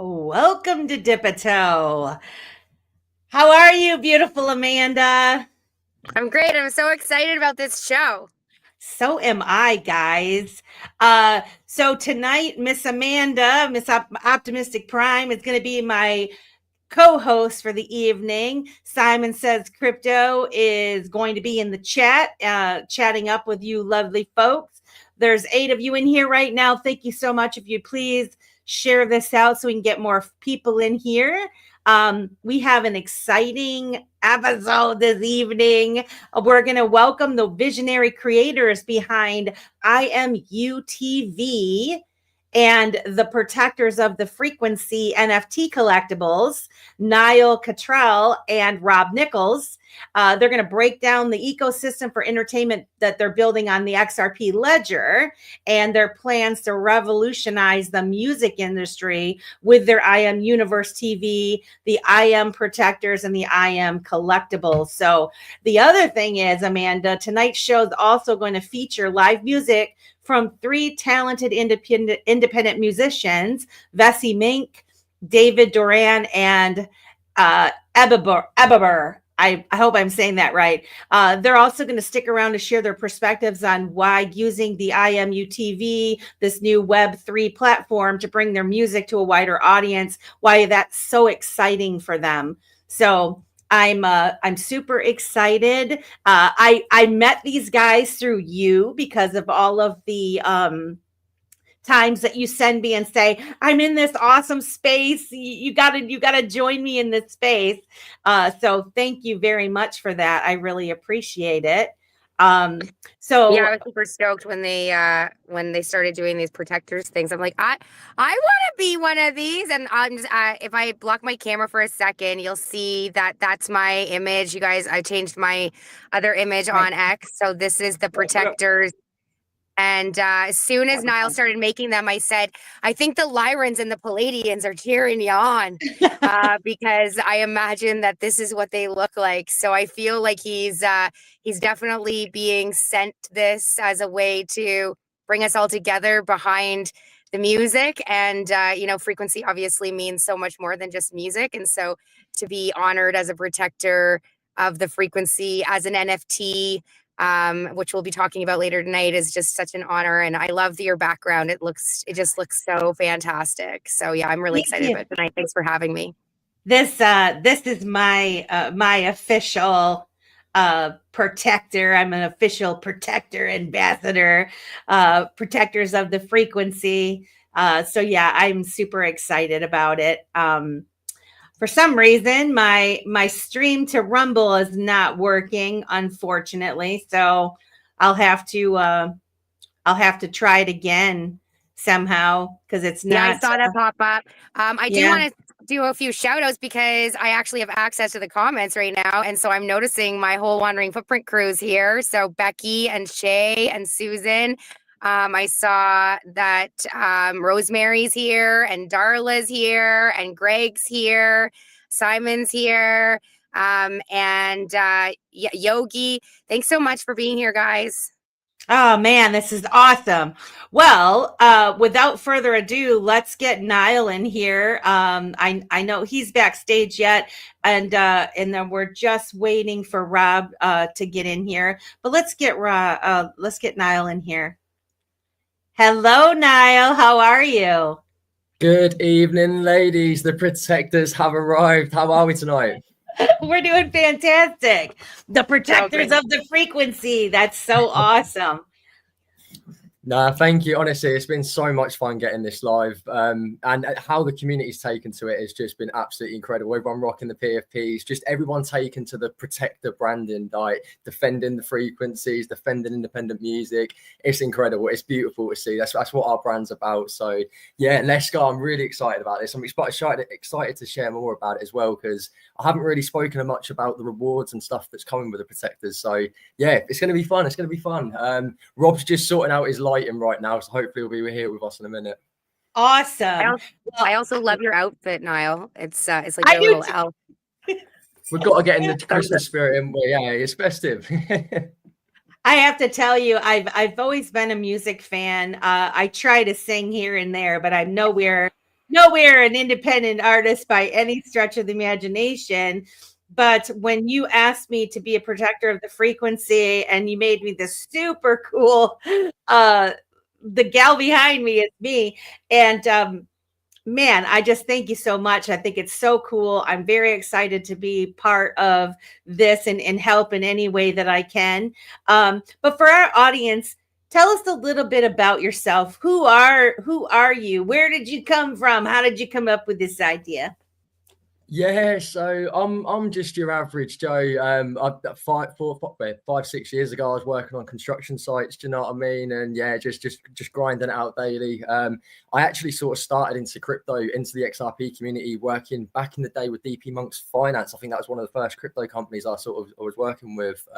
Welcome to Dip a Toe. How are you, beautiful Amanda? I'm great. I'm so excited about this show. So am I, guys. So tonight, Miss Amanda, Optimistic Prime, is going to be my co-host for the evening. Simon Says Crypto is going to be in the chat, chatting up with you lovely folks. There's 8 of you in here right now. Thank you so much. If you please share this out so we can get more people in here. We have an exciting episode this evening. We're going to welcome the visionary creators behind IMUTV and the protectors of the Frequency NFT Collectables, Niall, Cottrell, and Robb Nichols. They're going to break down the ecosystem for entertainment that they're building on the XRP ledger and their plans to revolutionize the music industry with their IM Universe TV, the IM Protectors, and the IM Collectables. So the other thing is, Amanda, tonight's show is also going to feature live music from 3 talented independent musicians, Vessy Mink, David Doran, and Ebabur. I hope I'm saying that right. They're also going to stick around to share their perspectives on why using the IMUTV, this new Web3 platform, to bring their music to a wider audience, why that's so exciting for them. So I'm super excited. I met these guys through you because of all of the times that you send me and say, I'm in this awesome space. You gotta join me in this space. So thank you very much for that. I really appreciate it. So Yeah, I was super stoked when they started doing these protectors things. I'm like, I want to be one of these. And I'm just, if I block my camera for a second, you'll see that that's my image. You guys, I changed my other image on X, so this is the protectors. And as soon as Niall started making them, I said, I think the Lyrans and the Palladians are cheering you on because I imagine that this is what they look like. So I feel like he's definitely being sent this as a way to bring us all together behind the music. And, frequency obviously means so much more than just music. And so to be honored as a protector of the frequency as an NFT, which we'll be talking about later tonight, is just such an honor. And I love your background. It just looks so fantastic. So yeah, I'm really excited about tonight. Thanks for having me. This is my my official protector. I'm an official protector ambassador, protectors of the frequency. So yeah, I'm super excited about it. For some reason, my stream to Rumble is not working, unfortunately. So I'll have to try it again somehow because it's not. Yeah, I saw that pop up. I do want to do a few shout outs because I actually have access to the comments right now. And so I'm noticing my whole Wandering Footprint crew's here. So Becky and Shay and Susan. I saw that Rosemary's here and Darla's here and Greg's here. Simon's here. And Yogi. Thanks so much for being here, guys. Oh man, this is awesome. Well, without further ado, let's get Niall in here. I know he's backstage yet, and then we're just waiting for Robb to get in here. But let's get Niall in here. Hello, Niall. How are you? Good evening, ladies. The protectors have arrived. How are we tonight? We're doing fantastic. The protectors of the frequency. That's so awesome. No, thank you. Honestly, it's been so much fun getting this live. And how the community's taken to it has just been absolutely incredible. Everyone rocking the PFPs, just everyone taken to the protector branding, like defending the frequencies, defending independent music. It's incredible. It's beautiful to see. That's what our brand's about. So yeah, let's go. I'm really excited about this. I'm excited to share more about it as well, because I haven't really spoken much about the rewards and stuff that's coming with the protectors. So yeah, it's going to be fun. It's going to be fun. Rob's just sorting out his lighting right now, so hopefully he'll be here with us in a minute. Awesome. I also love your outfit, Niall. It's like a little elf. We've got to get in the Christmas spirit, and yeah, it's festive. I have to tell you, I've always been a music fan. I try to sing here and there, but I'm nowhere nowhere an independent artist by any stretch of the imagination. But when you asked me to be a protector of the frequency and you made me this super cool, the gal behind me is me. And man, I just thank you so much. I think it's so cool. I'm very excited to be part of this and help in any way that I can. But for our audience, tell us a little bit about yourself. Who are you? Where did you come from? How did you come up with this idea? Yeah, so I'm just your average Joe. I 5, 6 years ago, I was working on construction sites. Do you know what I mean? And yeah, just grinding it out daily. I actually sort of started into crypto, into the XRP community, working back in the day with DP Monk's Finance. I think that was one of the first crypto companies I was working with.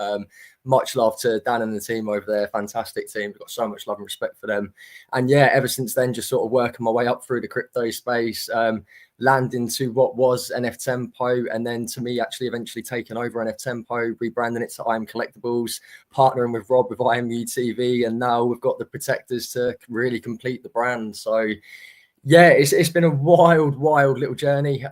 Much love to Dan and the team over there. Fantastic team. We've got so much love and respect for them. And yeah, ever since then, just sort of working my way up through the crypto space. Land into what was NF Tempo, and then to me actually eventually taking over NF Tempo, rebranding it to IM Collectables, partnering with Robb with IMUTV, and now we've got the Protectors to really complete the brand. So yeah, it's been a wild little journey.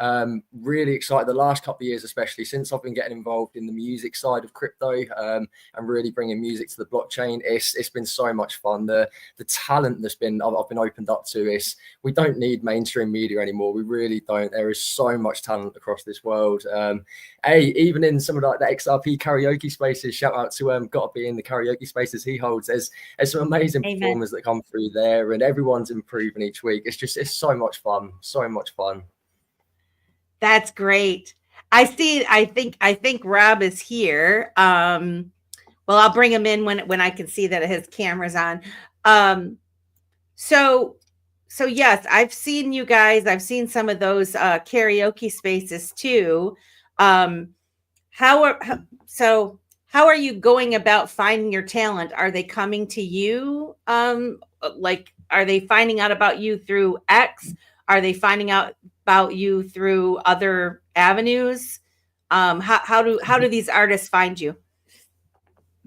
Really excited the last couple of years, especially since I've been getting involved in the music side of crypto, and really bringing music to the blockchain. It's been so much fun. The talent that's been I've been opened up to is we don't need mainstream media anymore. We really don't. There is so much talent across this world. Even in some of the XRP karaoke spaces, shout out to Gotta Be in the karaoke spaces he holds. There's some amazing performers that come through there, and everyone's improving each week. It's so much fun. So much fun. That's great. I think Robb is here. Well, I'll bring him in when I can see that his camera's on. So yes, I've seen you guys. I've seen some of those karaoke spaces too. How are you going about finding your talent? Are they coming to you? Are they finding out about you through X? Are they finding out about you through other avenues? How do these artists find you?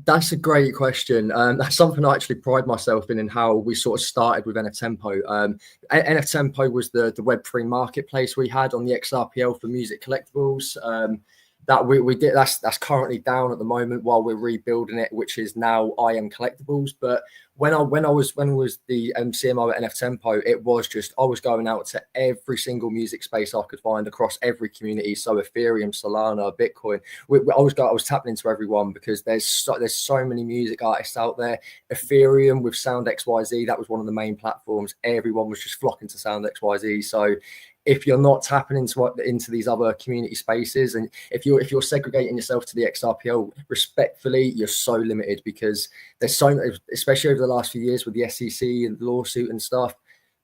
That's a great question. That's something I actually pride myself in how we sort of started with NF Tempo. NF Tempo was the Web3 marketplace we had on the XRPL for music collectibles. That we did. That's currently down at the moment while we're rebuilding it, which is now IM Collectables. But when I was the CMO at NF Tempo, it was just I was going out to every single music space I could find across every community. So Ethereum, Solana, Bitcoin. I was tapping into everyone because there's so many music artists out there. Ethereum with Sound XYZ, that was one of the main platforms. Everyone was just flocking to Sound XYZ. So if you're not tapping into these other community spaces, and if you're segregating yourself to the XRPL, respectfully, you're so limited because there's so, especially over the last few years with the SEC and the lawsuit and stuff,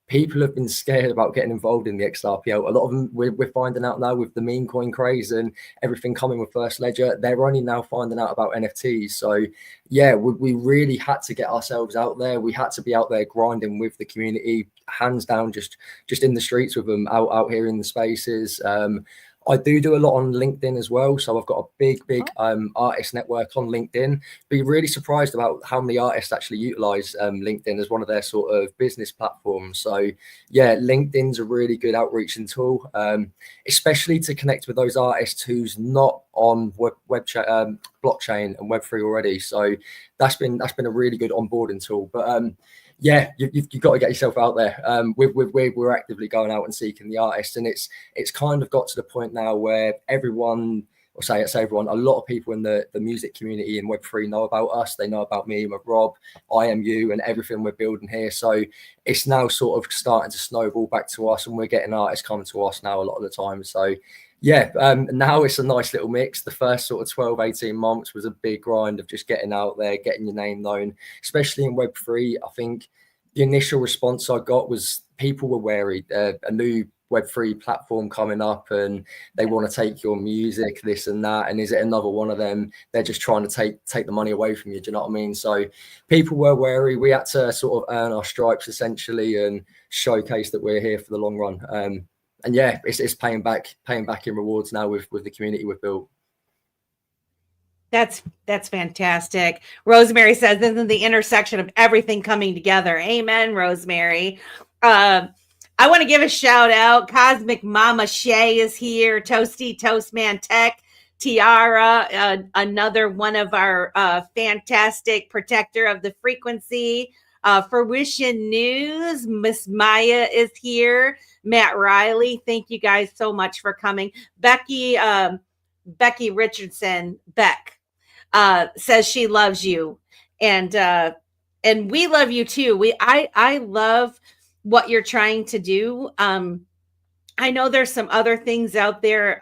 people have been scared about getting involved in the XRPL. A lot of them, we're finding out now with the meme coin craze and everything coming with First Ledger, they're only now finding out about NFTs. So yeah, we really had to get ourselves out there. We had to be out there grinding with the community, hands down, just in the streets with them, out here in the spaces. I do a lot on LinkedIn as well. So I've got a big artist network on LinkedIn. Be really surprised about how many artists actually utilize LinkedIn as one of their sort of business platforms. So yeah, LinkedIn's a really good outreaching tool, especially to connect with those artists who's not on blockchain and Web3 already. So that's been a really good onboarding tool. But yeah, you've got to get yourself out there. We're actively going out and seeking the artists, and it's kind of got to the point now where everyone, or say everyone, a lot of people in the music community and Web3 know about us. They know about me, with Robb, IMU, and everything we're building here. So it's now sort of starting to snowball back to us, and we're getting artists coming to us now a lot of the time. So yeah, now it's a nice little mix. The first sort of 12, 18 months was a big grind of just getting out there, getting your name known, especially in Web3. I think the initial response I got was people were wary. A new Web3 platform coming up and they want to take your music, this and that. And is it another one of them? They're just trying to take the money away from you. Do you know what I mean? So people were wary. We had to sort of earn our stripes essentially and showcase that we're here for the long run. And yeah, it's paying back in rewards now with the community we've built. That's fantastic. Rosemary says this is the intersection of everything coming together. Amen, Rosemary. I want to give a shout out. Cosmic Mama Shay is here. Toasty Toastman Tech. Tiara, another one of our fantastic protector of the frequency. Fruition News, Miss Maya is here. Matt Riley, thank you guys so much for coming. Becky Richardson, Beck, says she loves you, and we love you too. I love what you're trying to do. I know there's some other things out there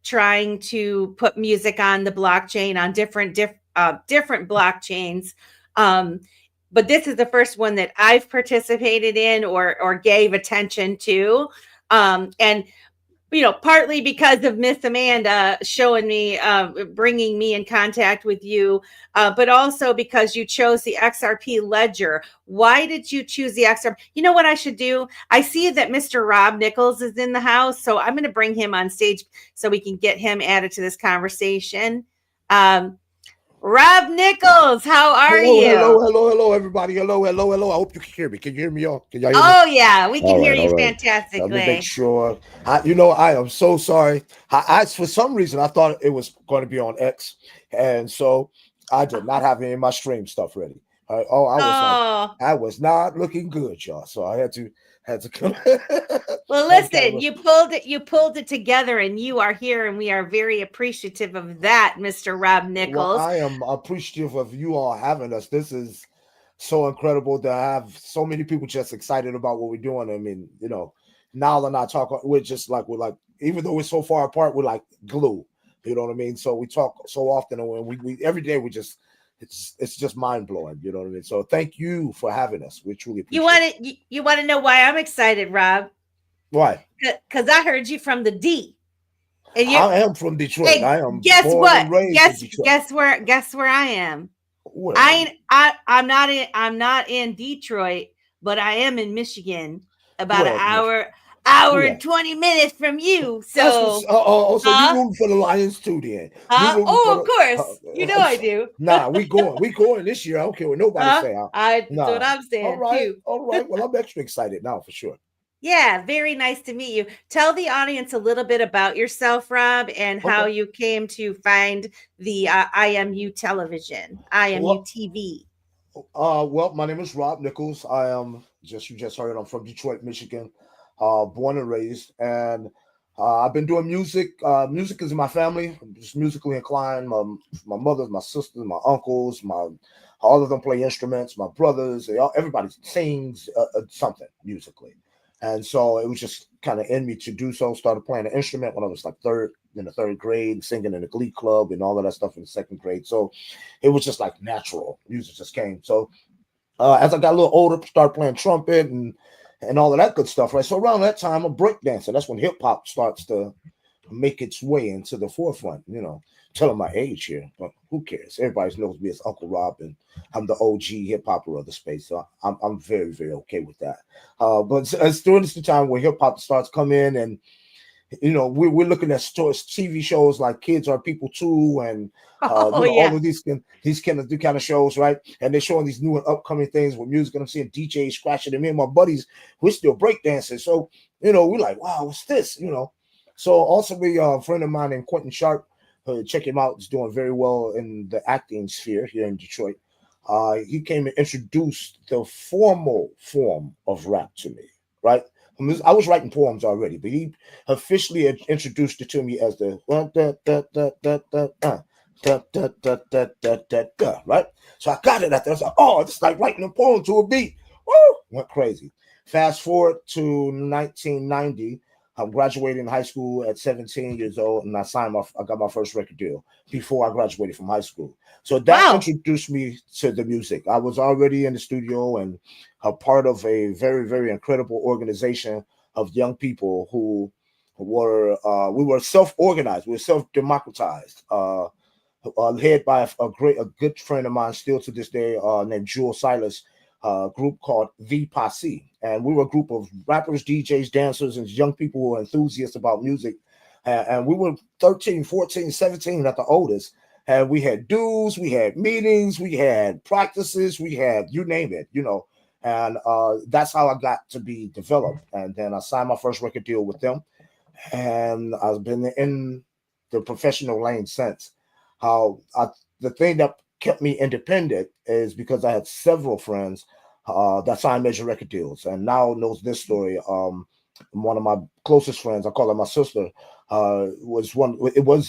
trying to put music on the blockchain on different blockchains. But this is the first one that I've participated in or gave attention to. And partly because of Miss Amanda showing me, bringing me in contact with you, but also because you chose the XRP ledger. Why did you choose the XRP? You know what I should do? I see that Mr. Robb Nichols is in the house, so I'm going to bring him on stage so we can get him added to this conversation. Robb Nichols, how are you? Hello, everybody. Hello. I hope you can hear me. Can you hear me, y'all? Can y'all hear me? Oh, yeah, we can hear you fantastically. Let me make sure. I am so sorry. I for some reason, I thought it was going to be on X, and so I did not have any of my stream stuff ready. I was not looking good, y'all. So I had to come. Well, listen, you pulled it together, and you are here, and we are very appreciative of that, Mr. Robb Nichols. Well, I am appreciative of you all having us. This is so incredible to have so many people just excited about what we're doing. I mean, Niall and I talk. We're like, even though we're so far apart, we're like glue. You know what I mean? So we talk so often, and we every day we just. It's just mind blowing, you know what I mean. So thank you for having us. We truly appreciate. You want to know why I'm excited, Rob? Why? Because I heard you from the D. And I am from Detroit. Hey, I am. Guess what? Guess where I am. Where? I'm not in Detroit, but I am in Michigan. About an hour and 20 minutes from you. So you rooting for the Lions too, then? Of course. I do. Nah, we going this year. I don't care what nobody say. That's what I'm saying. All right. Well, I'm extra excited now for sure. Yeah, very nice to meet you. Tell the audience a little bit about yourself, Rob, and how you came to find the IMU television, IMU TV. Well, my name is Robb Nichols. I am you just heard. I'm from Detroit, Michigan. Born and raised, and I've been doing music. Music is in my family. I'm just musically inclined. My mother, my sisters, my uncles, all of them play instruments. My brothers, everybody sings something musically, and so it was just kind of in me to do so. Started playing an instrument when I was like in the third grade, singing in the glee club and all of that stuff in the second grade. So it was just like natural. Music just came. So as I got a little older, started playing trumpet and all of that good stuff, right? So around that time, I'm breakdancing. That's when hip hop starts to make its way into the forefront. Telling my age here, but who cares? Everybody knows me as Uncle Rob, and I'm the OG hip hopper of the space. So I'm very, very okay with that. But as during this time when hip hop starts coming in, and we're looking at TV shows like Kids Are People Too, and all of these kind of shows, right? And they're showing these new and upcoming things with music, and I'm seeing DJs scratching, and me and my buddies, we're still breakdancing. So we're like, wow, what's this? So also a friend of mine named Quentin Sharp, check him out, is doing very well in the acting sphere here in Detroit. He came and introduced the formal form of rap to me, right? I was writing poems already, but he officially introduced it to me as the right. So I got it out there. I was like, oh, it's like writing a poem to a beat. Woo! Went crazy. Fast forward to 1990. I'm graduating high school at 17 years old, and I got my first record deal before I graduated from high school. So that introduced me to the music. I was already in the studio and a part of a very, very incredible organization of young people who were we were self-organized, we were self-democratized, led by a good friend of mine still to this day named Jewel Silas. Group called The Posse, and we were a group of rappers, DJs, dancers, and young people who were enthusiasts about music, and we were 13, 14, 17 at the oldest, and we had dues, we had meetings, we had practices, we had you name it, And that's how I got to be developed. And then I signed my first record deal with them, and I've been in the professional lane since. The thing that kept me independent is because I had several friends that signed major record deals, and Niall knows this story. One of my closest friends, I call her my sister, was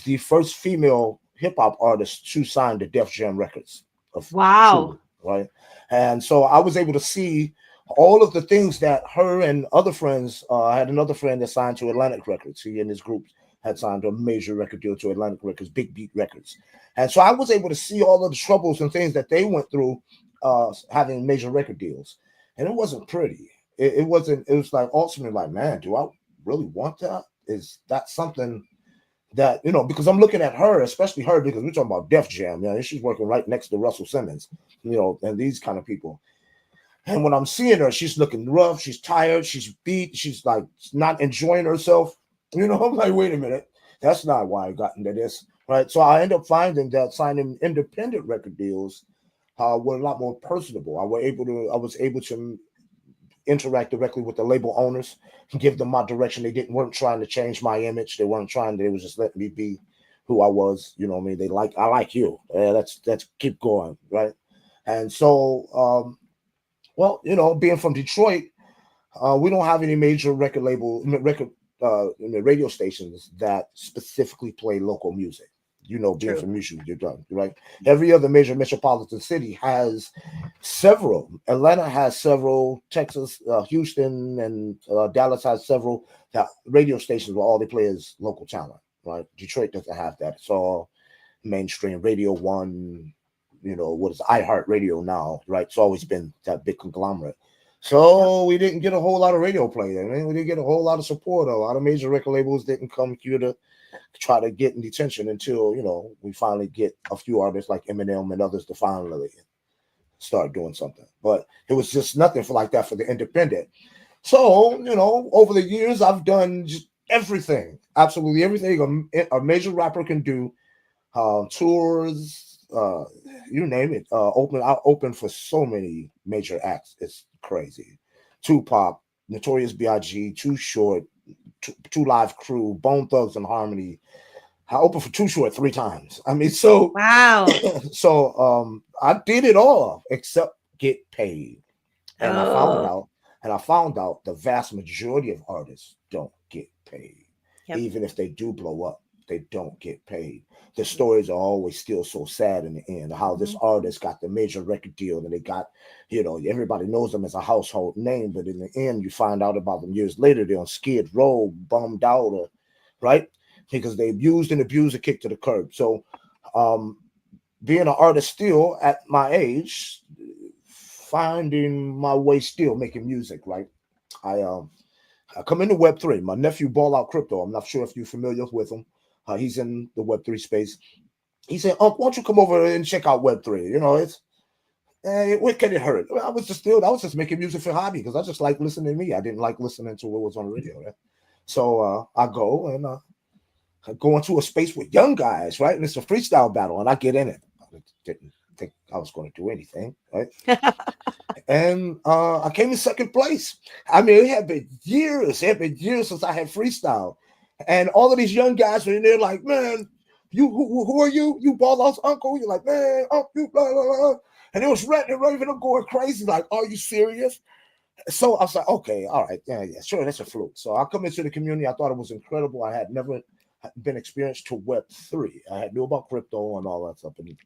the first female hip hop artist to sign to Def Jam Records. Wow. Right. And so I was able to see all of the things that her and other friends, I had another friend that signed to Atlantic Records. He and his group had signed a major record deal to Atlantic Records, Big Beat Records. And so I was able to see all of the troubles and things that they went through having major record deals. And it wasn't pretty. It wasn't, it was like ultimately like, man, do I really want that? Is that something that, you know, because I'm looking at her, especially her, because we're talking about Def Jam, you know, she's working right next to Russell Simmons, you know, and these kind of people. And when I'm seeing her, she's looking rough, she's tired, she's beat, she's like not enjoying herself. You know, I'm like, wait a minute, that's not why I got into this, right? So I end up finding that signing independent record deals were a lot more personable. I was able to interact directly with the label owners, give them my direction. Weren't trying to change my image. They weren't trying to, they was just letting me be who I was. You know what I mean? I like you. Let's keep going, right? And so, well, you know, being from Detroit, we don't have any major radio stations that specifically play local music. You know, being from music, you're done, right? Every other major metropolitan city has several. Atlanta has several. Texas, Houston, and Dallas has several radio stations where all they play is local talent, right? Detroit doesn't have that. It's all mainstream. Radio One, you know, what is iHeart Radio now, right? It's always been that big conglomerate. So we didn't get a whole lot of radio play. I mean, we didn't get a whole lot of support. A lot of major record labels didn't come here to try to get in attention until, you know, we finally get a few artists like Eminem and others to finally start doing something. But it was just nothing like that for the independent. So, you know, over the years, I've done just everything, absolutely everything a major rapper can do. Tours, you name it. I open for so many major acts. It's crazy. Tupac, Notorious B.I.G., Too Short, Two Live Crew, Bone Thugs and Harmony. I opened for Too Short 3 times. I mean, so wow. So I did it all except get paid. And I found out the vast majority of artists don't get paid. Even if they do blow up, they don't get paid. The stories are always still so sad in the end. How this artist got the major record deal and they got, you know, everybody knows them as a household name, but in the end, you find out about them years later. They're on Skid Row, bummed out, or right, because they abused and kicked to the curb. So, being an artist still at my age, finding my way still making music, right? I come into Web3. My nephew Ball Out Crypto. I'm not sure if you're familiar with him. He's in the Web3 space. He said, "Uncle, why don't you come over and check out Web3? You know, it's what can it hurt?" I was just making music for hobby because I just like listening to me. I didn't like listening to what was on the radio. Right? So I go and I go into a space with young guys, right? And it's a freestyle battle, and I get in it. I didn't think I was going to do anything, right? And I came in second place. I mean, it had been years since I had freestyle. And all of these young guys were in there like, man, you who are you? You Ball Out's uncle? You're like, man, you blah, blah, blah. And it was ranting and raving. I'm going crazy. Like, are you serious? So I was like, okay, all right, yeah, sure, that's a fluke. So I come into the community. I thought it was incredible. I had never been experienced to Web3. I had knew about crypto and all that stuff, and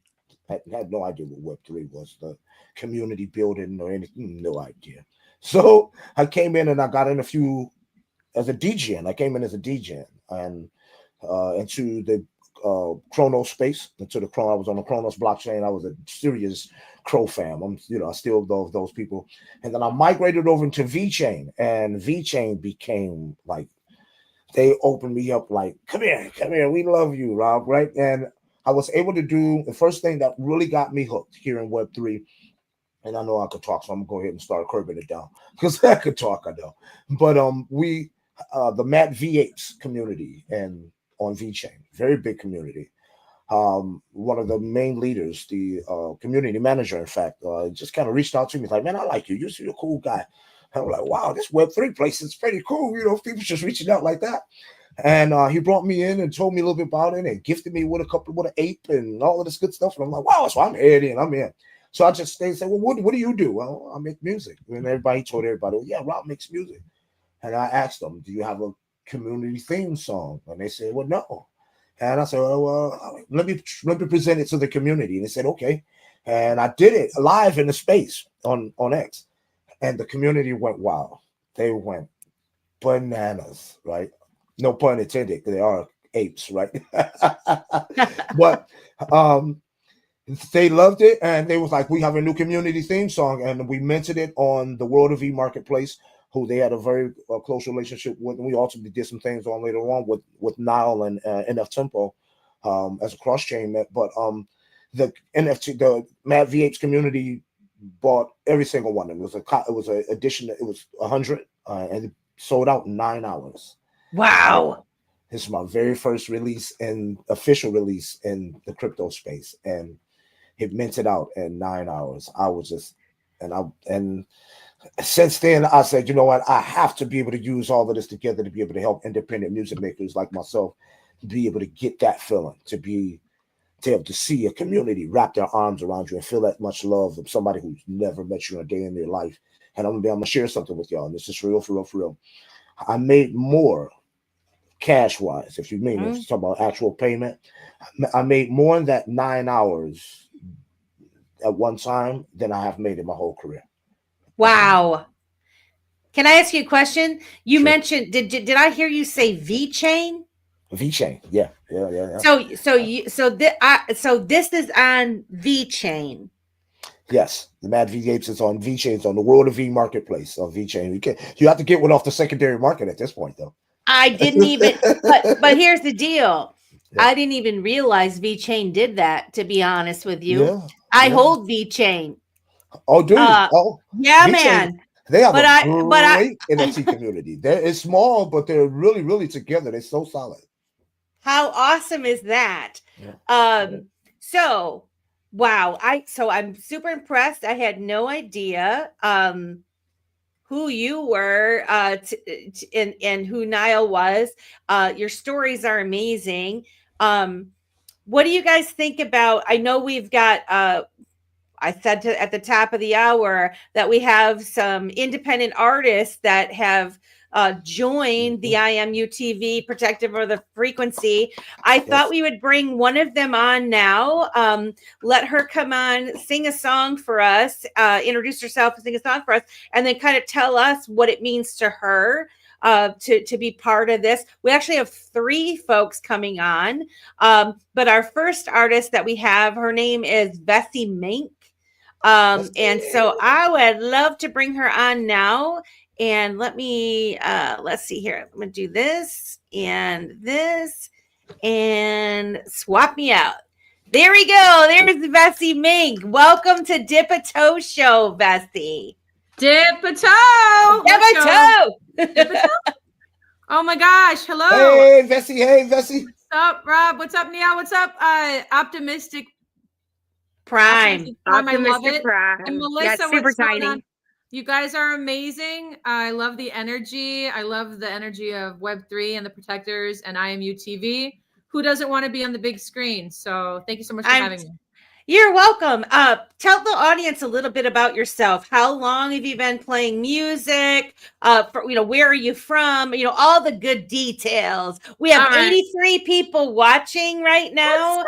had no idea what Web3 was, the community building or anything, no idea. So I came in and I got in a few as a DJ, and I came in as a DJ and into the Chronos space, I was on the Chronos blockchain. I was a serious Crow fam. I still love those people. And then I migrated over into VeChain, and VeChain became like, they opened me up like, come here, we love you, Rob, right? And I was able to do the first thing that really got me hooked here in Web3. And I know I could talk, so I'm gonna go ahead and start curbing it down because I could talk, I know. But the Matt V8s community and on VeChain, very big community. one of the main leaders, the community manager, in fact, just kind of reached out to me like, man, I like you. You're a cool guy. And I'm like, wow, this Web3 place is pretty cool. You know, people just reaching out like that. And he brought me in and told me a little bit about it and gifted me with an ape and all of this good stuff. And I'm like, wow, so I'm in. I'm in. So I just stayed and said, well, what do you do? Well, I make music. And everybody told everybody, well, yeah, Rob makes music. And I asked them, do you have a community theme song? And they said, well, no. And I said, well, let me present it to the community. And they said, okay. And I did it live in the space on X. And the community went wild. They went bananas, right? No pun intended. They are apes, right? But they loved it. And they was like, we have a new community theme song. And we minted it on the World of E Marketplace, who they had a very close relationship with. And we also did some things on later on with Niall and NF Tempo as a cross-chain. But the NFT, the Mad V8's community bought every single one. It was an edition. It was 100 and it sold out in 9 hours. Wow. This is my very first release and official release in the crypto space. And it minted out in 9 hours. I was just, and since then I said, you know what, I have to be able to use all of this together to be able to help independent music makers like myself be able to get that feeling, to be able to see a community wrap their arms around you and feel that much love from somebody who's never met you in a day in their life. And I'm gonna share something with y'all. And this is for real. I made more cash wise, if you mean if you talk about actual payment, I made more in that 9 hours at one time than I have made in my whole career. Wow. Can I ask you a question? You Sure. mentioned, did I hear you say VeChain? VeChain, yeah. So this is on VeChain. Yes, the Mad V8 is on VeChain. It's on the World of V Marketplace on VeChain. You have to get one off the secondary market at this point, though. I didn't even, but here's the deal. Yeah. I didn't even realize VeChain did that, to be honest with you. Yeah, I hold VeChain. Oh, do you? Yeah, VeChain, man. they have a great NFT community. It's small, but they're really, really together. They're so solid. How awesome is that? Yeah. So wow, I'm super impressed. I had no idea who you were and who Niall was. Your stories are amazing. What do you guys think about? I know we've got I said at the top of the hour that we have some independent artists that have joined the IMUTV Protective of the Frequency. I thought we would bring one of them on now. Let her come on, sing a song for us, introduce herself and sing a song for us, and then kind of tell us what it means to her to be part of this. We actually have 3 folks coming on, but our first artist that we have, her name is Vessy Mink. And so I would love to bring her on now. And let's see here. I'm going to do this and swap me out. There we go. There's Vessy Mink. Welcome to Dip a Toe Show, Vessy. Dip a toe. Dip a toe. Oh my gosh. Hello. Hey, Vessy. What's up, Rob? What's up, Niall? What's up? Optimistic Prime. I love it. Prime. And Melissa, super tiny. You guys are amazing. I love the energy. I love the energy of Web3 and the Protectors and IMUTV. Who doesn't want to be on the big screen? So thank you so much for having me. You're welcome. Tell the audience a little bit about yourself. How long have you been playing music? Where are you from? All the good details. We have 83 people watching right now.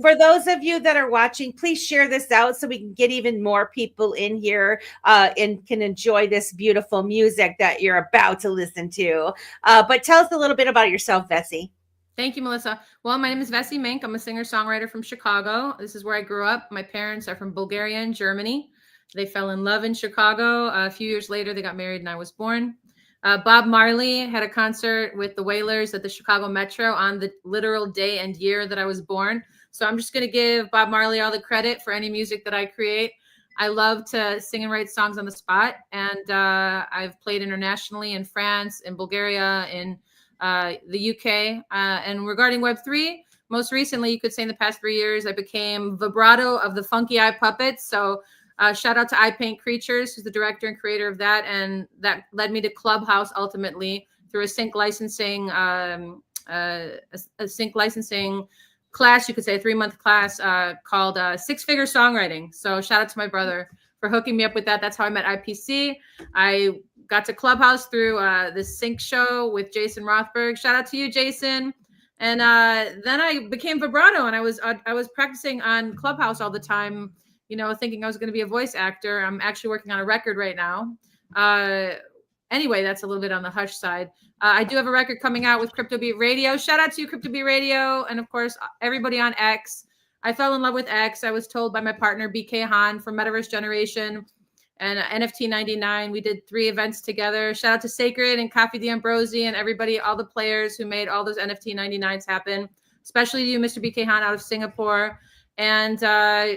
For those of you that are watching, please share this out so we can get even more people in here and can enjoy this beautiful music that you're about to listen to. But tell us a little bit about yourself, Vessy. Thank you, Melissa. Well, my name is Vessy Mink. I'm a singer-songwriter from Chicago. This is where I grew up. My parents are from Bulgaria and Germany. They fell in love in Chicago. A few years later, they got married and I was born. Bob Marley had a concert with the Wailers at the Chicago Metro on the literal day and year that I was born. So I'm just going to give Bob Marley all the credit for any music that I create. I love to sing and write songs on the spot. And I've played internationally in France, in Bulgaria, in the UK. And regarding Web3, most recently, you could say in the past 3 years, I became vibrato of the Funky Eye Puppets. So shout out to I Paint Creatures, who's the director and creator of that. And that led me to Clubhouse ultimately through a sync licensing, a sync licensing class, you could say a 3-month class called Six Figure Songwriting. So shout out to my brother for hooking me up with that. That's how I met IPC. I got to Clubhouse through the sync show with Jason Rothberg. Shout out to you, Jason. And then I became vibrato, and I was practicing on Clubhouse all the time, you know, thinking I was going to be a voice actor. I'm actually working on a record right now. Anyway, that's a little bit on the hush side. I do have a record coming out with Crypto Beat Radio. Shout out to you, Crypto Beat Radio. And of course, everybody on X. I fell in love with X. I was told by my partner, BK Han from Metaverse Generation and NFT 99. We did 3 events together. Shout out to Sacred and Coffee D'Ambrosi and everybody, all the players who made all those NFT 99s happen, especially to you, Mr. BK Han out of Singapore. And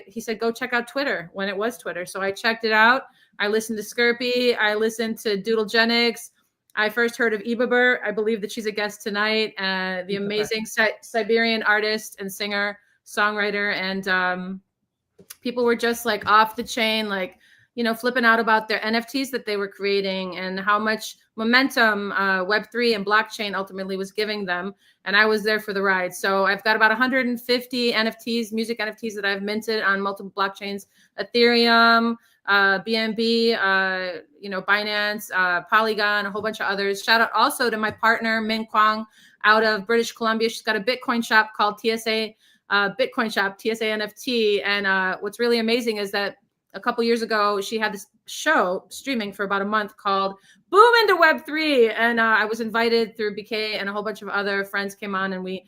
he said, go check out Twitter when it was Twitter. So I checked it out. I listened to Skirpy. I listened to Doodlegenics. I first heard of Ebabur. I believe that she's a guest tonight. The amazing Siberian artist and singer, songwriter. And people were just like off the chain, like, you know, flipping out about their NFTs that they were creating and how much momentum Web3 and blockchain ultimately was giving them. And I was there for the ride. So I've got about 150 NFTs, music NFTs that I've minted on multiple blockchains, Ethereum, BNB, you know, Binance, Polygon, a whole bunch of others. Shout out also to my partner, Min Kwang, out of British Columbia. She's got a Bitcoin shop called TSA Bitcoin Shop, TSA NFT. And what's really amazing is that a couple years ago, she had this show streaming for about a month called Boom into Web3. And I was invited through BK, and a whole bunch of other friends came on, and we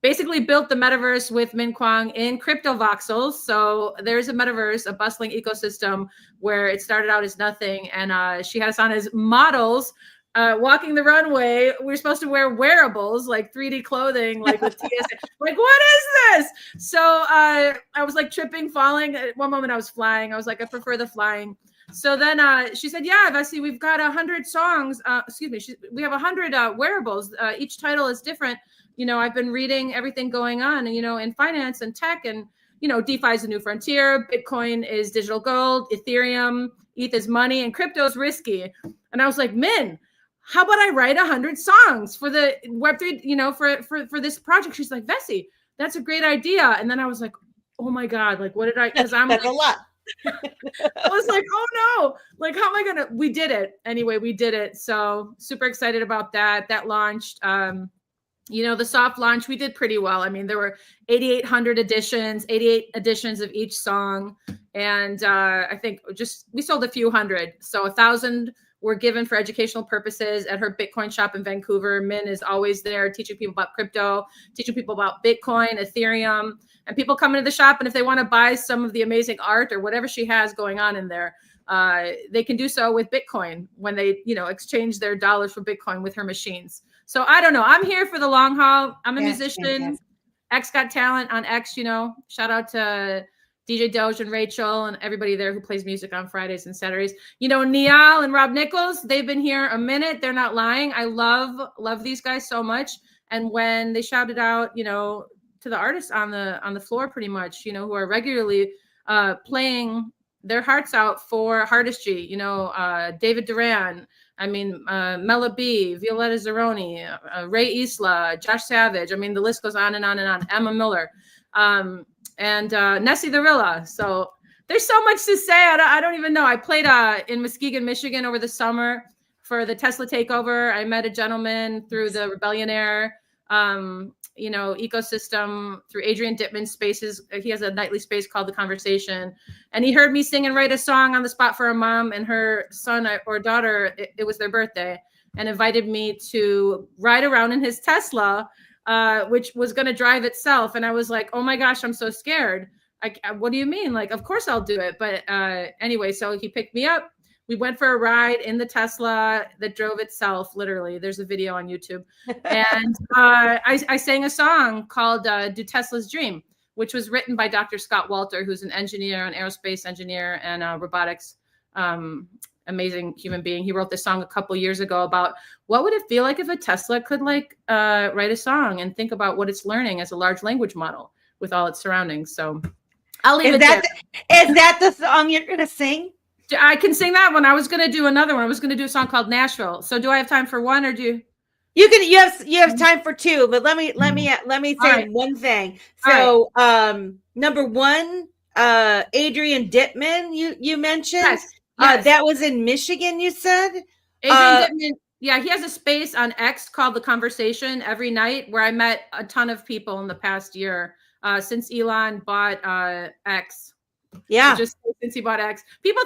basically built the metaverse with Min Kwang in crypto voxels. So there's a metaverse, a bustling ecosystem where it started out as nothing. And she had us on as models, walking the runway. We were supposed to wear wearables, like 3D clothing, like with TSA. Like, what is this? So I was like tripping, falling. At one moment I was flying. I was like, I prefer the flying. So then she said, yeah, Vessy, we've got 100 songs. We have 100 wearables. Each title is different. You know, I've been reading everything going on, you know, in finance and tech, and, you know, DeFi is a new frontier. Bitcoin is digital gold. Ethereum, ETH is money, and crypto is risky. And I was like, Min, how about I write 100 songs for the Web3, you know, for this project? She's like, Vessy, that's a great idea. And then I was like, oh my God, like, what did I, because I'm That's like, a lot. I was like, oh no, like, how am I gonna, we did it. Anyway, we did it. So super excited about that. That launched, you know, the soft launch, we did pretty well. I mean, there were 8,800 editions, 88 editions of each song. And I think we sold a few hundred. So 1,000 were given for educational purposes at her Bitcoin shop in Vancouver. Min is always there teaching people about crypto, teaching people about Bitcoin, Ethereum, and people come into the shop. And if they want to buy some of the amazing art or whatever she has going on in there, they can do so with Bitcoin when they, you know, exchange their dollars for Bitcoin with her machines. So I don't know. I'm here for the long haul. I'm a musician. Fantastic. X Got Talent on X, you know, shout out to DJ Doge and Rachel and everybody there who plays music on Fridays and Saturdays. You know, Niall and Robb Nichols, they've been here a minute. They're not lying. I love these guys so much. And when they shouted out, you know, to the artists on the floor pretty much, you know, who are regularly playing their hearts out for artistry, you know, David Doran, I mean, Mela B, Violetta Zeroni, Ray Isla, Josh Savage. I mean, the list goes on and on and on. Emma Miller, and Nessie the Rilla. So there's so much to say. I don't even know. I played in Muskegon, Michigan over the summer for the Tesla takeover. I met a gentleman through the Rebellionaire, you know, ecosystem through Adrian Dittman's spaces. He has a nightly space called The Conversation. And he heard me sing and write a song on the spot for a mom and her son or daughter. It was their birthday, and invited me to ride around in his Tesla, which was going to drive itself. And I was like, oh my gosh, I'm so scared. What do you mean? Like, of course I'll do it. But anyway, so he picked me up. We went for a ride in the Tesla that drove itself, literally. There's a video on YouTube. And I sang a song called Do Tesla's Dream, which was written by Dr. Scott Walter, who's an engineer, an aerospace engineer and robotics amazing human being. He wrote this song a couple years ago about what would it feel like if a Tesla could like write a song and think about what it's learning as a large language model with all its surroundings. So I'll leave it there. Is that the song you're going to sing? I can sing that one. I was going to do another one. I was going to do a song called Nashville. So do I have time for one, or do you? You have time for two, but let me say one thing. So number one, Adrian Dittman, you mentioned. Yes. That was in Michigan, you said? Adrian Dittman, yeah, he has a space on X called The Conversation every night, where I met a ton of people in the past year since Elon bought X. Yeah, just since he bought X, people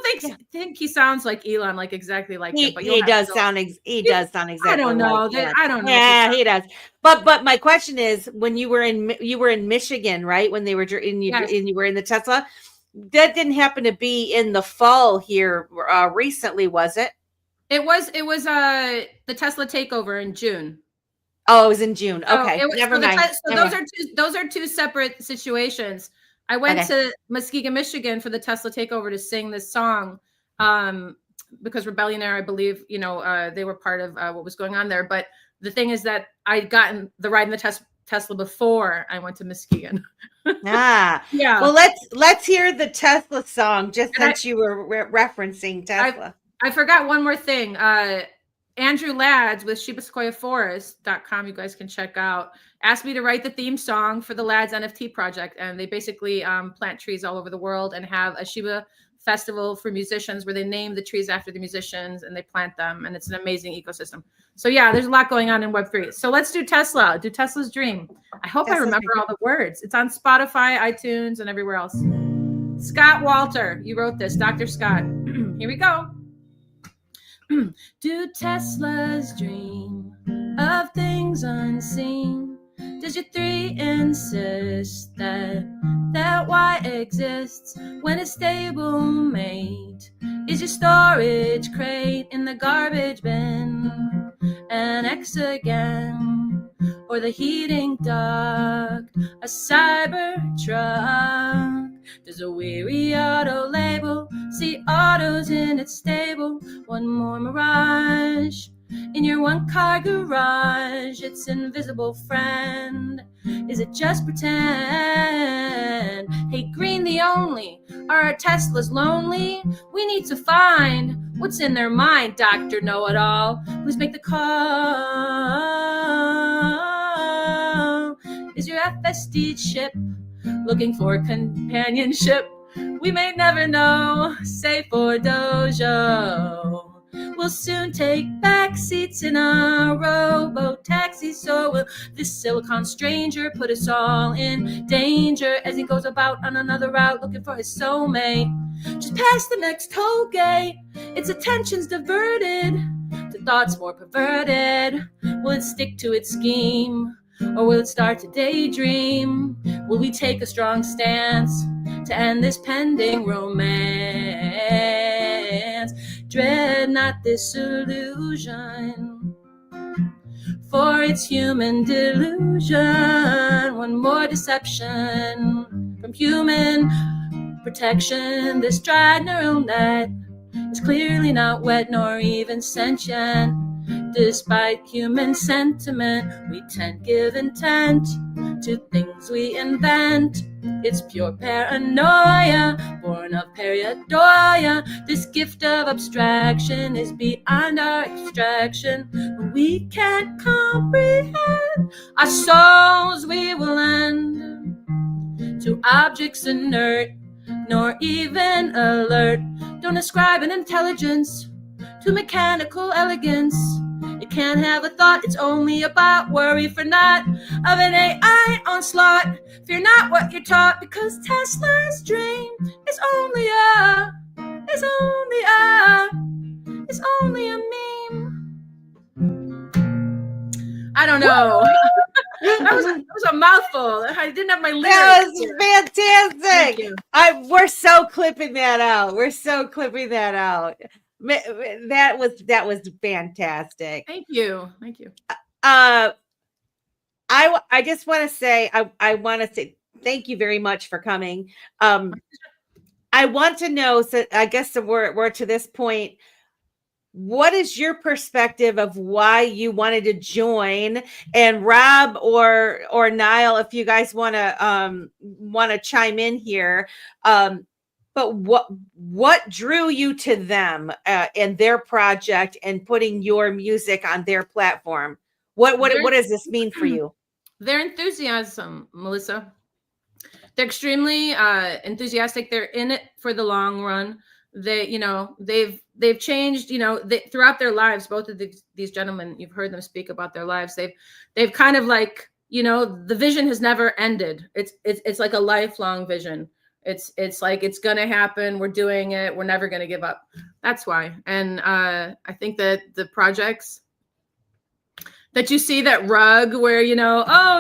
think he sounds like Elon, like exactly like him. But he does sound exactly. I don't know. I don't know. Yeah, he does. But my question is, when you were in Michigan, right? When they were and you were in the Tesla, that didn't happen to be in the fall here recently, was it? It was the Tesla takeover in June. Oh, it was in June. Okay, never mind. Those are two separate situations. I went to Muskegon, Michigan for the Tesla takeover to sing this song because Rebellionaire, I believe, they were part of what was going on there. But the thing is that I'd gotten the ride in the Tesla before I went to Muskegon. Yeah. Well, let's hear the Tesla song, just since you were referencing Tesla. I forgot one more thing. Andrew Lads with ShibaSequoiaForest.com, you guys can check out, asked me to write the theme song for the Lads NFT project. And they basically plant trees all over the world and have a Shiba festival for musicians where they name the trees after the musicians and they plant them. And it's an amazing ecosystem. So yeah, there's a lot going on in Web3. So let's do Tesla, do Tesla's Dream. I hope I remember all the words. It's on Spotify, iTunes, and everywhere else. Scott Walter, you wrote this, Dr. Scott. Here we go. Do Tesla's dream of things unseen? Does your 3 insist that Y exists when a stablemate is your storage crate in the garbage bin? An X again, or the heating duct, a cyber truck? Does a weary auto label see autos in its stable? One more mirage in your one-car garage. Its invisible friend. Is it just pretend? Hey, green the only. Are Teslas lonely? We need to find what's in their mind. Dr. Know-It-All, please make the call. Is your FSD chip looking for companionship? We may never know. Say for Dojo. We'll soon take back seats in a robo-taxi. So will this silicon stranger put us all in danger as he goes about on another route looking for his soulmate. Just past the next toll gate, its attention's diverted to thoughts more perverted. Will it stick to its scheme? Or will it start to daydream? Will we take a strong stance to end this pending romance? Dread not this illusion, for it's human delusion. One more deception from human protection. This dry neural net is clearly not wet nor even sentient. Despite human sentiment, we tend give intent to things we invent. It's pure paranoia, born of pareidoia. This gift of abstraction is beyond our extraction. When we can't comprehend our souls, we will end to objects inert, nor even alert. Don't ascribe an intelligence to mechanical elegance. It can't have a thought, it's only about worry for naught of an AI onslaught. Fear not what you're taught, because Tesla's dream is only a meme. I don't know. That was a mouthful. I didn't have my lyrics. That was fantastic. We're so clipping that out. That was fantastic. Thank you. I just want to say I want to say thank you very much for coming. I want to know. So I guess we're to this point. what is your perspective of why you wanted to join? And Rob or Niall, if you guys want to chime in here, but what drew you to them and their project and putting your music on their platform? What does this mean for you? Their enthusiasm, Melissa. They're extremely enthusiastic. They're in it for the long run. They've changed, throughout their lives. Both of these gentlemen, you've heard them speak about their lives. They've kind of like, the vision has never ended. It's like a lifelong vision. It's like, it's going to happen. We're doing it. We're never going to give up. That's why. And I think that the projects that you see, that rug where,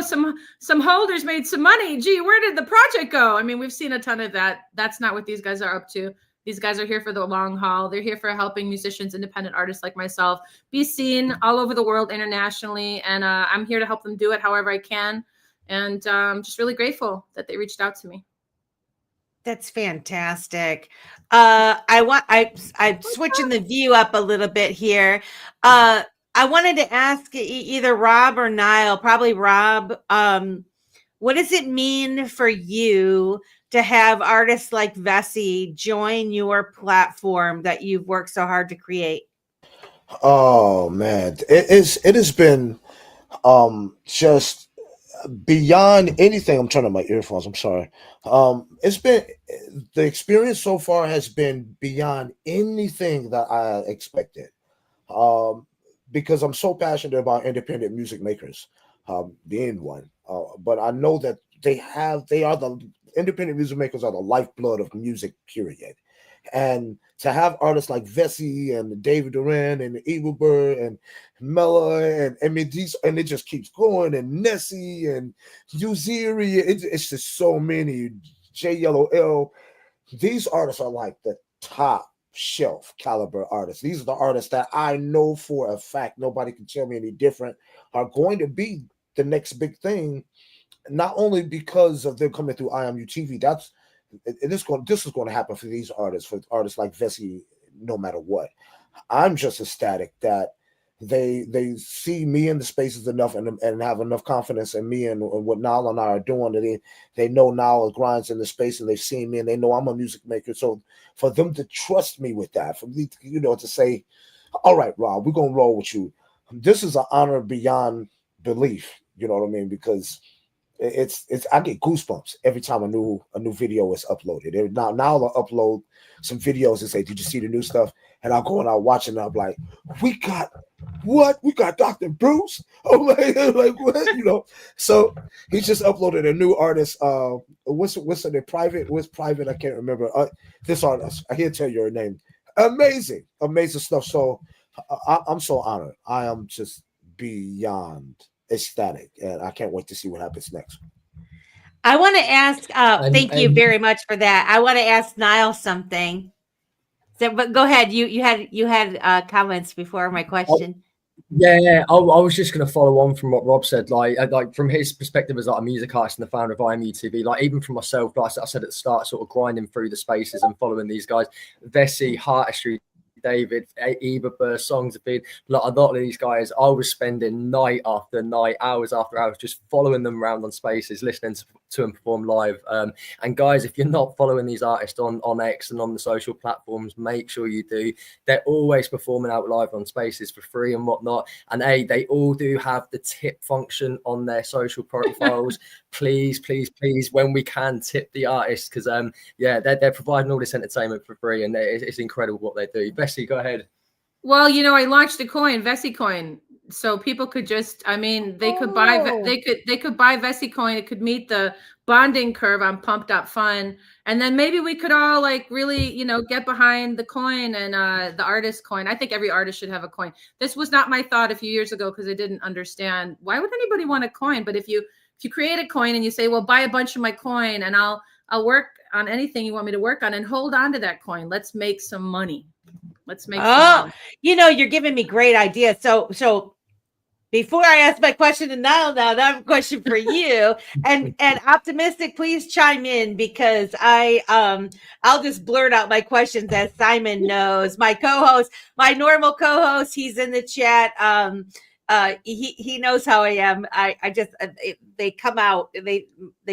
some holders made some money. Gee, where did the project go? I mean, we've seen a ton of that. That's not what these guys are up to. These guys are here for the long haul. They're here for helping musicians, independent artists like myself, be seen all over the world internationally. And I'm here to help them do it however I can. And I'm just really grateful that they reached out to me. That's fantastic. I'm switching the view up a little bit here. I wanted to ask either Rob or Niall, probably Rob, what does it mean for you to have artists like Vessy join your platform that you've worked so hard to create? Oh man, it has been just beyond anything. I'm turning on my earphones. I'm sorry. It's been, the experience so far has been beyond anything that I expected. Because I'm so passionate about independent music makers, being one. But I know that the independent music makers are the lifeblood of music, period. And to have artists like Vessy and David Doran and Ebabur and Mella and I mean these, and it just keeps going, and Nessie and Uziri, it's just so many, J Yellow L. These artists are like the top shelf caliber artists. These are the artists that I know for a fact, nobody can tell me any different, are going to be the next big thing, not only because of them coming through IMUTV. This is going to happen for these artists, for artists like Vessy, no matter what. I'm just ecstatic that they see me in the spaces enough and have enough confidence in me and what Niall and I are doing. They know Niall grinds in the space, and they've seen me and they know I'm a music maker. So for them to trust me with that, for me to say, all right, Rob, we're gonna roll with you. This is an honor beyond belief. You know what I mean? Because it's I get goosebumps every time a new video is uploaded. Now I'll upload some videos and say, did you see the new stuff? And I'll go and I'll watch it and I'll be like, we got Dr. Bruce. Oh like what? So he just uploaded a new artist. What's the private? What's private? I can't remember. This artist, I can't tell you her name. Amazing stuff. So I'm so honored. I am just beyond ecstatic, and I can't wait to see what happens next. I want to ask, thank you very much for that. I want to ask Niall something. So, but go ahead. You had comments before my question. Yeah, I was just going to follow on from what Rob said. Like from his perspective as like a music artist and the founder of IMUTV, like even for myself, like I said at the start, sort of grinding through the spaces and following these guys, Vessy, Heartistry, David, Ebabur, Songs of Being, like a lot of these guys, I was spending night after night, hours after hours, just following them around on spaces, listening to them perform live. And guys, if you're not following these artists on X and on the social platforms, make sure you do. They're always performing out live on spaces for free and whatnot. And they all do have the tip function on their social profiles. Please, when we can, tip the artists, because they're providing all this entertainment for free, and it's incredible what they do. Vessy, go ahead. Well, I launched a coin, Vessy coin, so people could just, they could buy Vessy coin. It could meet the bonding curve on Pumped Up Fun, and then maybe we could all like really, get behind the coin and the artist coin. I think every artist should have a coin. This was not my thought a few years ago because I didn't understand why would anybody want a coin. But if you create a coin and you say, well, buy a bunch of my coin and I'll work on anything you want me to work on, and hold on to that coin. Let's make some money. Let's make some money. You're giving me great ideas. So before I ask my question to Niall, now I have a question for you. And Optimistic, please chime in, because I'll just blurt out my questions as Simon knows. My co-host, my normal co-host, he's in the chat. He knows how I am. I just they come out, they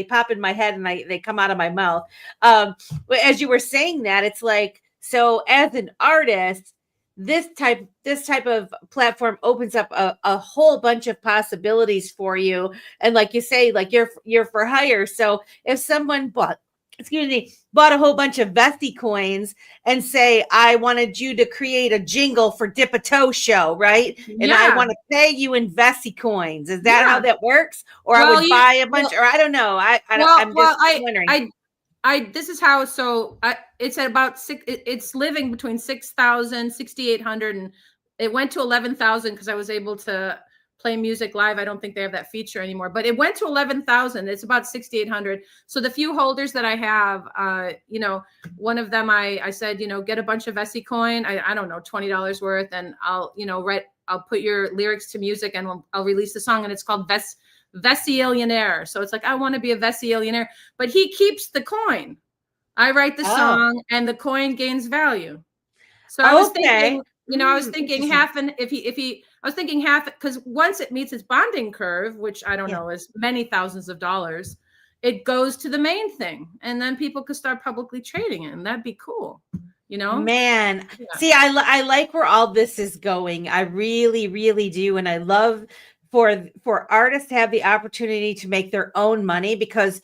pop in my head and they come out of my mouth. But as you were saying that, it's like, so as an artist, this type of platform opens up a whole bunch of possibilities for you. And like you say, like you're for hire. So if someone bought a whole bunch of Vessy coins and say, I wanted you to create a jingle for Dip a Toe show, right? And I want to pay you in Vessy coins. Is that how that works? Or I would buy a bunch, or I don't know. I'm just wondering. This is how, it's at about it's living between 6,000, 6,800, and it went to 11,000 because I was able to play music live. I don't think they have that feature anymore, but it went to 11,000. It's about 6,800. So the few holders that I have, one of them, I said, get a bunch of Vessy coin. I don't know, $20 worth. And I'll put your lyrics to music and I'll release the song. And it's called Vessy-illionaire. So it's like, I want to be a Vessy-illionaire, but he keeps the coin. I write the song and the coin gains value. So I was thinking, I was thinking half, and I was thinking half, because once it meets its bonding curve, which I don't know is many thousands of dollars, it goes to the main thing, and then people could start publicly trading it, and that'd be cool. Man, see, I like where all this is going. I really, really do, and I love for artists to have the opportunity to make their own money, because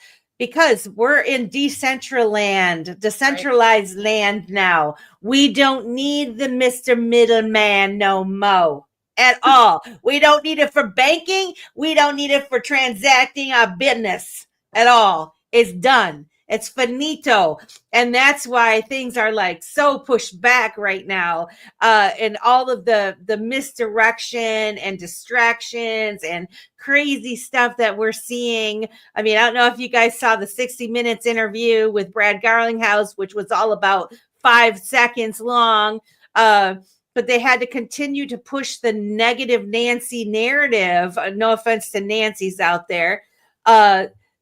we're in decentralized land now. We don't need the Mr. Middleman no more at all. We don't need it for banking. We don't need it for transacting our business at all. It's done. It's finito. And that's why things are like so pushed back right now. And all of the misdirection and distractions and crazy stuff that we're seeing. I mean, I don't know if you guys saw the 60 Minutes interview with Brad Garlinghouse, which was all about 5 seconds long. But they had to continue to push the negative Nancy narrative. No offense to Nancy's out there.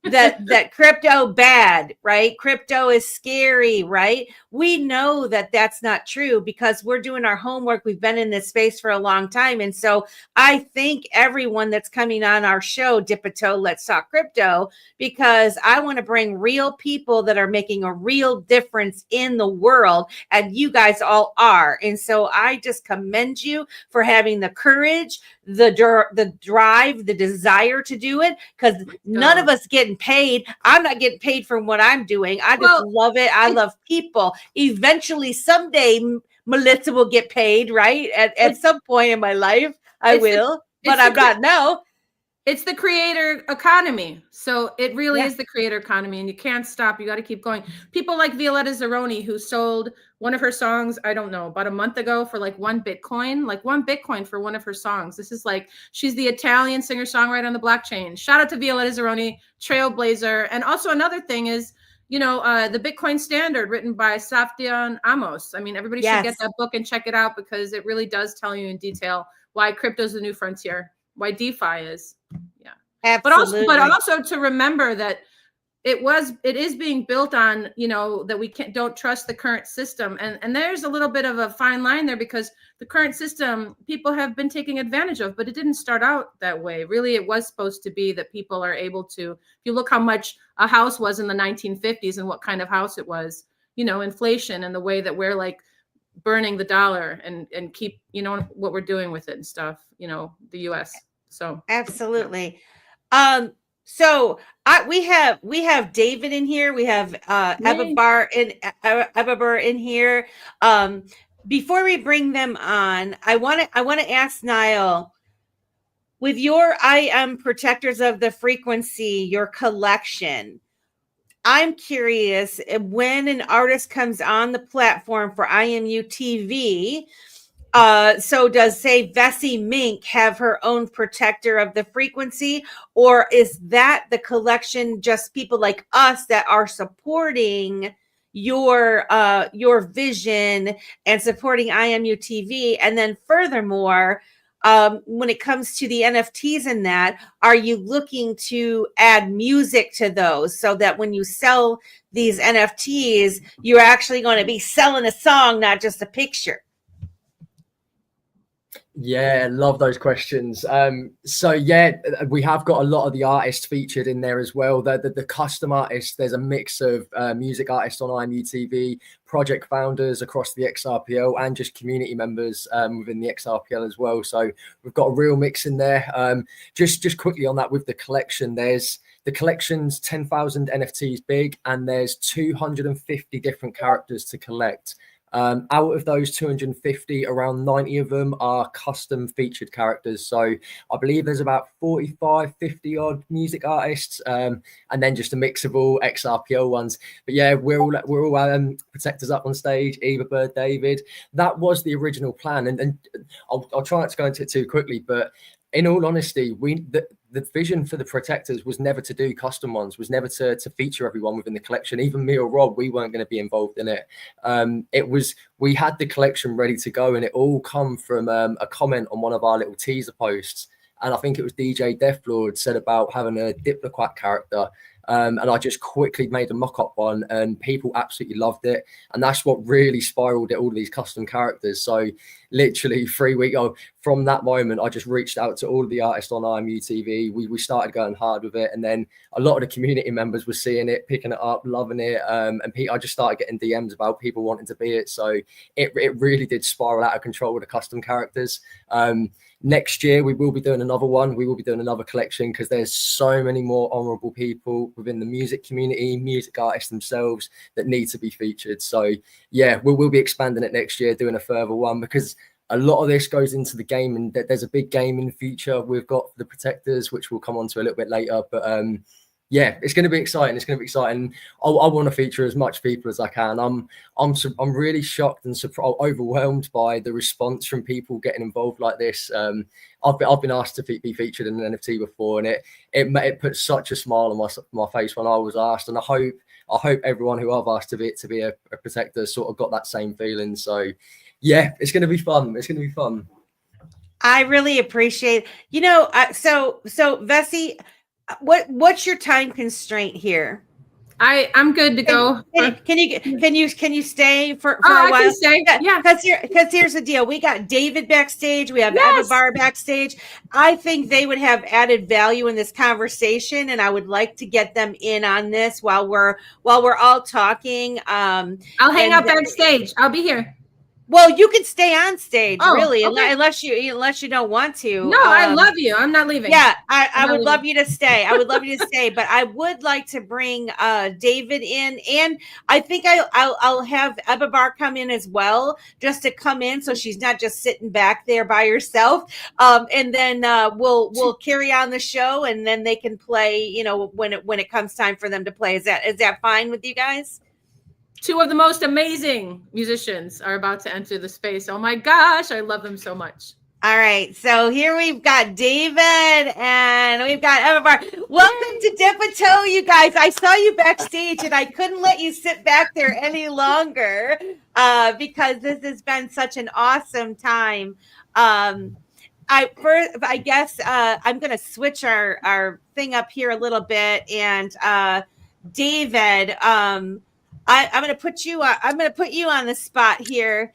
That crypto bad, right? Crypto is scary, right? We know that that's not true because we're doing our homework. We've been in this space for a long time. And so I thank everyone that's coming on our show, Dip a Toe, Let's Talk Crypto, because I want to bring real people that are making a real difference in the world. And you guys all are. And so I just commend you for having the courage, the drive, the desire to do it, because none of us getting paid. I'm not getting paid for what I'm doing. I just love it. I love people. Eventually, someday, Melissa will get paid, right? At some point in my life, I will, but I'm not now. It's the creator economy. So it really is the creator economy, and you can't stop. You got to keep going. People like Violetta Zeroni, who sold one of her songs, I don't know, about a month ago for like $1 Bitcoin for one of her songs. This is like, she's the Italian singer-songwriter on the blockchain. Shout out to Violetta Zeroni, trailblazer. And also another thing is, the Bitcoin Standard, written by Safdien Amos. I mean, everybody should get that book and check it out, because it really does tell you in detail why crypto is the new frontier, why DeFi is. Yeah. Absolutely. But also to remember that it is being built on, that we don't trust the current system. And there's a little bit of a fine line there, because the current system people have been taking advantage of, but it didn't start out that way. Really, it was supposed to be that people are able to, if you look how much a house was in the 1950s and what kind of house it was, inflation and the way that we're like burning the dollar and keep, what we're doing with it and stuff, the US. So absolutely. So we have David in here. We have Ebabur in here. Before we bring them on, I want to ask Niall, with your I Am Protectors of the Frequency, your collection, I'm curious, when an artist comes on the platform for IMUTV, so does, say, Vessy Mink have her own protector of the frequency, or is that the collection just people like us that are supporting your vision and supporting IMUTV? And then furthermore, when it comes to the NFTs and that, are you looking to add music to those so that when you sell these NFTs, you're actually going to be selling a song, not just a picture? Yeah, love those questions. So yeah, we have got a lot of the artists featured in there as well. The custom artists, there's a mix of music artists on IMUTV, project founders across the XRPL, and just community members within the XRPL as well. So we've got a real mix in there. Just quickly on that, with the collection, there's the collection's 10,000 NFTs big, and there's 250 different characters to collect. Out of those 250, around 90 of them are custom featured characters. So I believe there's about 45, 50 odd music artists, and then just a mix of all XRPL ones. But yeah, we're all protectors up on stage. Ebabur, David. That was the original plan, and I'll try not to go into it too quickly, but in all honesty, the vision for the protectors was never to do custom ones, was never to feature everyone within the collection. Even me or Rob, we weren't going to be involved in it. We had the collection ready to go, and it all come from a comment on one of our little teaser posts. And I think it was DJ Deathlord said about having a Diploquat character. And I just quickly made a mock-up one, and people absolutely loved it. And that's what really spiraled it, all of these custom characters. So literally 3 weeks from that moment, I just reached out to all of the artists on IMUTV. We started going hard with it. And then a lot of the community members were seeing it, picking it up, loving it. And I just started getting DMs about people wanting to be it. So it really did spiral out of control with the custom characters. Next year, we will be doing another one. We will be doing another collection because there's so many more honorable people within the music community, music artists themselves that need to be featured. So yeah, we'll be expanding it next year, doing a further one, because a lot of this goes into the game, and there's a big game in the future. We've got the protectors, which we'll come on to a little bit later. But yeah, it's going to be exciting. It's going to be exciting. I want to feature as much people as I can. I'm really shocked and overwhelmed by the response from people getting involved like this. I've been asked to be featured in an NFT before, and it put such a smile on my face when I was asked. And I hope everyone who I've asked to be a protector sort of got that same feeling. So yeah, it's going to be fun. It's going to be fun. I really appreciate, so Vessy, what's your time constraint here? I'm good to go. Can you stay for a while? I can stay. Yeah. Because here's the deal. We got David backstage. We have Ebabur backstage. I think they would have added value in this conversation, and I would like to get them in on this while we're all talking. I'll hang out backstage. I'll be here. Well, you can stay on stage, really, okay. unless you don't want to. No, I love you. I'm not leaving. Yeah, I would love you to stay. I would love you to stay, but I would like to bring David in, and I think I'll have Ebabur come in as well, just to come in, so she's not just sitting back there by herself. And then we'll carry on the show, and then they can play. When it comes time for them to play. Is that fine with you guys? Two of the most amazing musicians are about to enter the space. Oh my gosh, I love them so much. All right, so here we've got David and we've got Ebabur. Welcome to Dip a Toe, you guys. I saw you backstage and I couldn't let you sit back there any longer because this has been such an awesome time. I guess I'm going to switch our thing up here a little bit, and David, I'm going to put you on the spot here.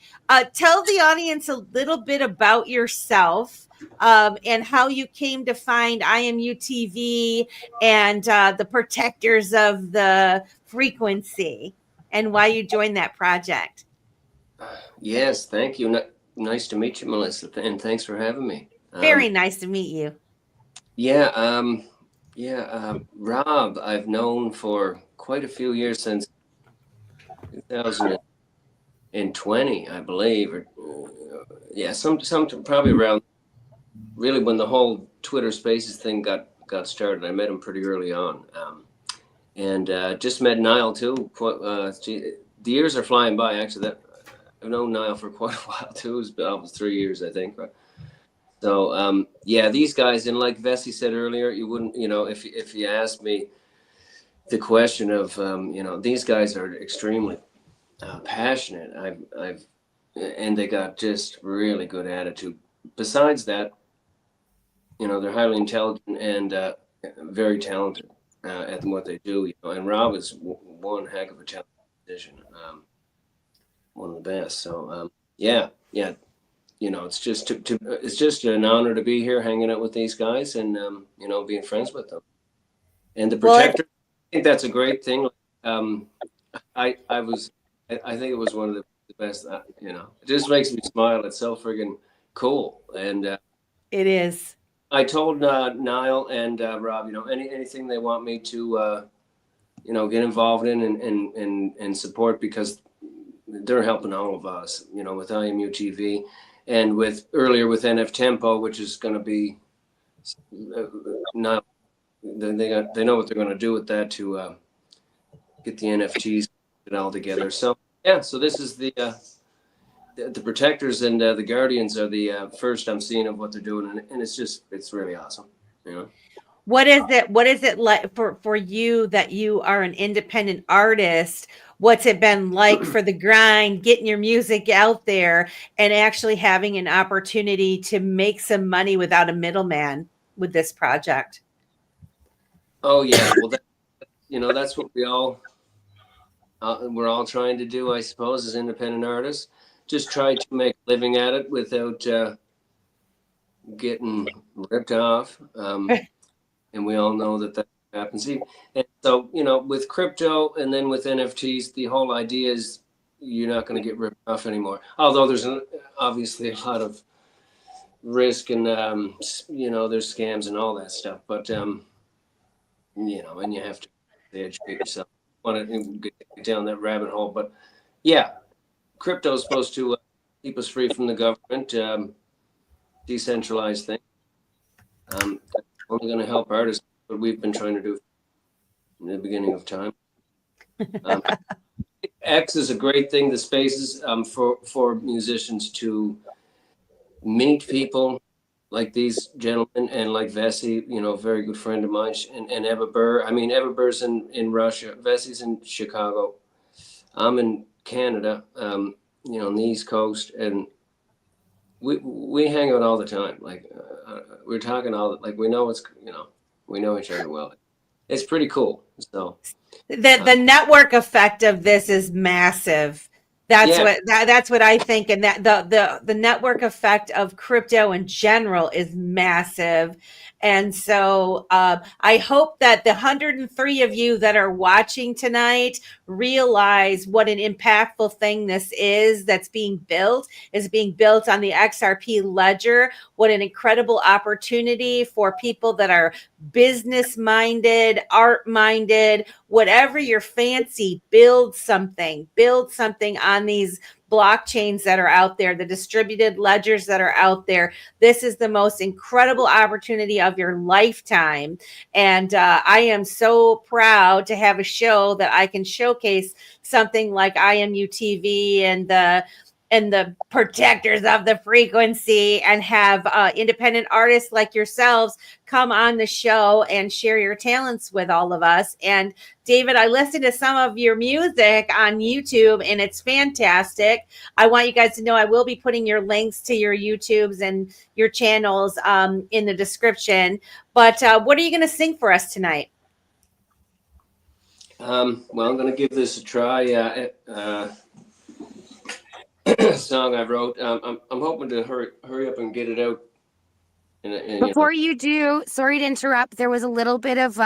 Tell the audience a little bit about yourself and how you came to find IMUTV and the protectors of the frequency, and why you joined that project. Yes, thank you. Nice to meet you, Melissa, and thanks for having me. Very nice to meet you. Yeah, Robb, I've known for quite a few years, since 2020, I believe, or some probably around really when the whole Twitter Spaces thing got started. I met him pretty early on, and just met Niall too. The years are flying by. Actually, I've known Niall for quite a while too. It's been almost 3 years, I think. So these guys, and like Vessy said earlier, you wouldn't, if you asked me the question of, these guys are extremely passionate. And they got just really good attitude. Besides that, they're highly intelligent and very talented at what they do. And Robb is one heck of a talented musician, one of the best. So yeah. It's just it's just an honor to be here, hanging out with these guys, and being friends with them. And the Protector, I think that's a great thing. I think it was one of the best. It just makes me smile. It's so friggin' cool. And it is. I told Niall and Robb, anything they want me to, get involved in and support, because they're helping all of us, with IMUTV and earlier with NF Tempo, which is going to be not. They know what they're going to do with that to get the NFTs all together. So yeah, so this is the Protectors and the Guardians are the first I'm seeing of what they're doing, and it's really awesome. What is it like for you that you are an independent artist? What's it been like for the grind, getting your music out there and actually having an opportunity to make some money without a middleman with this project? Oh yeah, well, that's what we're all trying to do, I suppose, as independent artists. Just try to make a living at it without getting ripped off. And we all know that happens. And so, with crypto and then with NFTs, the whole idea is you're not going to get ripped off anymore. Although there's obviously a lot of risk and, there's scams and all that stuff. But, and you have to educate yourself. Want to get down that rabbit hole. But, yeah, crypto is supposed to keep us free from the government, decentralized thing. Only going to help artists, what we've been trying to do in the beginning of time. X is a great thing, the spaces for musicians to meet people like these gentlemen and like Vessy, a very good friend of mine, and Ebabur. I mean, Ebabur's in Russia, Vessy's in Chicago. I'm in Canada, on the East Coast, and we hang out all the time. Like we're talking we know we know each other well. It's pretty cool. So the network effect of this is massive. That's what I think, and that the network effect of crypto in general is massive. And so I hope that the 103 of you that are watching tonight realize what an impactful thing this is that's being built on the XRP ledger. What an incredible opportunity for people that are business minded, art minded, whatever your fancy, build something on these blockchains that are out there, the distributed ledgers that are out there. This is the most incredible opportunity of your lifetime. And I am so proud to have a show that I can showcase something like IMUTV and the protectors of the frequency, and have independent artists like yourselves come on the show and share your talents with all of us. And David, I listened to some of your music on YouTube and it's fantastic. I want you guys to know I will be putting your links to your YouTubes and your channels in the description. But what are you going to sing for us tonight? Well, I'm going to give this a try. Song I wrote. I'm hoping to hurry up and get it out. Before you do, sorry to interrupt. There was a little bit of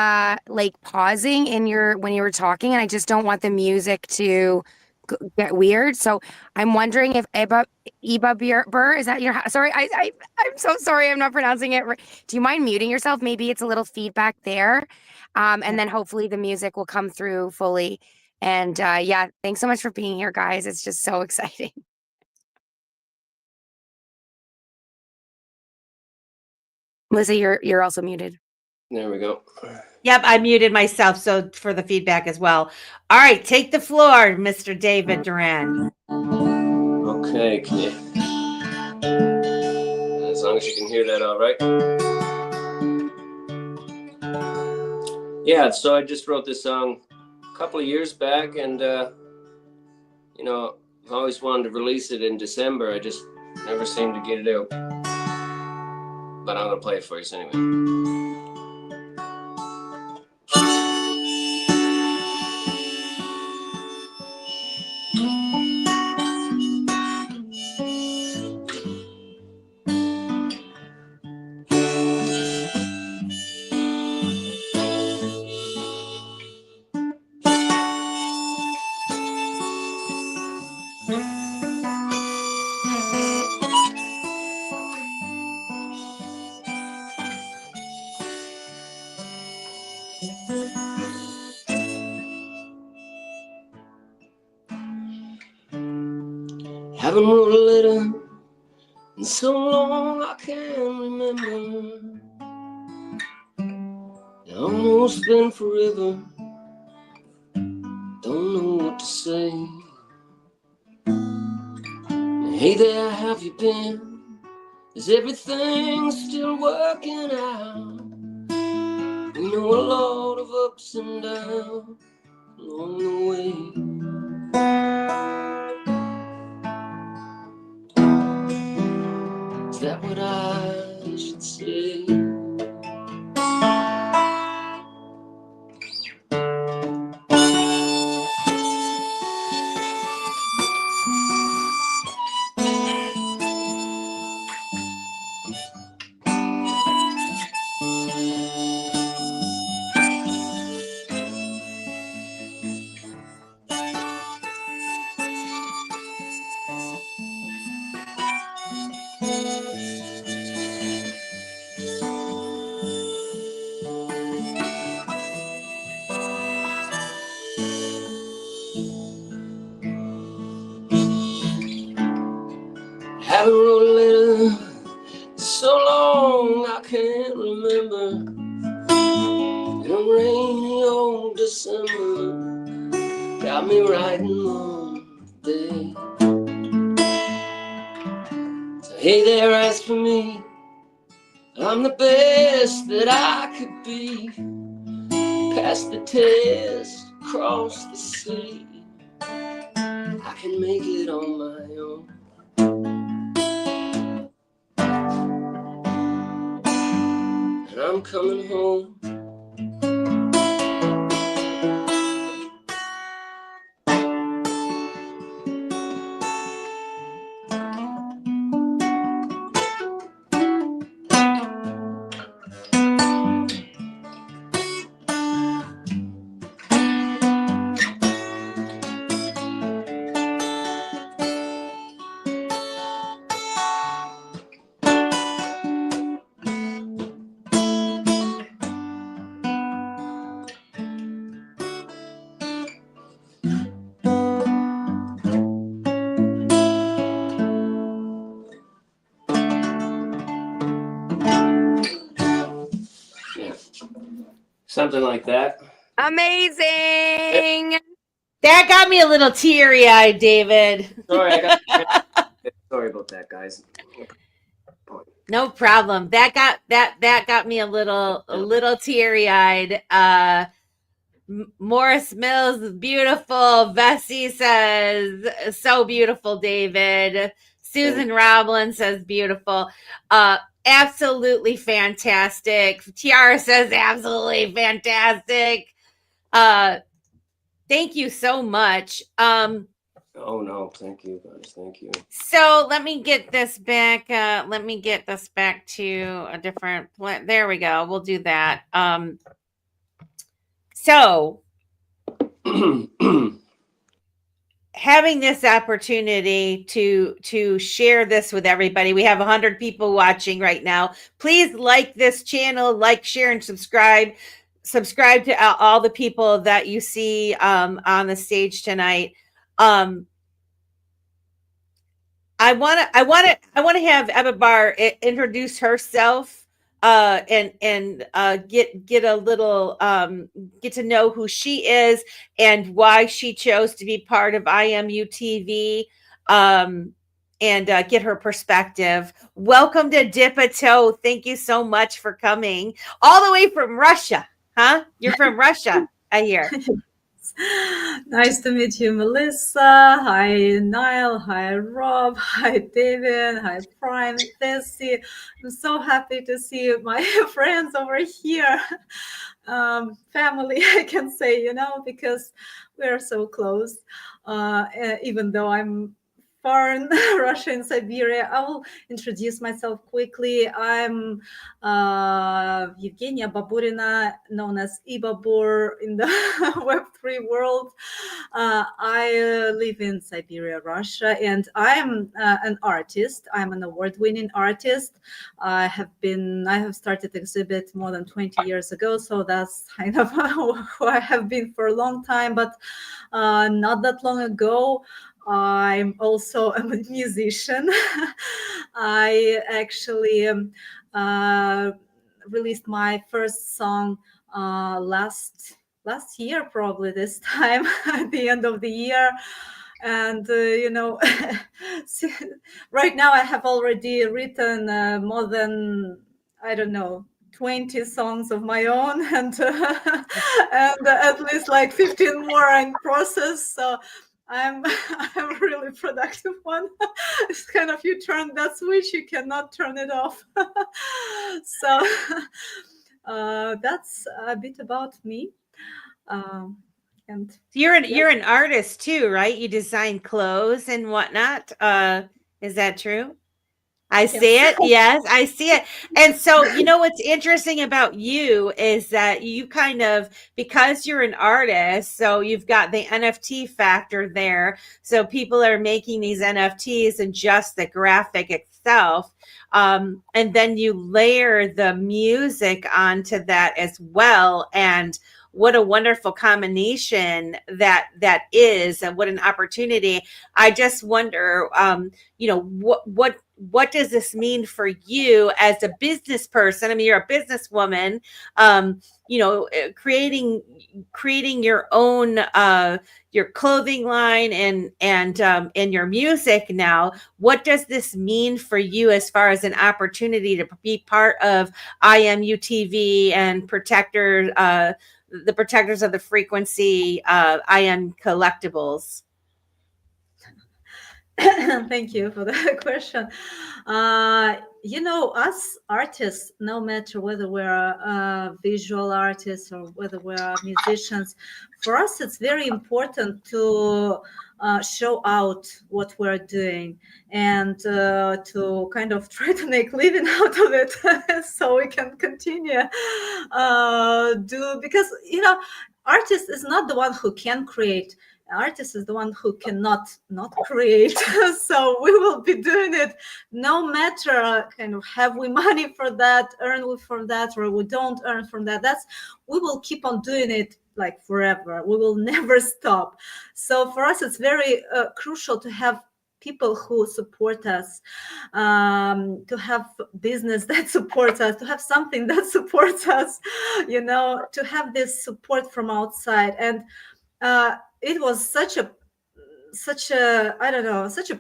pausing when you were talking, and I just don't want the music to get weird. So I'm wondering if Ebabur, is that your? Sorry, I'm so sorry. I'm not pronouncing it right. Do you mind muting yourself? Maybe it's a little feedback there, and then hopefully the music will come through fully. And yeah, thanks so much for being here, guys. It's just so exciting. Melissa, you're also muted. There we go. Yep, I muted myself, so for the feedback as well. All right, take the floor, Mr. David Doran. Okay. As long as you can hear that all right. Yeah, so I just wrote this song a couple of years back, and I've always wanted to release it in December. I just never seemed to get it out. but I'm gonna play it for you anyway. Haven't wrote a letter in so long I can't remember. It's almost been forever. Don't know what to say. Hey there, have you been? Is everything still working out? We know a lot of ups and downs along the way. Is that what I should say? Haven't wrote a letter so long I can't remember. In a rainy old December, got me writing on the day. So hey there, as for me, I'm the best that I could be. Pass the test, cross the sea, I can make it on my own. And I'm coming home. Something like that. Amazing. That got me a little teary-eyed, David. Sorry, sorry about that, guys. No problem. That got me a little teary-eyed. Morris Mills is beautiful. Vessy says so beautiful, David. Susan Roblin says beautiful. Absolutely fantastic. Tiara says absolutely fantastic. Thank you so much. Oh no, thank you guys. Thank you. So let me get this back. Let me get this back to a different there we go. We'll do that. So having this opportunity to share this with everybody. We have 100 people watching right now. Please like this channel, like, share, and subscribe. Subscribe to all the people that you see on the stage tonight. I want to have Ebabur introduce herself and get a little get to know who she is and why she chose to be part of IMUTV and get her perspective. Welcome to Dip a Toe. Thank you so much for coming all the way from Russia. Huh? You're from Russia, I hear. Nice to meet you, Melissa. Hi, Niall. Hi, Rob. Hi, David. Hi, Prime, Vessy. I'm so happy to see my friends over here. Family, I can say, because we're so close. Even though I'm far in Russia and Siberia, I will introduce myself quickly. I'm Evgenia Baburina, known as Ebabur in the Web3 world. I live in Siberia, Russia, and I'm an artist. I'm an award-winning artist. I have started exhibit more than 20 years ago, so that's kind of who I have been for a long time. But not that long ago, I'm also a musician. I actually released my first song last year, probably this time at the end of the year. And right now I have already written more than, I don't know, 20 songs of my own, and at least like 15 more in process. So I'm a really productive one. It's kind of, you turn that switch, you cannot turn it off. So that's a bit about me. And you're an artist too, right? You design clothes and whatnot. Is that true? I see it. Yes, I see it. And so, what's interesting about you is that you kind of, because you're an artist, so you've got the NFT factor there. So people are making these NFTs and just the graphic itself. And then you layer the music onto that as well. And what a wonderful combination that is, and what an opportunity. I just wonder, what does this mean for you as a business person? I mean, you're a businesswoman, creating your own, your clothing line and your music now. What does this mean for you as far as an opportunity to be part of IMUTV and the protectors of the frequency, IM Collectables? Thank you for the question. Us artists, no matter whether we're visual artists or whether we're musicians, for us it's very important to show out what we're doing and to kind of try to make living out of it so we can continue because artist is not the one who can create. Artist is the one who cannot not create. So we will be doing it no matter kind of have we money for that, earn we from that, or we don't earn from that. We will keep on doing it like forever. We will never stop. So for us, it's very crucial to have people who support us, to have business that supports us, to have something that supports us, to have this support from outside. And it was such a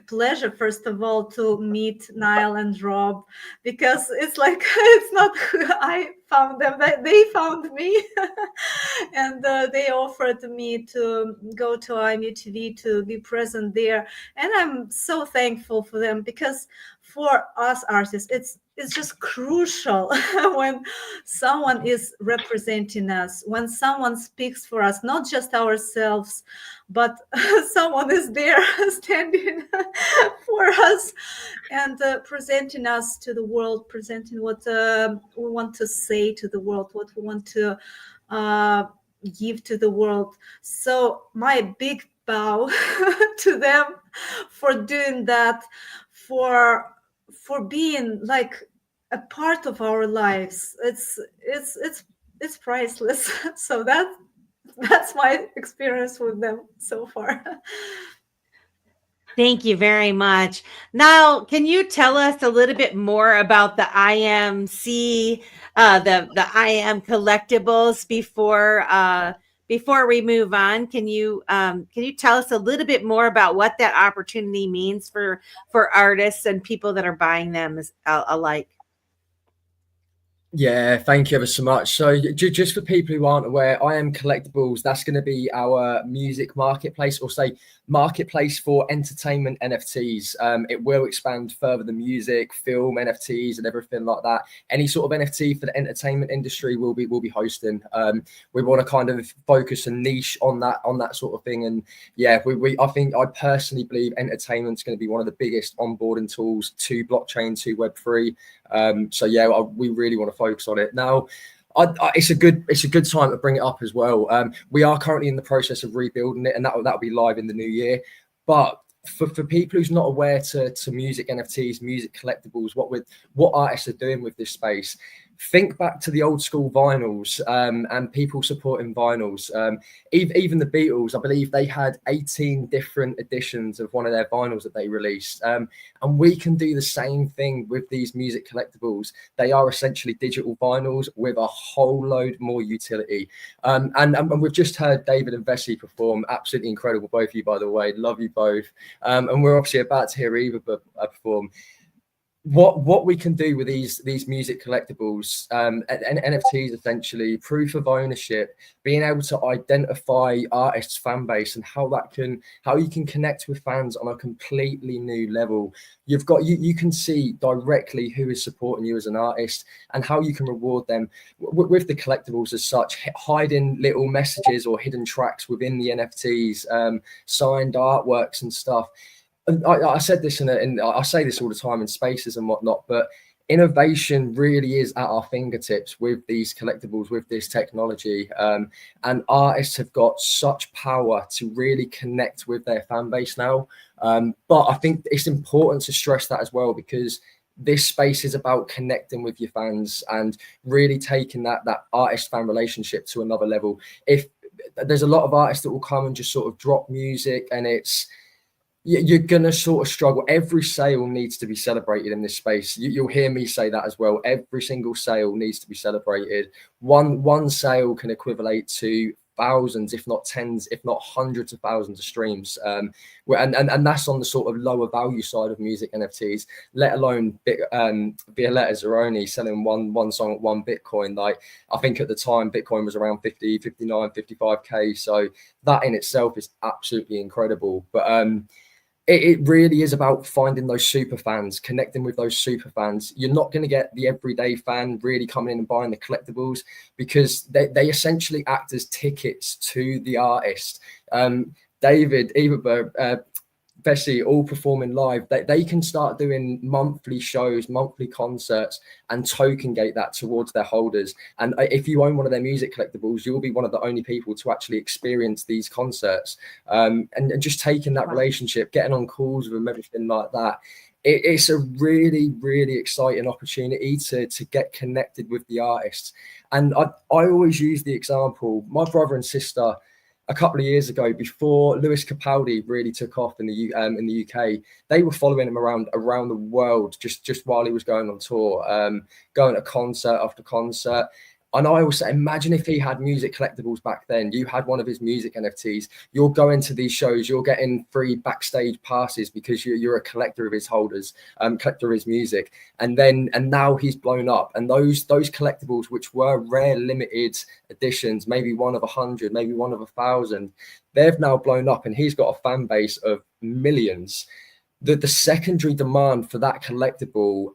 pleasure, first of all, to meet Niall and Rob, because it's like, it's not I found them, they found me. And they offered me to go to IMUTV to be present there. And I'm so thankful for them, because for us artists, it's just crucial when someone is representing us, when someone speaks for us, not just ourselves, but someone is there standing for us and presenting us to the world, presenting what we want to say to the world, what we want to give to the world. So my big bow to them for doing that, for being like a part of our lives. It's priceless. So that's my experience with them so far. Thank you very much. Niall, can you tell us a little bit more about the IMC, the IM Collectables before we move on? Can you tell us a little bit more about what that opportunity means for artists and people that are buying them alike? Yeah, thank you ever so much. So just for people who aren't aware, Collectables, that's going to be our music marketplace, or say marketplace for entertainment NFTs. It will expand further the music, film NFTs and everything like that. Any sort of NFT for the entertainment industry will be hosting. We want to kind of focus a niche on that sort of thing. And yeah, I personally believe entertainment's going to be one of the biggest onboarding tools to blockchain, to Web3. So yeah, we really want to focus on it now. It's a good time to bring it up as well. We are currently in the process of rebuilding it, and that'll be live in the new year. But for people who's not aware to music NFTs, music collectibles, what artists are doing with this space, think back to the old school vinyls and people supporting vinyls. Even the Beatles, I believe they had 18 different editions of one of their vinyls that they released. And we can do the same thing with these music collectibles. They are essentially digital vinyls with a whole load more utility. And we've just heard David and Vessy perform. Absolutely incredible, both of you, by the way. Love you both. And we're obviously about to hear Ebabur perform. What we can do with these music collectibles and NFTs, essentially proof of ownership, being able to identify artists' fan base and how you can connect with fans on a completely new level. You can see directly who is supporting you as an artist and how you can reward them with the collectibles as such, hiding little messages or hidden tracks within the NFTs, signed artworks and stuff. And I said this I say this all the time in spaces and whatnot, but innovation really is at our fingertips with these collectibles, with this technology, and artists have got such power to really connect with their fan base now. But I think it's important to stress that as well, because this space is about connecting with your fans and really taking that artist fan relationship to another level. If there's a lot of artists that will come and just sort of drop music, and you're going to sort of struggle. Every sale needs to be celebrated in this space. You'll hear me say that as well. Every single sale needs to be celebrated. One sale can equivalent to thousands, if not tens, if not hundreds of thousands of streams. And that's on the sort of lower value side of music NFTs, let alone Violetta's are only selling one song at $1 Bitcoin. Like, I think at the time Bitcoin was around 50, 59, 55K. So that in itself is absolutely incredible. But it really is about finding those super fans, connecting with those super fans. You're not going to get the everyday fan really coming in and buying the collectibles, because they essentially act as tickets to the artist. David, Ebabur, Vessy, all performing live. They can start doing monthly shows, monthly concerts, and token gate that towards their holders. And if you own one of their music collectibles, you'll be one of the only people to actually experience these concerts. And just taking that relationship, getting on calls with them, everything like that. It's a really, really exciting opportunity to get connected with the artists. And I always use the example, my brother and sister, a couple of years ago, before Lewis Capaldi really took off in the UK, they were following him around the world just while he was going on tour, going to concert after concert. And I always say, imagine if he had music collectibles back then. You had one of his music NFTs. You're going to these shows. You're getting free backstage passes because you're a collector of his holders, collector of his music. And now he's blown up. And those collectibles, which were rare, limited editions, maybe one of 100, maybe one of 1,000, they've now blown up. And he's got a fan base of millions. The secondary demand for that collectible,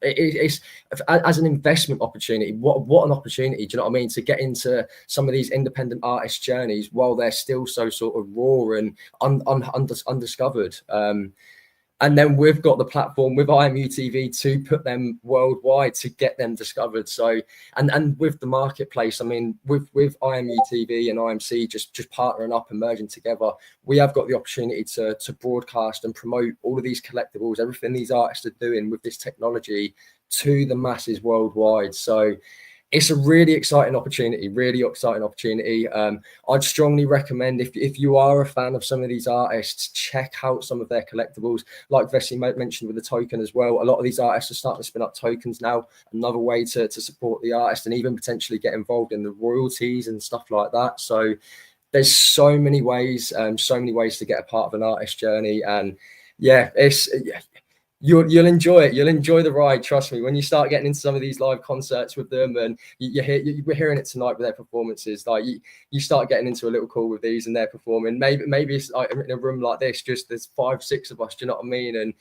it's as an investment opportunity. What an opportunity! Do you know what I mean? To get into some of these independent artist journeys while they're still so sort of raw and undiscovered. And then we've got the platform with IMUTV to put them worldwide, to get them discovered. So, and with the marketplace, I mean, with IMUTV and IMC just partnering up and merging together, we have got the opportunity to broadcast and promote all of these collectibles, everything these artists are doing with this technology, to the masses worldwide. So it's a really exciting opportunity, I'd strongly recommend, if you are a fan of some of these artists, check out some of their collectibles. Like Vessy mentioned with the token as well, a lot of these artists are starting to spin up tokens now, another way to support the artist and even potentially get involved in the royalties and stuff like that. So there's so many ways to get a part of an artist journey. And yeah, You'll enjoy it. You'll enjoy the ride. Trust me. When you start getting into some of these live concerts with them, and we're hearing it tonight with their performances. Like you start getting into a little call with these, and they're performing. Maybe it's like in a room like this, just there's 5, 6 of us. Do you know what I mean? And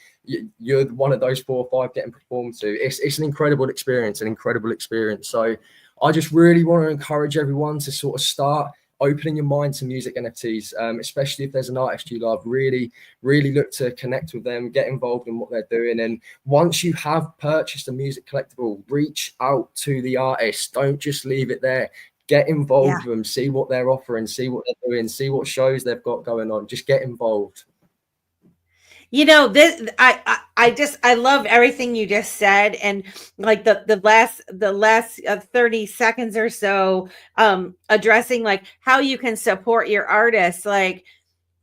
you're one of those 4 or 5 getting performed to. It's an incredible experience. So I just really want to encourage everyone to sort of start opening your mind to music NFTs, especially if there's an artist you love. Really look to connect with them, get involved in what they're doing. And once you have purchased a music collectible, reach out to the artist. Don't just leave it there. Get involved with them, see what they're offering, see what they're doing, see what shows they've got going on. Just get involved. You know, this I love everything you just said, and like the last 30 seconds or so, addressing like how you can support your artists. Like,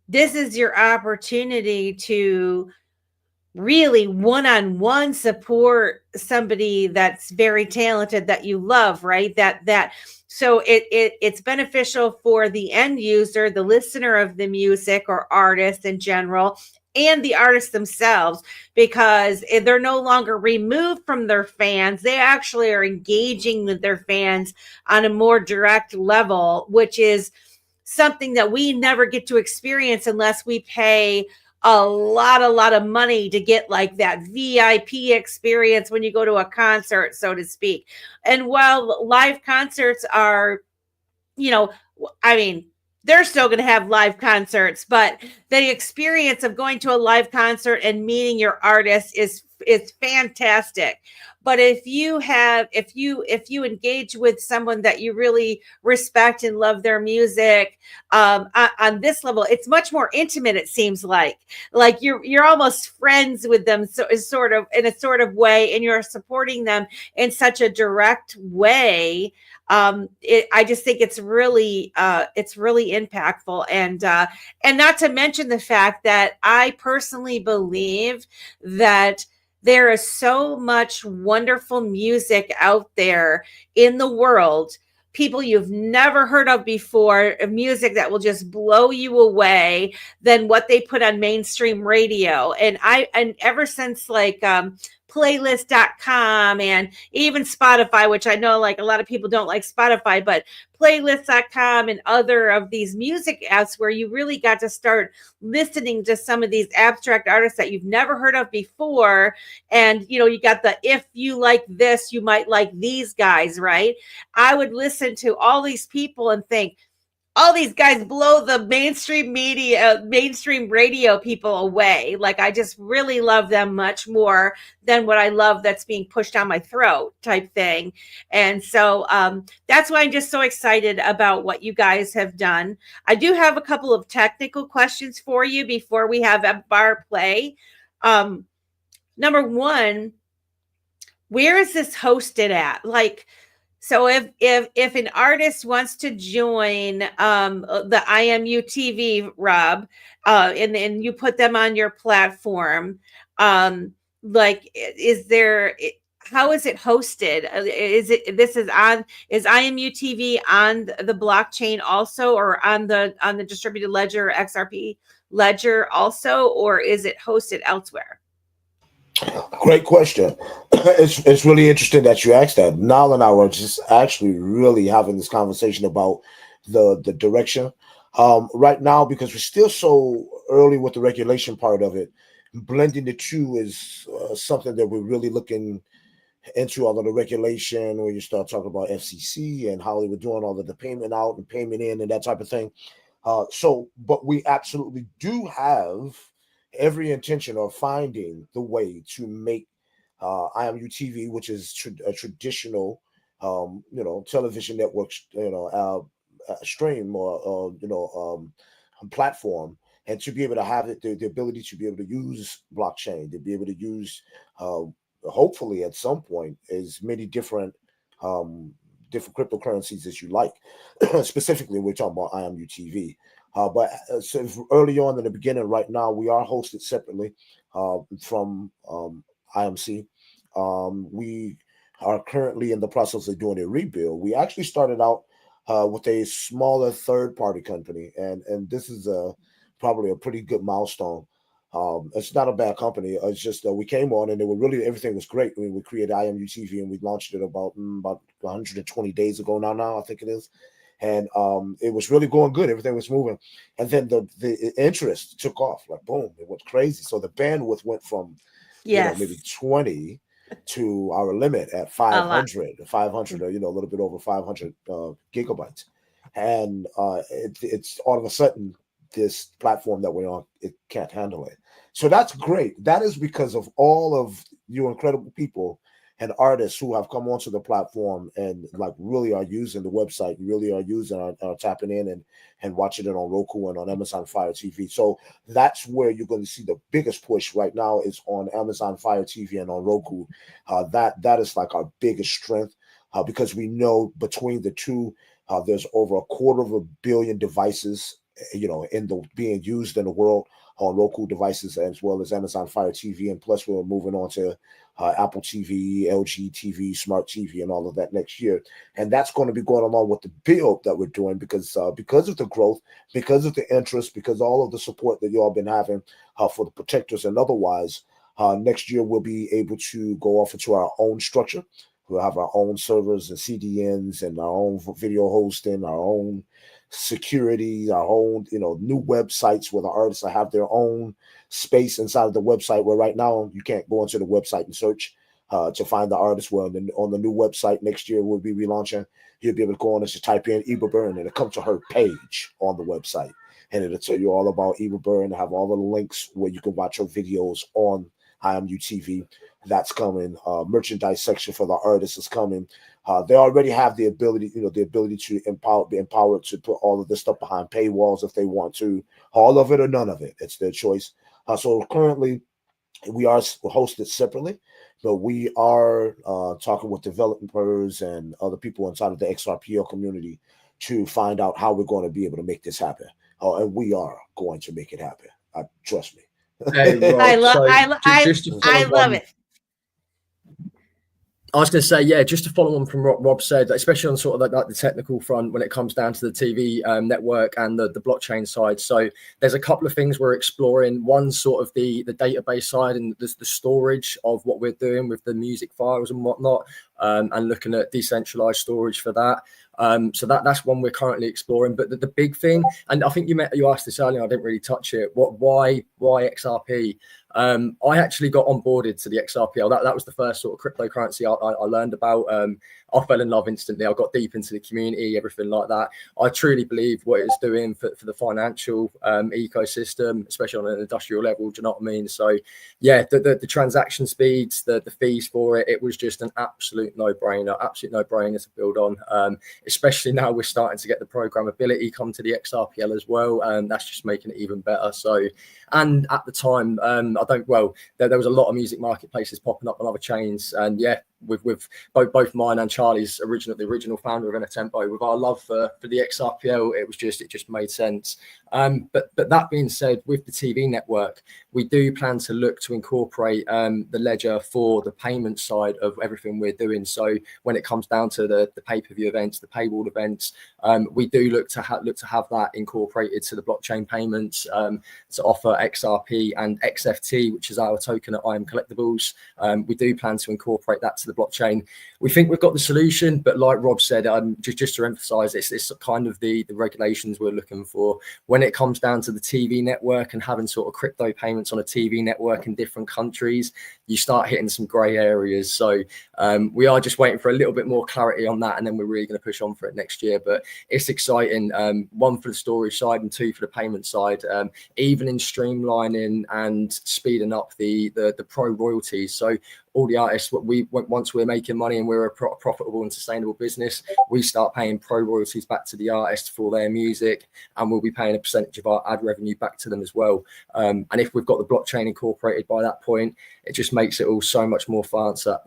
this is your opportunity to really one-on-one support somebody that's very talented that you love, right? So it's beneficial for the end user, the listener of the music or artist in general, and the artists themselves, because they're no longer removed from their fans. They actually are engaging with their fans on a more direct level, which is something that we never get to experience unless we pay a lot of money to get like that VIP experience when you go to a concert, so to speak. And while live concerts are, I mean, they're still going to have live concerts, but the experience of going to a live concert and meeting your artist is fantastic. But if you engage with someone that you really respect and love their music, on this level, it's much more intimate. It seems like you're almost friends with them, so it's sort of in a sort of way, and you're supporting them in such a direct way. I just think it's really impactful, and not to mention the fact that I personally believe that there is so much wonderful music out there in the world, people you've never heard of before, music that will just blow you away than what they put on mainstream radio. And ever since like playlist.com and even Spotify, which I know like a lot of people don't like Spotify, but playlist.com and other of these music apps where you really got to start listening to some of these abstract artists that you've never heard of before. And, you got the, if you like this, you might like these guys, right? I would listen to all these people and think, all these guys blow the mainstream media, mainstream radio people away. Like, I just really love them much more than what I love that's being pushed down my throat type thing. And so that's why I'm just so excited about what you guys have done. I do have a couple of technical questions for you before we have Ebabur play. Number one, where is this hosted at? Like, so if an artist wants to join the IMUTV, Rob, and you put them on your platform, like, how is it hosted? Is IMUTV on the blockchain also, or on the distributed ledger, XRP ledger also, or is it hosted elsewhere? Great question. It's really interesting that you asked that. Niall and I were just actually really having this conversation about the direction right now, because we're still so early with the regulation part of it. Blending the two is something that we're really looking into, all of the regulation, when you start talking about FCC and how they were doing all of the payment out and payment in and that type of thing. But we absolutely do have every intention of finding the way to make IMUTV, which is a traditional, television network, stream or platform, and to be able to have it, the ability to be able to use blockchain, to be able to use, hopefully at some point, as many different cryptocurrencies as you like. Specifically, we're talking about IMUTV. But so early on in the beginning, right now, we are hosted separately from IMC. We are currently in the process of doing a rebuild. We actually started out with a smaller third-party company, and this is probably a pretty good milestone. It's not a bad company. It's just we came on and everything was great. I mean, we created IMUTV and we launched it about 120 days ago now I think it is. And it was really going good. Everything was moving. And then the interest took off, like boom, it went crazy. So the bandwidth went from maybe 20 to our limit at 500, or, a little bit over 500 gigabytes. And it's all of a sudden, this platform that we're on, it can't handle it. So that's great. That is because of all of you incredible people and artists who have come onto the platform and like really are using the website, really are using are tapping in and watching it on Roku and on Amazon Fire TV. So that's where you're going to see the biggest push right now is on Amazon Fire TV and on Roku. That is like our biggest strength because we know between the two, there's over 250 million devices, being used in the world on Roku devices as well as Amazon Fire TV, and plus we're moving on to Apple TV, LG TV, Smart TV, and all of that next year. And that's going to be going along with the build that we're doing because of the growth, because of the interest, because all of the support that you all been having for the protectors and otherwise. Next year we'll be able to go off into our own structure. We'll have our own servers and CDNs and our own video hosting, our own security, our own, new websites where the artists will have their own space inside of the website, where right now you can't go into the website and search to find the artist. Well, on the new website next year we'll be relaunching. You'll be able to go on and just type in Ebabur and it'll come to her page on the website. And it'll tell you all about Ebabur and have all the links where you can watch her videos on IMUTV. That's coming. Merchandise section for the artists is coming. They already have the ability, to be empowered to put all of this stuff behind paywalls if they want to. All of it or none of it. It's their choice. So currently, we are hosted separately, but we are talking with developers and other people inside of the XRPL community to find out how we're going to be able to make this happen. And we are going to make it happen. Trust me. Hey, Rob, I love it. I was going to say, yeah, just to follow on from what Rob said, especially on sort of like the technical front when it comes down to the TV network and the blockchain side. So there's a couple of things we're exploring. One, sort of the database side and the storage of what we're doing with the music files and whatnot, and looking at decentralized storage for that. So that's one we're currently exploring. But the big thing, and I think you asked this earlier, I didn't really touch it. Why XRP? I actually got onboarded to the XRPL. That was the first sort of cryptocurrency I learned about. I fell in love instantly. I got deep into the community, everything like that. I truly believe what it's doing for the financial ecosystem, especially on an industrial level. Do you know what I mean? So, yeah, the transaction speeds, the fees for it, it was just an absolute no-brainer to build on. Especially now we're starting to get the programmability come to the XRPL as well. That's just making it even better. So, and at the time, there was a lot of music marketplaces popping up on other chains, and yeah, with both mine and Charlie's the original founder of Tempo, with our love for the XRPL, it just made sense. But that being said, with the TV network, we do plan to look to incorporate the ledger for the payment side of everything we're doing. So when it comes down to the pay-per-view events, the paywall events, we do look to have that incorporated to the blockchain payments to offer XRP and XFT, which is our token at Collectables. We do plan to incorporate that to the blockchain. We think we've got the solution, but like Rob said, just to emphasize, it's kind of the regulations we're looking for. When it comes down to the TV network and having sort of crypto payments on a TV network in different countries, you start hitting some gray areas. So we are just waiting for a little bit more clarity on that, and then we're really going to push on for it next year. But it's exciting. One for the storage side and two for the payment side. Even in streamlining and speeding up the pro royalties. So all the artists, once we're making money and we're a profitable and sustainable business, we start paying pro royalties back to the artists for their music, and we'll be paying a percentage of our ad revenue back to them as well. And if we've got the blockchain incorporated by that point, it just makes it all so much more faster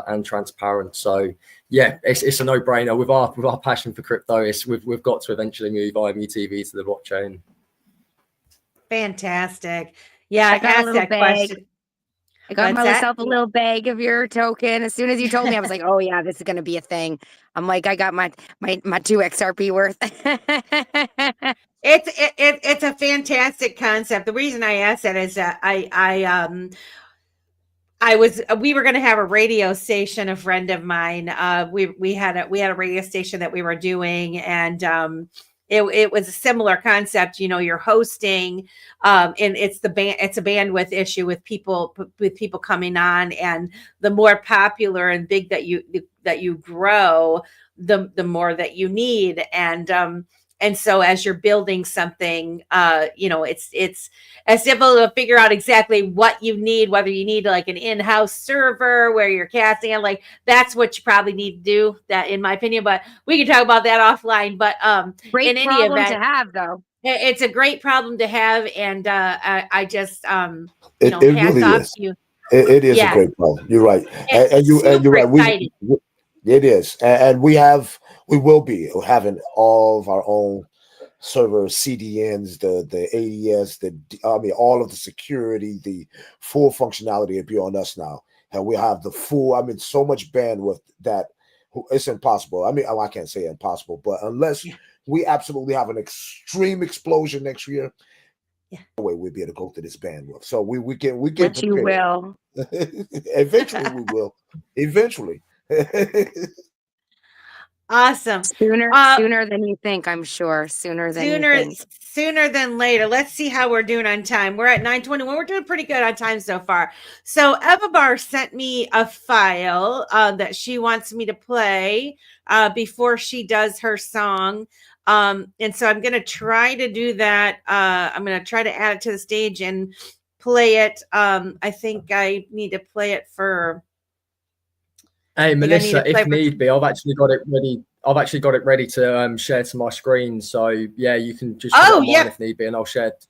and transparent. So yeah, it's a no-brainer. With our passion for crypto, we've got to eventually move IMUTV to the blockchain. Fantastic. Yeah, I got a little bag. question. I got What's that? myself a little bag of your token. As soon as you told me, I was like, oh yeah, this is gonna be a thing. I'm like, I got my 2 XRP worth. It's a fantastic concept. The reason I asked that is that we were going to have a radio station. A friend of mine, we had a radio station that we were doing, and it was a similar concept. You know, you're hosting, and it's a bandwidth issue with people coming on, and the more popular and big that you grow, the more that you need, and so as you're building something, you know, it's as difficult to figure out exactly what you need, whether you need like an in-house server where you're casting it, like that's what you probably need to do, that in my opinion, but we can talk about that offline. But Great in any problem event, to have, though. it's a great problem to have. And I just, you It know, hats really off is. to you. It is Yeah. a great problem. You're right. It's You're super right. exciting. It is. And we will be having all of our own servers, CDNs, the AES, all of the security, the full functionality will be on us now. And we have the full, so much bandwidth that it's impossible. I can't say impossible, but unless we absolutely have an extreme explosion next year, no way we'll be able to go to this bandwidth. So we can But you will. Eventually we will. Eventually. Awesome. Sooner than you think, I'm sure. Sooner than later. Let's see how we're doing on time. We're at 9:21. We're doing pretty good on time so far. So Ebabur sent me a file that she wants me to play before she does her song. And so I'm going to try to do that. I'm going to try to add it to the stage and play it. I think I need to play it for... Hey, Melissa, if need be, I've actually got it ready to share to my screen. So yeah, you can just put it on mine if need be, and I'll share it.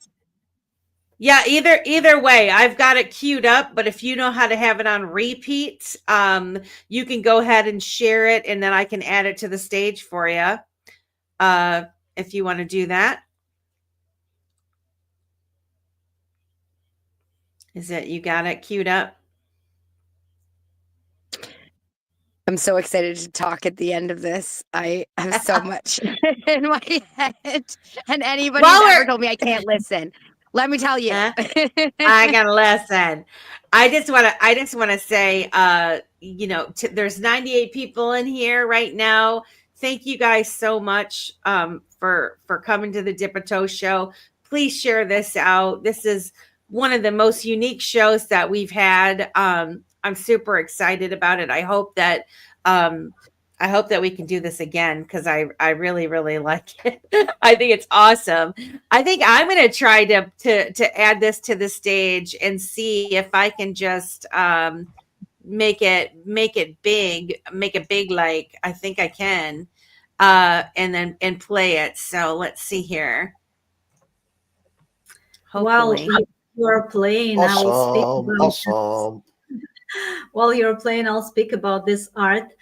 Yeah, either way, I've got it queued up. But if you know how to have it on repeat, you can go ahead and share it, and then I can add it to the stage for you. If you want to do that. Is it you got it queued up? I'm so excited to talk at the end of this. I have so much in my head. And anybody who's ever told me I can't listen, let me tell you. I gotta listen. I just want to say, you know, there's 98 people in here right now. Thank you guys so much for coming to the Dip a Toe show. Please share this out. This is one of the most unique shows that we've had. I'm super excited about it. I hope that we can do this again, because I really, really like it. I think it's awesome. I think I'm going to try to add this to the stage and see if I can just make it big like I think I can, and play it. So let's see here. Hopefully. While you are playing, I will speak about awesome. While you're playing, I'll speak about this art.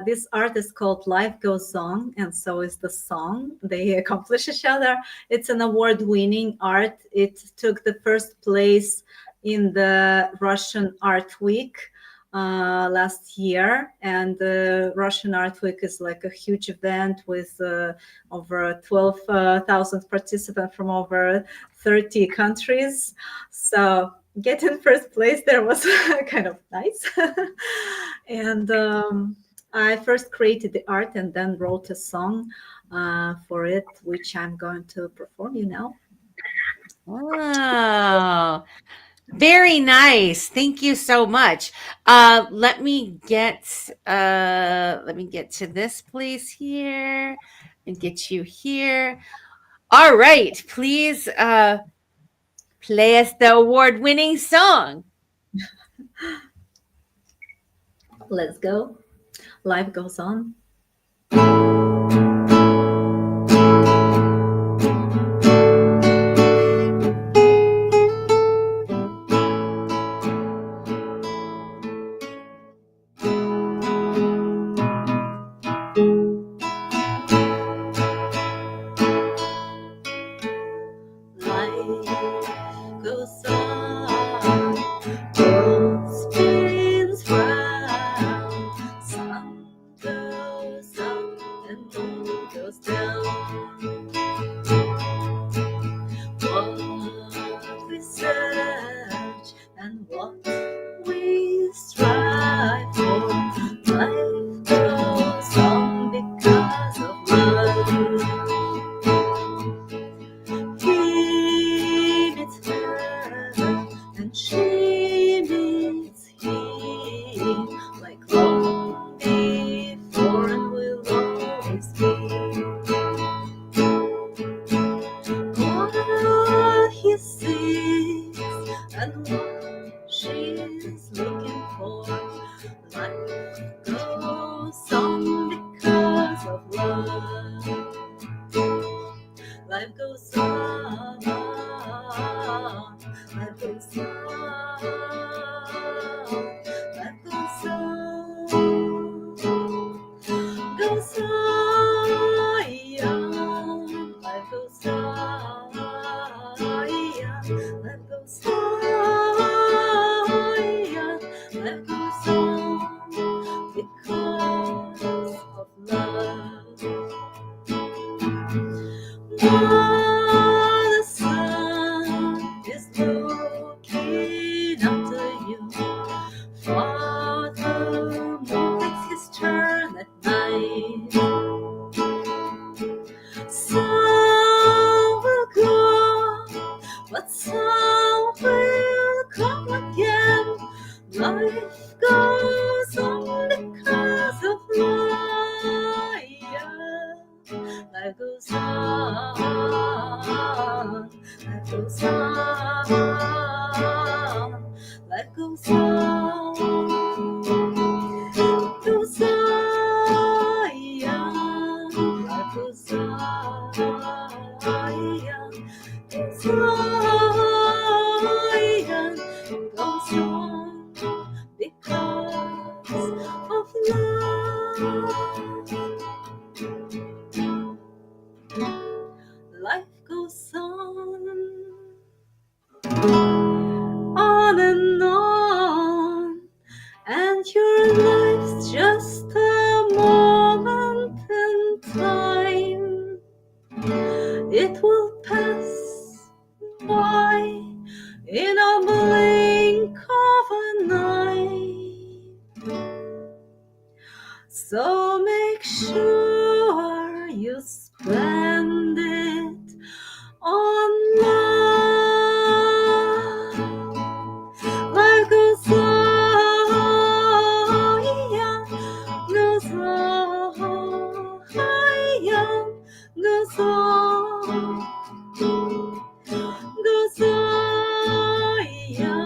This art is called Life Goes On, and so is the song. They accomplish each other. It's an award-winning art. It took the first place in the Russian Art Week last year, and the Russian Art Week is like a huge event with over 12,000 participants from over 30 countries. So getting first place there was kind of nice. And I first created the art and then wrote a song for it, which I'm going to perform you now. Oh, very nice. Thank you so much. Let me get to this place here and get you here. All right, please play us the award-winning song. Let's go. Life Goes On. Life goes on. goes down. What we search and what we strive for, life goes on because of love. He meets her and she meets him, like long before and will always be. What he sees and what she's looking for, life goes on because of love. Life goes on, life goes on, life goes on, yeah. Life goes on, yeah. Life goes on, yeah. Life goes on because of love. The sun is looking after you. Father moon takes his turn at night. Some will go, but some will come again. Life goes on because of life. Life goes on, life goes on, life goes on, goes on, yeah. Life goes on, yeah. Goes on, because of love. Life goes on and your life's just a moment in time. It will pass by in a blink of an eye. So make sure you spend it on love. Life goes on, yeah, goes on, yeah, goes on, goes on, yeah.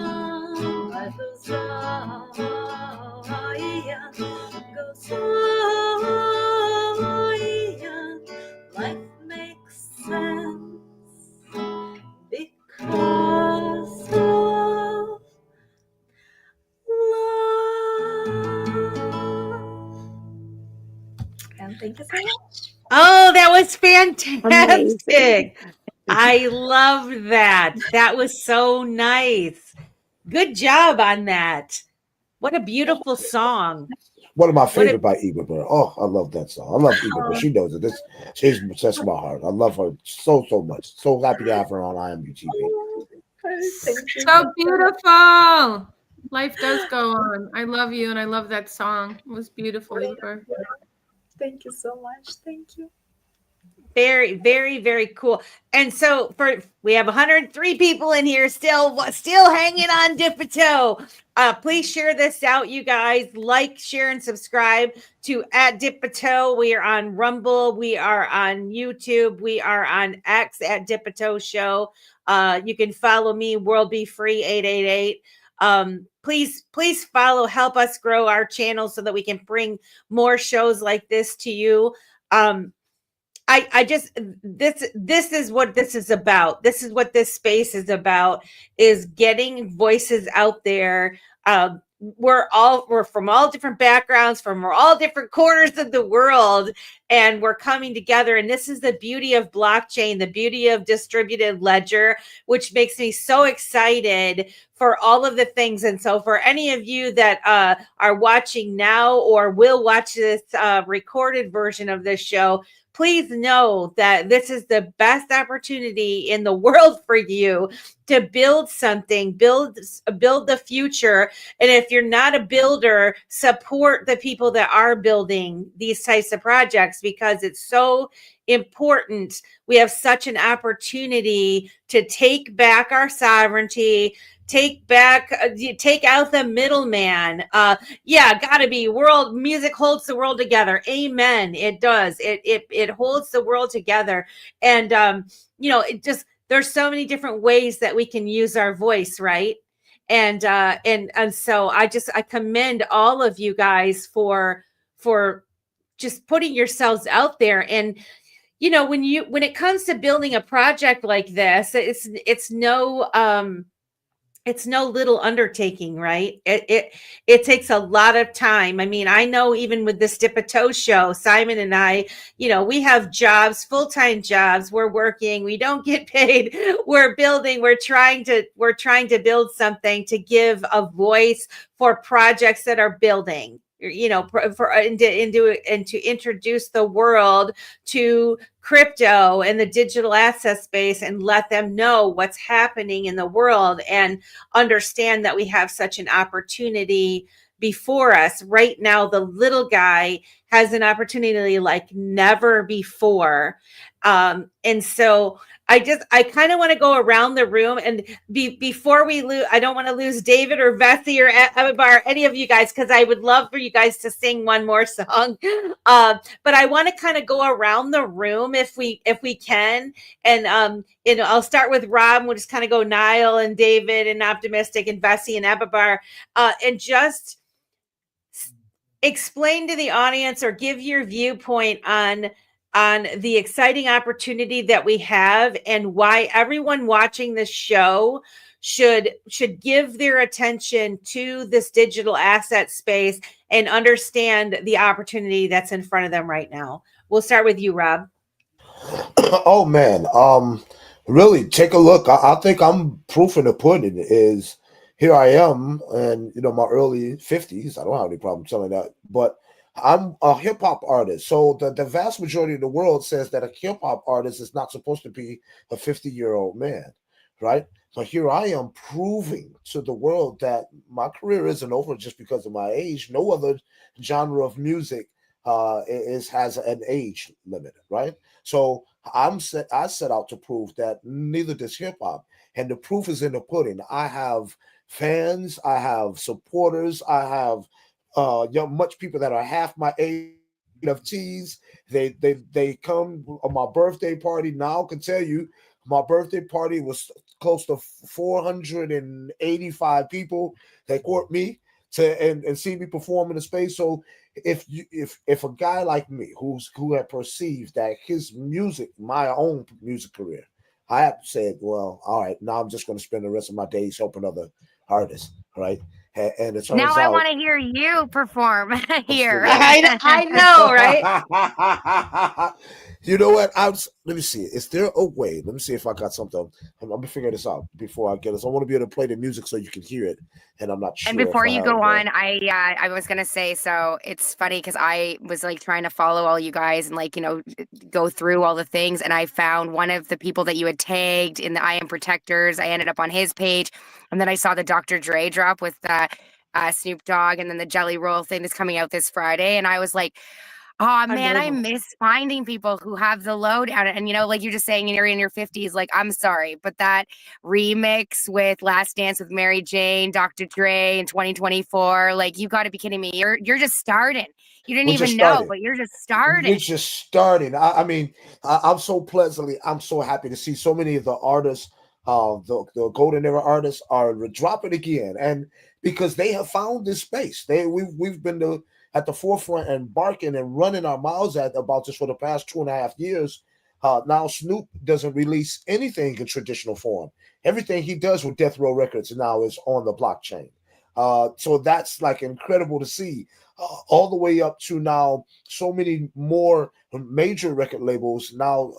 Life goes on, yeah, goes on, yeah. Life makes sense because of love. And thank you so much. Oh, that was fantastic. Amazing. I love that. That was so nice. Good job on that. What a beautiful song. One of my favorite by Ebabur. Oh, I love that song. I love Ebabur. She knows it. She's touched my heart. I love her so much. So happy to have her on IMUTV. Thank you. So beautiful. Life does go on. I love you, and I love that song. It was beautiful. Thank you so much. Thank you. Very, very, very cool. And so we have 103 people in here still hanging on Dipito. Please share this out, you guys. Like, share, and subscribe to @Dipito. We are on Rumble. We are on YouTube. We are on X @Dipito Show. You can follow me, World Be Free 888. Please follow, help us grow our channel so that we can bring more shows like this to you. This is what this is about. This is what this space is about, is getting voices out there. We're from all different backgrounds, from all different corners of the world, and we're coming together. And this is the beauty of blockchain, the beauty of distributed ledger, which makes me so excited for all of the things. And so for any of you that are watching now or will watch this recorded version of this show, please know that this is the best opportunity in the world for you to build something, build the future. And if you're not a builder, support the people that are building these types of projects, because it's so important. We have such an opportunity to take back our sovereignty, take out the middleman. Gotta be world music holds the world together. Amen. It does. It holds the world together. And it just, there's so many different ways that we can use our voice, right? And so I commend all of you guys for just putting yourselves out there. And when it comes to building a project like this, it's no little undertaking, right? It takes a lot of time. I mean, I know even with this Dip a Toe show, Simon and I, we have jobs, full-time jobs. We're working. We don't get paid. We're building. We're trying to build something to give a voice for projects that are building. And to introduce the world to crypto and the digital asset space, and let them know what's happening in the world, and understand that we have such an opportunity before us right now. The little guy has an opportunity like never before. And so I kind of want to go around the room, and before we lose, I don't want to lose David or Vessy or Ebabur, any of you guys, because I would love for you guys to sing one more song. But I want to kind of go around the room if we can, and I'll start with Rob, and we'll just kind of go Niall and David and Optimistic and Vessy and Ebabur, and just explain to the audience or give your viewpoint on the exciting opportunity that we have, and why everyone watching this show should give their attention to this digital asset space and understand the opportunity that's in front of them right now. We'll start with you, Rob. Oh man, really take a look. I think I'm proof in the pudding. Is here I am, and my early 50s. I don't have any problem telling that, but I'm a hip hop artist. So the vast majority of the world says that a hip hop artist is not supposed to be a 50-year-old man, right? But here I am proving to the world that my career isn't over just because of my age. No other genre of music has an age limit, right? So I set out to prove that neither does hip hop, and the proof is in the pudding. I have fans, I have supporters, I have much people that are half my age of teas. They come on my birthday party. Now I can tell you, my birthday party was close to 485 people. They court me and see me perform in the space. So if a guy like me who had perceived that his music, my own music career, I have said, well, all right, now I'm just going to spend the rest of my days helping other artists, right? And it turns now I out, want to hear you perform here. I know, right? You know what? Let me see. Is there a way? Let me see if I got something. I'm gonna figure this out before I get this. I want to be able to play the music so you can hear it, and I'm not sure. And before you go on, I was gonna say, so it's funny because I was like trying to follow all you guys and go through all the things, and I found one of the people that you had tagged in the I Am Protectors. I ended up on his page, and then I saw the Dr. Dre drop with Snoop Dogg, and then the Jelly Roll thing that's coming out this Friday, and I was like, oh man, I miss finding people who have the lowdown. And like you're just saying, you're in your 50s. Like, I'm sorry, but that remix with Last Dance with Mary Jane, Dr. Dre in 2024, like, you got to be kidding me. You're just starting. You didn't even know, but you're just starting. You're just starting. I mean, I'm so happy to see so many of the artists, the golden era artists, are dropping again, and because they have found this space. We've been at the forefront and barking and running our mouths about this for the past 2.5 years. Now Snoop doesn't release anything in traditional form. Everything he does with Death Row Records now is on the blockchain. So that's like incredible to see. All the way up to now, so many more major record labels now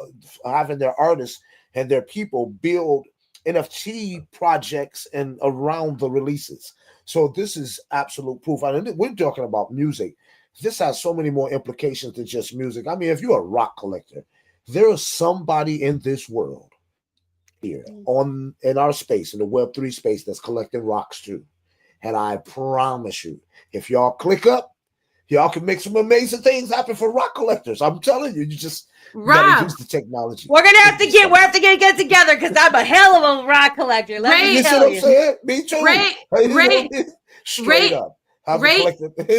having their artists and their people build NFT projects and around the releases. So this is absolute proof. And we're talking about music. This has so many more implications than just music. I mean, if you're a rock collector, there is somebody in this world here in our space, in the Web3 space, that's collecting rocks too. And I promise you, if y'all click up, y'all can make some amazing things happen for rock collectors. I'm telling you, you just gotta use the technology. We're gonna have to get together because I'm a hell of a rock collector. Let me tell you. Saying? Me too. Straight up.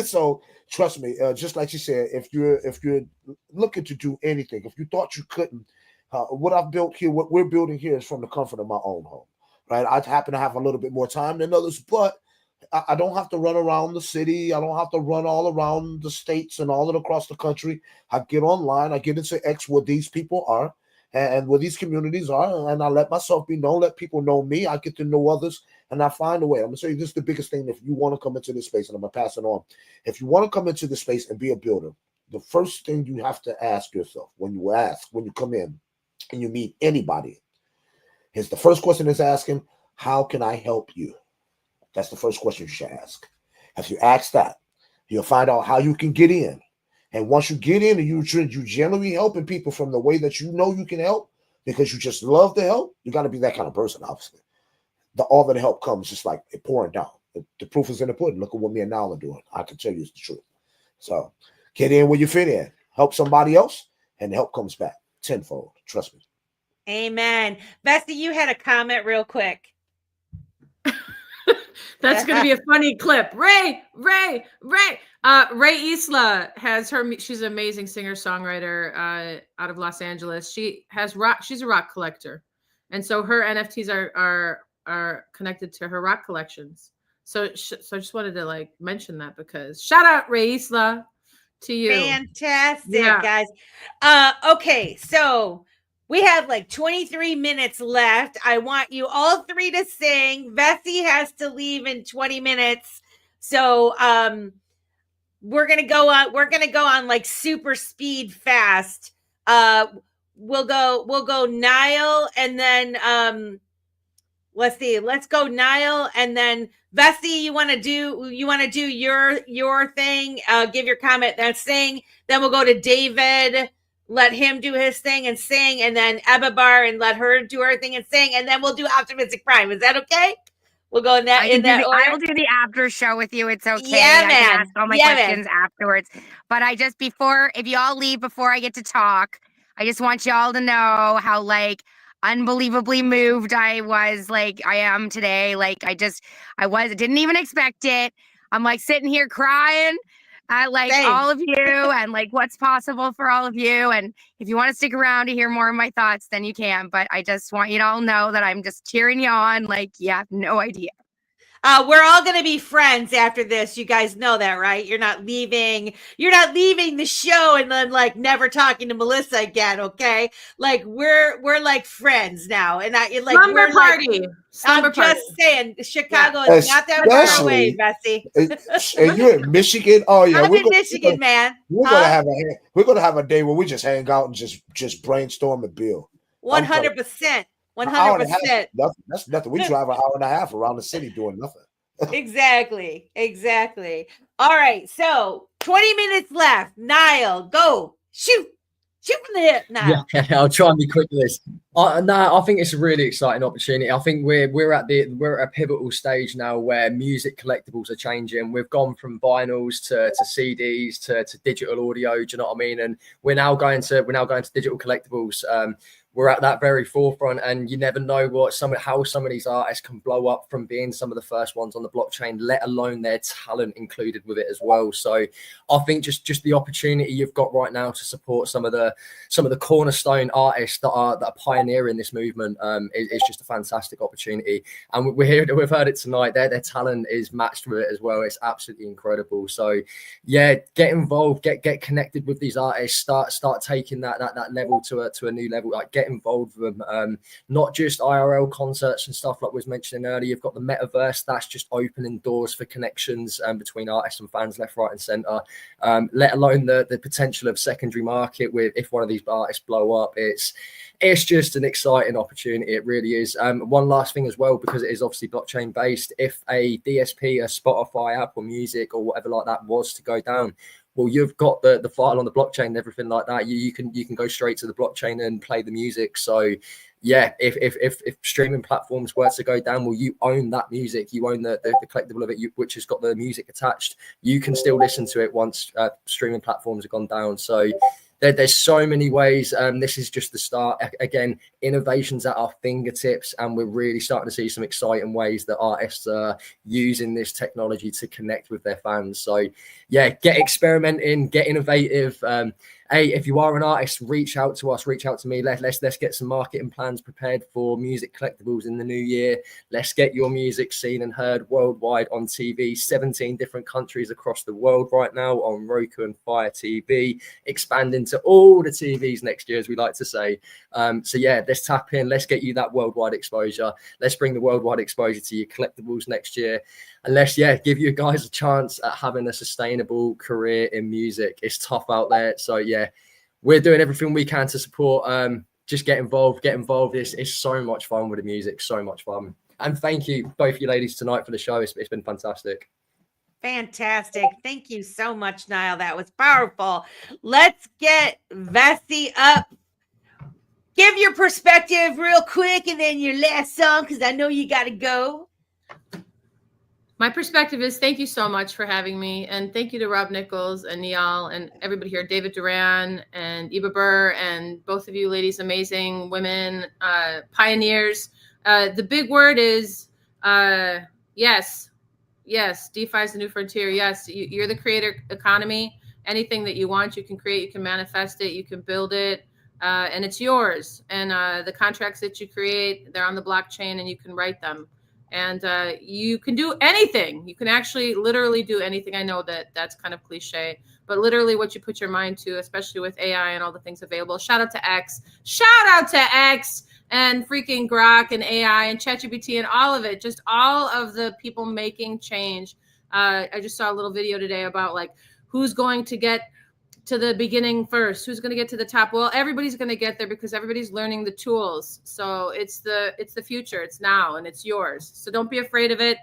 So trust me, just like you said, if you're looking to do anything, if you thought you couldn't, what I've built here, what we're building here is from the comfort of my own home. Right? I happen to have a little bit more time than others, but I don't have to run around the city. I don't have to run all around the states and all across the country. I get online. I get into X where these people are and where these communities are, and I let myself be known. Let people know me. I get to know others, and I find a way. I'm going to say this is the biggest thing. If you want to come into this space, and I'm going to pass it on. If you want to come into this space and be a builder, the first thing you have to ask yourself when you come in and you meet anybody is the first question is asking, how can I help you? That's the first question you should ask. If you ask that, you'll find out how you can get in. And once you get in and you generally helping people from the way that you know you can help, because you just love to help, you got to be that kind of person, obviously. All the help comes just like it pouring down. The proof is in the pudding. Look at what me and Niall are doing. I can tell you it's the truth. So get in where you fit in. Help somebody else, and the help comes back tenfold. Trust me. Amen. Vessy, you had a comment real quick. That's going to be a funny clip. Ray Isla has she's an amazing singer-songwriter out of Los Angeles. She's a rock collector. And so her NFTs are connected to her rock collections. So I just wanted to mention that because shout out Ray Isla to you. Fantastic, guys. Okay, so we have 23 minutes left. I want you all three to sing. Vessy has to leave in 20 minutes. So we're gonna go on super speed fast. We'll go Niall, and then let's go Niall, and then Vessy, you want to do your thing, give your comment, then sing. Then we'll go to David. Let him do his thing and sing, and then Ebabur and let her do her thing and sing, and then we'll do Optimistic Prime. Is that okay? We'll go in that order. I will do the after show with you. It's okay. Yeah, I can ask all my questions afterwards. But if y'all leave before I get to talk, I just want y'all to know how unbelievably moved I was, I am today. I didn't even expect it. I'm sitting here crying. I all of you and what's possible for all of you. And if you want to stick around to hear more of my thoughts, then you can. But I just want you to all know that I'm just cheering you on. You have no idea. We're all going to be friends after this. You guys know that, right? You're not leaving the show and then never talking to Melissa again. Okay. We're friends now. And slumber party. Just saying, Chicago is not that far away, Vessy. And you're in Michigan. Oh yeah. I'm in Michigan, man. We're gonna have a day where we just hang out and just brainstorm and build. 100%. 100%. That's nothing. We drive an hour and a half around the city doing nothing. Exactly. All right. So 20 minutes left. Niall, go. Shoot from the hip now. Yeah, I'll try and be quick with this. I think it's a really exciting opportunity. I think we're at a pivotal stage now where music collectibles are changing. We've gone from vinyls to CDs to digital audio. Do you know what I mean? And we're now going to digital collectibles. We're at that very forefront, and you never know how some of these artists can blow up from being some of the first ones on the blockchain, let alone their talent included with it as well. So I think just the opportunity you've got right now to support some of the cornerstone artists that are pioneering this movement is just a fantastic opportunity. And we've heard it tonight. Their talent is matched with it as well. It's absolutely incredible. So yeah, get involved, get connected with these artists, start taking that level to a new level. Get get involved with them. Not just IRL concerts and stuff like we was mentioning earlier. You've got the metaverse that's just opening doors for connections between artists and fans left, right, and centre. Let alone the potential of secondary market with if one of these artists blow up. It's just an exciting opportunity. It really is. One last thing as well, because it is obviously blockchain based. If a DSP, a Spotify, Apple Music, or whatever like that was to go down, well, you've got the file on the blockchain and everything like that. You can go straight to the blockchain and play the music. So yeah, if streaming platforms were to go down, well, you own that music. You own the collectible of it, which has got the music attached. You can still listen to it once streaming platforms have gone down. So there's so many ways. This is just the start. Again, innovations at our fingertips, and we're really starting to see some exciting ways that artists are using this technology to connect with their fans. So yeah, get experimenting, get innovative. Hey, if you are an artist, reach out to us, reach out to me. Let's get some marketing plans prepared for music collectibles in the new year. Let's get your music seen and heard worldwide on TV. 17 different countries across the world right now on Roku and Fire TV, expanding to all the TVs next year, as we like to say. So yeah, let's tap in. Let's get you that worldwide exposure. Let's bring the worldwide exposure to your collectibles next year. And let's, give you guys a chance at having a sustainable career in music. It's tough out there. So yeah, we're doing everything we can to support. Just get involved. It's so much fun with the music, so much fun. And thank you, both you ladies, tonight for the show. It's been fantastic. Fantastic. Thank you so much, Niall. That was powerful. Let's get Vessy up. Give your perspective real quick and then your last song, because I know you got to go. My perspective is thank you so much for having me. And thank you to Robb Nichols and Niall and everybody here, David Doran and Ebabur, and both of you ladies, amazing women, pioneers. The big word is yes. Yes, DeFi is the new frontier. Yes, you're the creator economy. Anything that you want, you can create, you can manifest it, you can build it, and it's yours. And the contracts that you create, they're on the blockchain and you can write them. And you can do anything. You can actually literally do anything. I know that that's kind of cliche, but literally what you put your mind to, especially with AI and all the things available. Shout out to X. Shout out to X and freaking Grok and AI and ChatGPT and all of it. Just all of the people making change. I just saw a little video today about like who's going to get to the beginning first, who's going to get to the top. Well, everybody's going to get there because everybody's learning the tools. So it's the future. It's now and it's yours. So don't be afraid of it.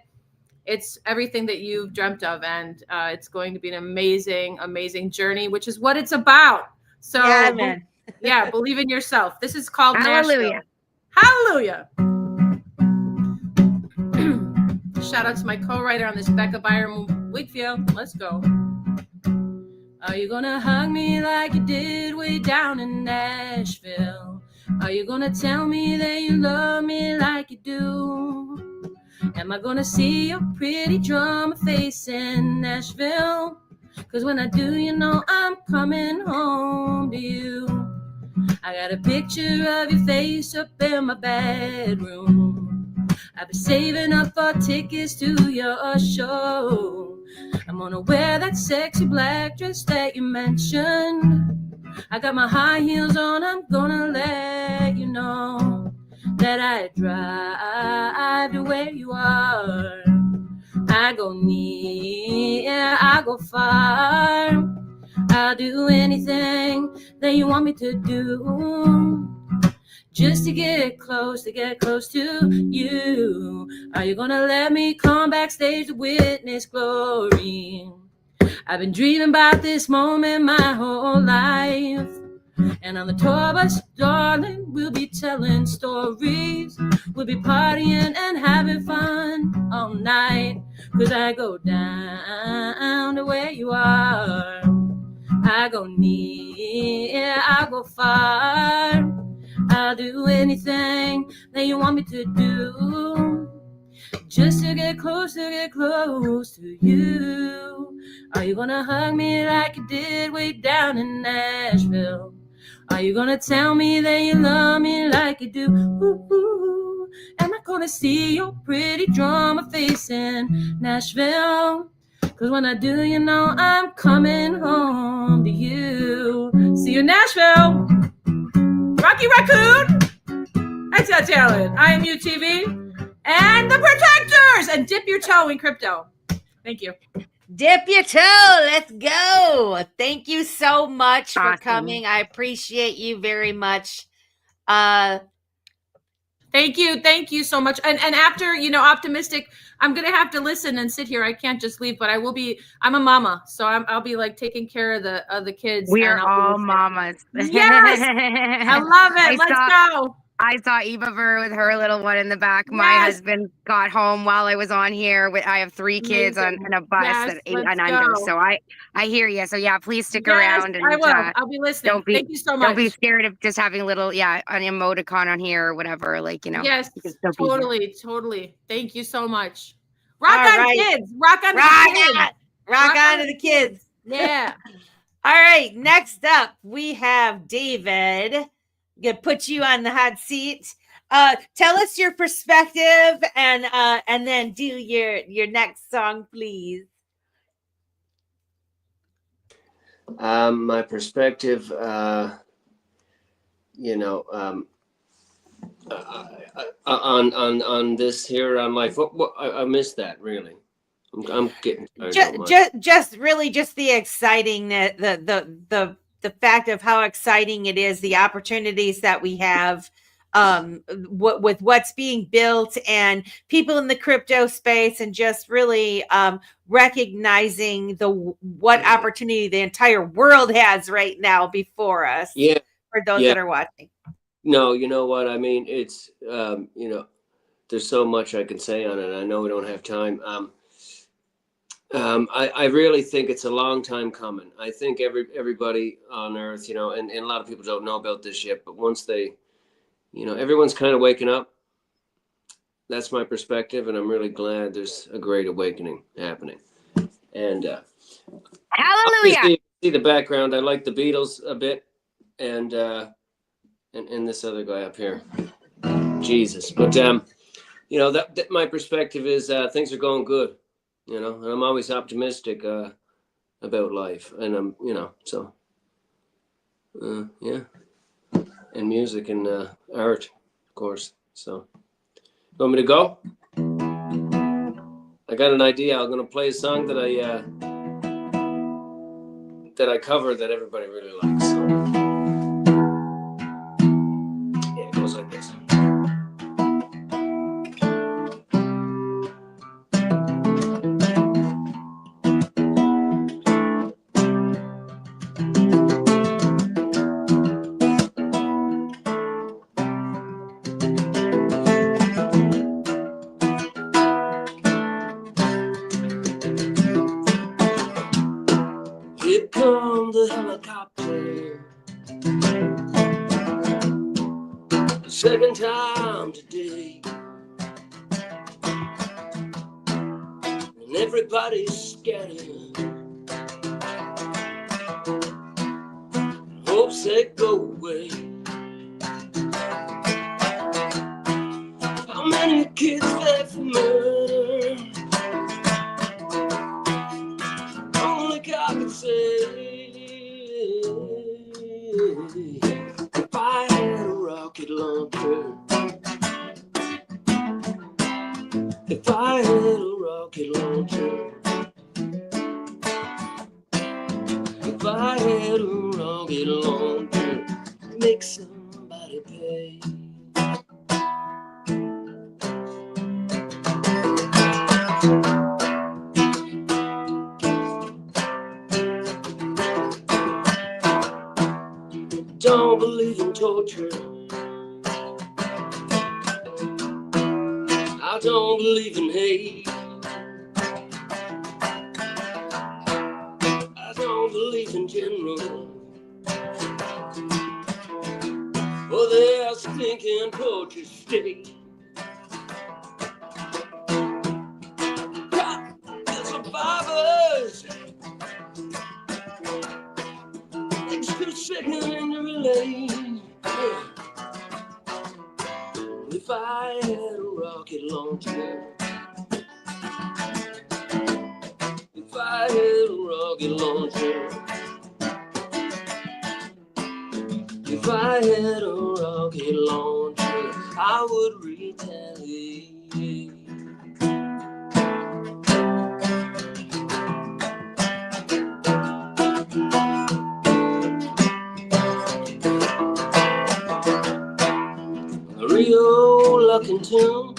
It's everything that you've dreamt of, and it's going to be an amazing, amazing journey, which is what it's about. So yeah, believe in yourself. This is called Hallelujah. Nashville. Hallelujah. Shout out to my co-writer on this, Becca Byron Wigfield. Let's go. Are you gonna hug me like you did way down in Nashville? Are you gonna tell me that you love me like you do? Am I gonna see your pretty drummer face in Nashville? 'Cause when I do, you know I'm coming home to you. I got a picture of your face up in my bedroom. I've been saving up for tickets to your show. I'm gonna wear that sexy black dress that you mentioned. I got my high heels on, I'm gonna let you know that I drive to where you are. I go near, I go far. I'll do anything that you want me to do, just to get close to you. Are you gonna let me come backstage to witness glory? I've been dreaming about this moment my whole life. And on the tour bus, darling, we'll be telling stories. We'll be partying and having fun all night. 'Cause I go down to where you are. I go near, I go far. I'll do anything that you want me to do, just to get close to you. Are you gonna hug me like you did way down in Nashville? Are you gonna tell me that you love me like you do? Ooh, am I gonna see your pretty drummer face in Nashville? 'Cause when I do, you know I'm coming home to you. See you in Nashville. Rocky Raccoon, Exile Talent, IMUTV, and the Protectors, and dip your toe in crypto. Thank you. Dip your toe. Let's go. Thank you so much for Awesome. coming. I appreciate you very much. Thank you so much. And after, Optimistic, I'm gonna have to listen and sit here. I can't just leave, but I will be. I'm a mama, so I'll be like taking care of the kids. We and are I'll be all listening. mamas. Yes, I love it. Let's go. I saw Ebabur with her little one in the back. My Yes. husband got home while I was on here. I have 3 kids on a bus Yes, at 8 let's and under. go. So I hear you. So yeah, please stick Yes, around. And I will. I'll be listening. Thank you so much. Don't be scared of just having a little, an emoticon on here or whatever. Like, Yes, you can still be here. totally. Thank you so much. Rock All on, right. kids. Rock on, the kids. Rock on to the kids. Yeah. All right. Next up, we have David. I'm gonna put you on the hot seat. Tell us your perspective and then do your next song, please. My perspective, on this here on life. What I missed that really. I'm getting just the exciting the fact of how exciting it is, the opportunities that we have with what's being built and people in the crypto space, and just really recognizing what opportunity the entire world has right now before us. Yeah, for those that are watching. No, you know what I mean. It's there's so much I can say on it. I know we don't have time. I really think it's a long time coming. I think everybody on Earth, and a lot of people don't know about this yet, but once they, everyone's kind of waking up. That's my perspective, and I'm really glad there's a great awakening happening. And hallelujah! See the background. I like the Beatles a bit, and this other guy up here, Jesus. But that my perspective is things are going good. And I'm always optimistic about life, and I'm, yeah, and music and art, of course. So, you want me to go? I got an idea. I'm gonna play a song that I cover that everybody really likes. So, yeah, it goes like this. Here comes the helicopter, the second time today, and everybody's scattered, hopes they go away. How many kids left for murder? Only God can say. If I had a rocket launcher, if I had a rocket launcher, if I had a rocket launcher, make somebody pay. Don't believe in torture. I don't believe in hate. I don't believe in general. Oh, they are stinking torture state. God, the survivors. It's too sickening to relate. If I had a rocket launcher, if I had a rocket launcher, If I had a rocket launcher, I would retaliate. Rio looking tune,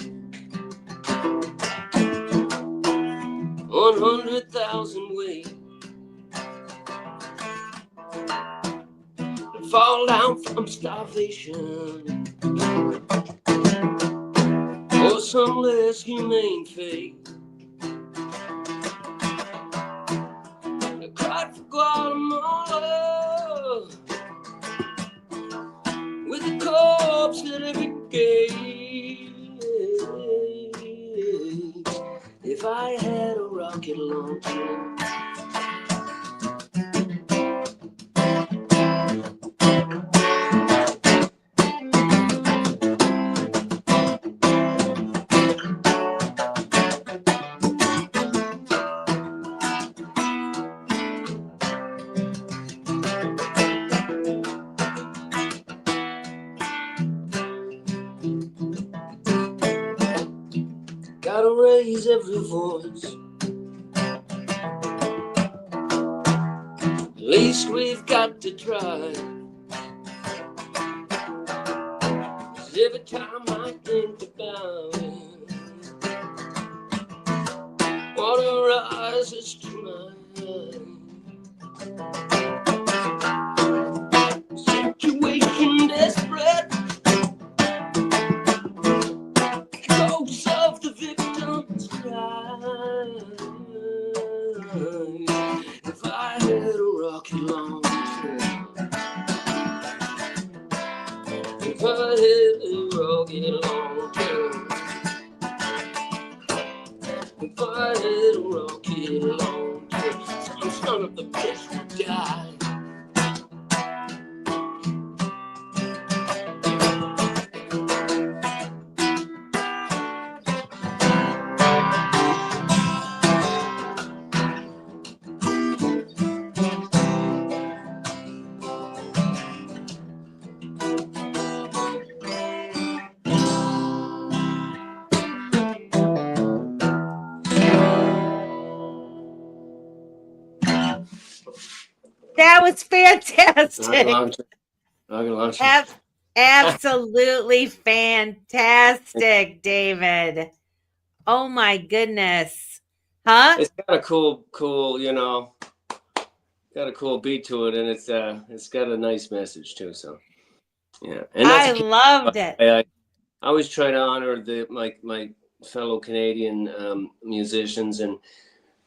100,000 ways to fall down from starvation or some less humane fate. I cried for Guatemala with a corpse at every gate. If I had a rocket launcher, gotta raise every voice. At least we've got to try. 'Cause every time I think about it, water rises to my eyes. Situation desperate, ghosts of the victims cry. If I had a rocket launcher, if I had a rocket launcher, if I had a rocket launcher, some son of the bitch would die. That was fantastic. Rocket launcher. Absolutely fantastic, David. Oh my goodness. Huh? It's got a cool, got a cool beat to it, and it's got a nice message too. So, yeah, and I loved it. I always try to honor my fellow Canadian musicians, and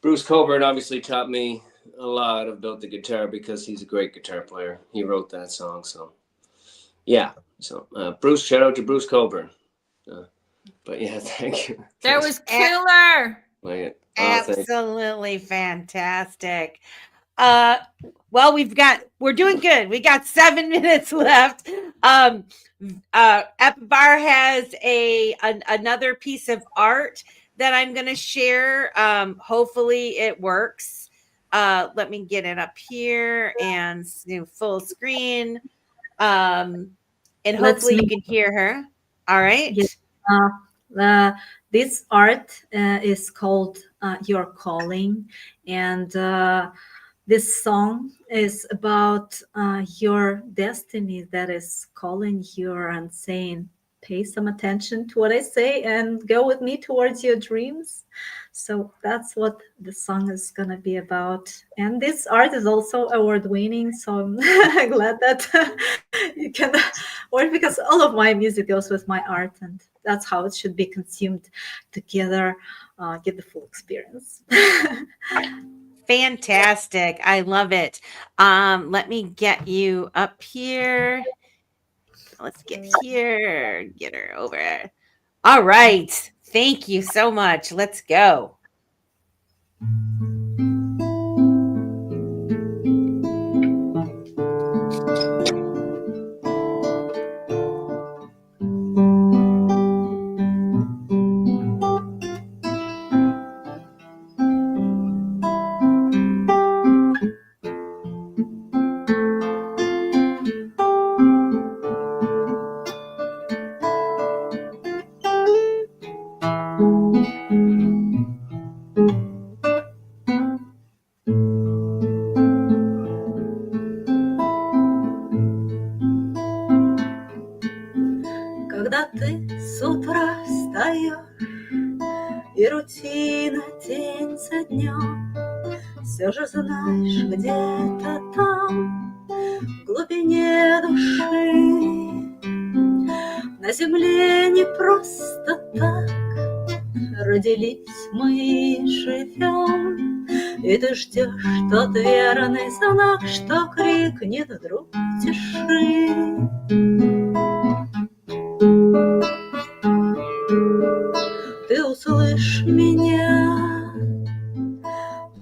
Bruce Coburn obviously taught me a lot about the guitar because he's a great guitar player. He wrote that song, so yeah. So Bruce, shout out to Bruce Coburn. But yeah, thank you. That was killer. Play it. Absolutely fantastic. Well, we're doing good. We got 7 minutes left. Ebabur has another piece of art that I'm going to share. Hopefully it works. Let me get it up here and full screen. And hopefully you can hear her. All right. Yes. This art is called Your Calling, and this song is about your destiny that is calling you and saying, pay some attention to what I say and go with me towards your dreams. So that's what the song is going to be about. And this art is also award-winning, so I'm glad that you can work, because all of my music goes with my art, and that's how it should be consumed together, get the full experience. Fantastic. I love it. Let me get you up here. Let's get here. Get her over. All right. Thank you so much. Let's go. Когда ты с утра встаешь, и рутина день за днем, все же знаешь, где-то там, в глубине души, на земле не просто так родились мы и живем, и ты ждешь тот верный знак, что крикнет вдруг в тиши. Ты услышь меня,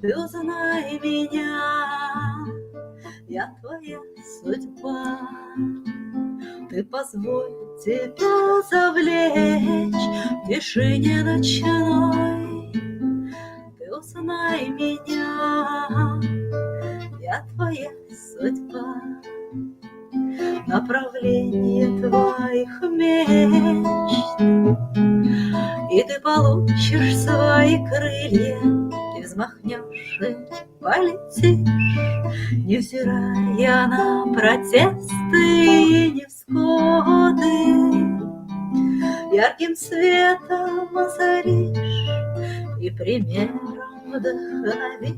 ты узнай меня, я твоя судьба. Ты позволь тебя завлечь в тишине ночной. Ты узнай меня, я твоя судьба. Направление твоих мечт, и ты получишь свои крылья, ты взмахнешь и полетишь, невзирая на протесты и невзгоды. Ярким светом озаришь и примером вдохновишь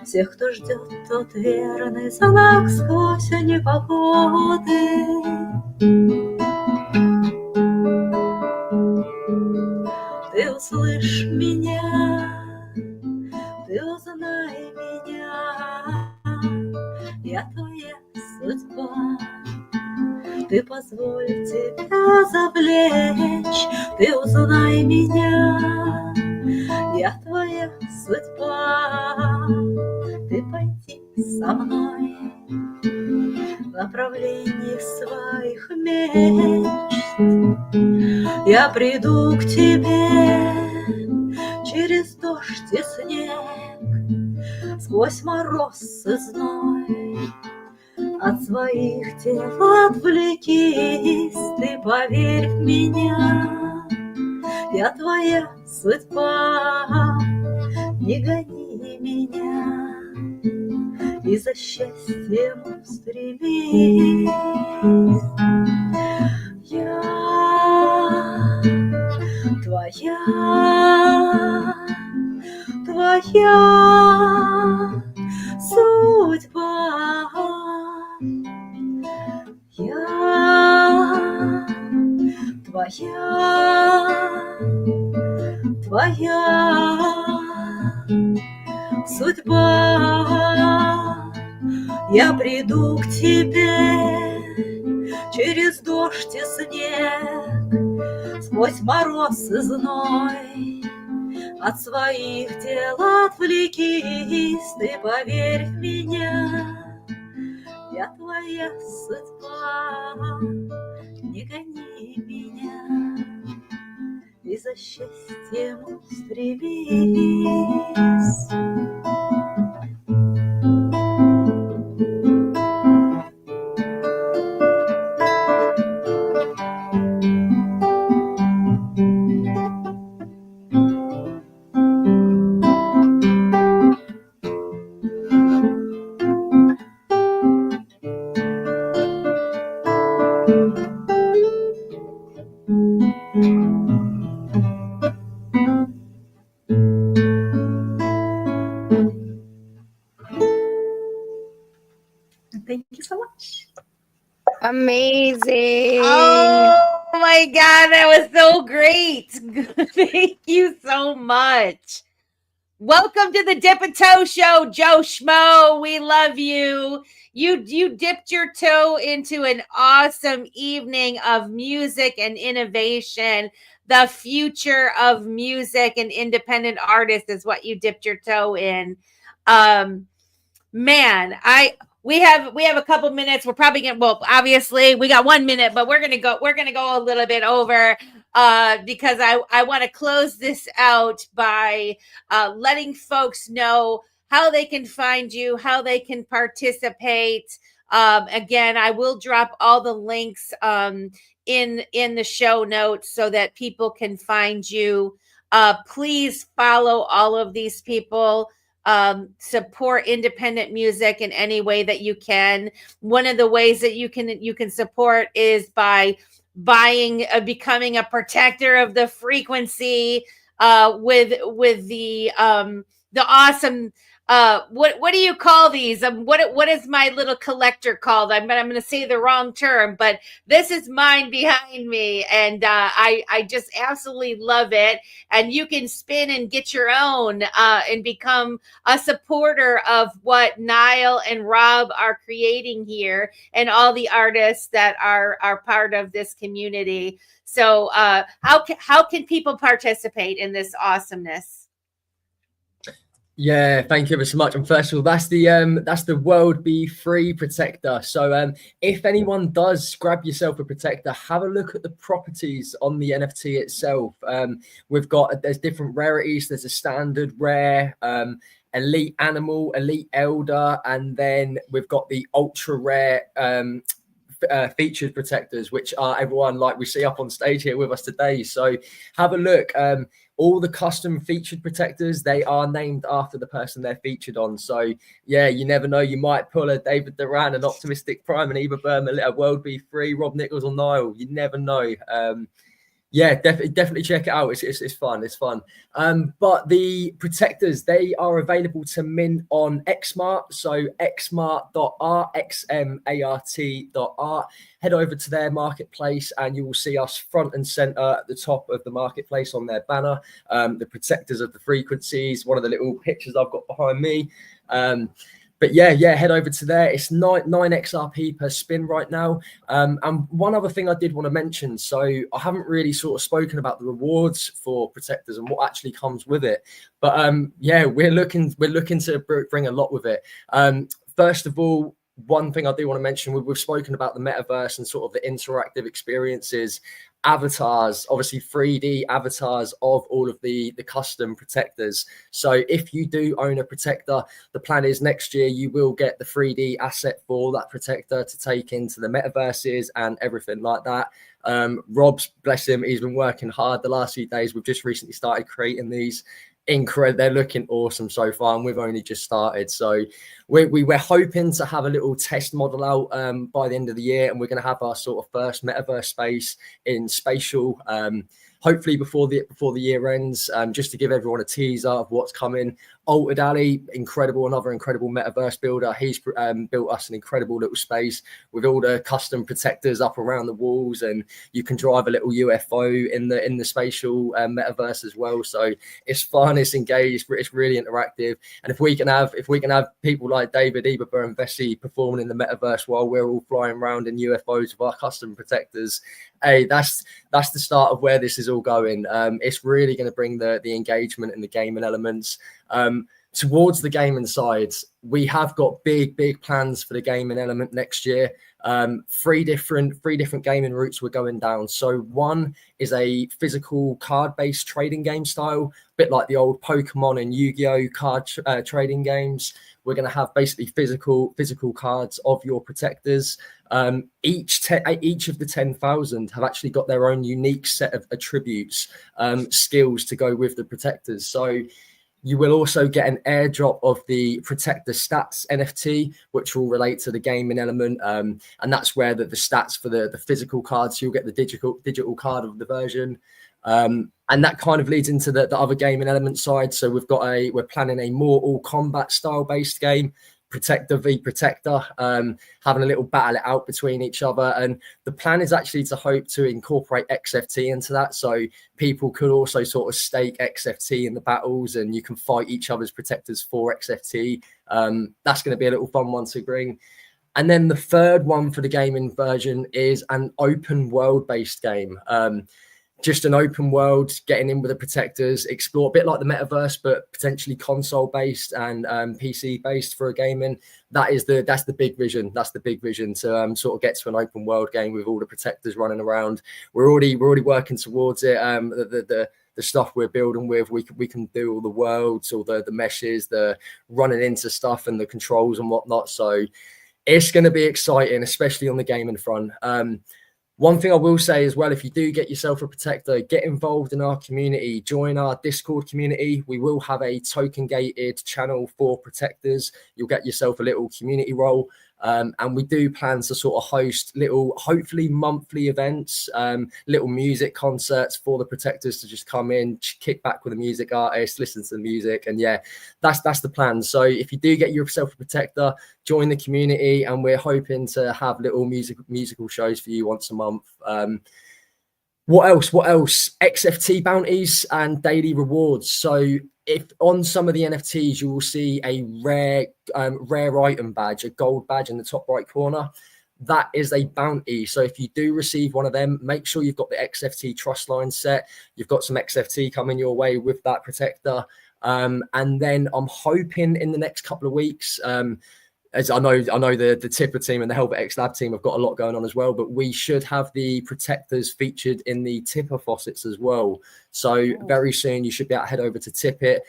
всех, кто ждет тот верный знак сквозь непогоды. Ты услышь меня, ты узнай меня, я твоя судьба. Ты позволь тебя завлечь, ты узнай меня, я твоя судьба. Ты пойди со мной в направлении своих мечт. Я приду к тебе через дождь и снег, сквозь мороз и зной. От своих дел отвлекись, ты поверь в меня, я твоя судьба. Не гони меня и за счастьем устремись. Я твоя, твоя судьба. Я твоя судьба. Я приду к тебе через дождь и снег, сквозь мороз и зной. От своих дел отвлекись, ты поверь в меня, я твоя судьба. Не гони меня и за счастьем устремись. Thank you so much. Amazing. Oh my God, that was so great. Thank you so much. Welcome to the Dip and Toe Show, Joe Schmo. We love you. You dipped your toe into an awesome evening of music and innovation. The future of music and independent artists is what you dipped your toe in. Man, we have a couple minutes. We're probably gonna, well, obviously we got 1 minute, but we're gonna go a little bit over because I want to close this out by letting folks know how they can find you, how they can participate. Again, I will drop all the links in the show notes so that people can find you. Please follow all of these people. Support independent music in any way that you can. One of the ways that you can support is by becoming a protector of the frequency, with the awesome, what do you call these? What is my little collector called? I'm going to say the wrong term, but this is mine behind me, and I just absolutely love it. And you can spin and get your own, and become a supporter of what Niall and Robb are creating here, and all the artists that are part of this community. So how can people participate in this awesomeness? Yeah, thank you ever so much. And first of all, that's the World Be Free Protector. So if anyone does grab yourself a protector, have a look at the properties on the NFT itself. There's different rarities. There's a standard rare, elite animal, elite elder, and then we've got the ultra rare featured protectors, which are everyone like we see up on stage here with us today. So have a look. All the custom featured protectors, they are named after the person they're featured on. So yeah, you never know, you might pull a David Doran, an Optimistic Prime, an Ebabur, a World Be Free, Robb Nichols or Niall. You never know. Yeah, definitely check it out. It's fun. It's fun. But the protectors, they are available to mint on Xmart. So xmart.art, xmart.art. Head over to their marketplace and you will see us front and center at the top of the marketplace on their banner. The protectors of the frequencies, one of the little pictures I've got behind me. But yeah, head over to there. It's 9 XRP per spin right now. And one other thing I did want to mention. So I haven't really sort of spoken about the rewards for protectors and what actually comes with it. But yeah, we're looking to bring a lot with it. First of all, one thing I do want to mention, we've spoken about the metaverse and sort of the interactive experiences, avatars, obviously 3D avatars of all of the custom protectors. So if you do own a protector, the plan is next year you will get the 3D asset for that protector to take into the metaverses and everything like that. Robb's, bless him, he's been working hard the last few days. We've just recently started creating these. Incredible, they're looking awesome so far, and we've only just started. So we're hoping to have a little test model out by the end of the year, and we're going to have our sort of first metaverse space in spatial, hopefully before the year ends, just to give everyone a teaser of what's coming. Altered Alley, another incredible metaverse builder. He's built us an incredible little space with all the custom protectors up around the walls, and you can drive a little UFO in the spatial metaverse as well. So it's fun, it's engaged, it's really interactive. And if we can have people like David, Ebabur, and Vessy performing in the metaverse while we're all flying around in UFOs with our custom protectors, hey, that's the start of where this is all going. It's really going to bring the engagement and the gaming elements. Towards the gaming side, we have got big plans for the gaming element next year. Three different gaming routes we're going down. So one is a physical card-based trading game style, a bit like the old Pokemon and Yu-Gi-Oh card trading games. We're going to have basically physical cards of your protectors. Each of the 10,000 have actually got their own unique set of attributes, skills to go with the protectors. So you will also get an airdrop of the Protector Stats NFT, which will relate to the gaming element. And that's where the stats for the physical cards, you'll get the digital card of the version. And that kind of leads into the other gaming element side. So we're planning a Mortal Kombat style based game, Protector v Protector, having a little battle it out between each other. And the plan is actually to hope to incorporate XFT into that. So people could also sort of stake XFT in the battles and you can fight each other's protectors for XFT. That's going to be a little fun one to bring. And then the third one for the gaming version is an open world based game. Just an open world, getting in with the protectors, explore a bit like the metaverse, but potentially console based and PC based for a gaming. That's the big vision. That's the big vision to sort of get to an open world game with all the protectors running around. We're already working towards it. The stuff we're building with, we can do all the worlds, all the meshes, the running into stuff and the controls and whatnot. So it's going to be exciting, especially on the gaming front. One thing I will say as well, if you do get yourself a protector, get involved in our community, join our Discord community. We will have a token gated channel for protectors. You'll get yourself a little community role. And we do plan to sort of host little, hopefully monthly events, little music concerts for the protectors to just come in, kick back with a music artist, listen to the music. And yeah, that's the plan. So if you do get yourself a protector, join the community, and we're hoping to have little musical shows for you once a month. What else? XFT bounties and daily rewards. So if on some of the NFTs, you will see a rare item badge, a gold badge in the top right corner. That is a bounty. So if you do receive one of them, make sure you've got the XFT trust line set. You've got some XFT coming your way with that protector. And then I'm hoping in the next couple of weeks, as I know the Tipper team and the Helvet X Lab team have got a lot going on as well, but we should have the protectors featured in the Tipper faucets as well. So very soon you should be able to head over to Tipper,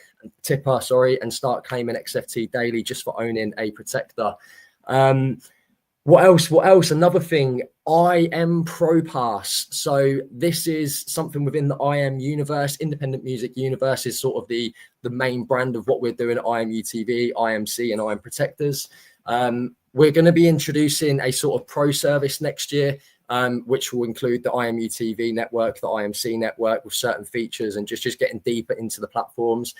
and start claiming XFT daily just for owning a protector. What else? Another thing, IM Pro Pass. So this is something within the IM universe. Independent music universe is sort of the main brand of what we're doing at IMUTV, IMC, and IM Protectors. We're going to be introducing a sort of pro service next year, which will include the IMUTV network, the IMC network, with certain features and just getting deeper into the platforms.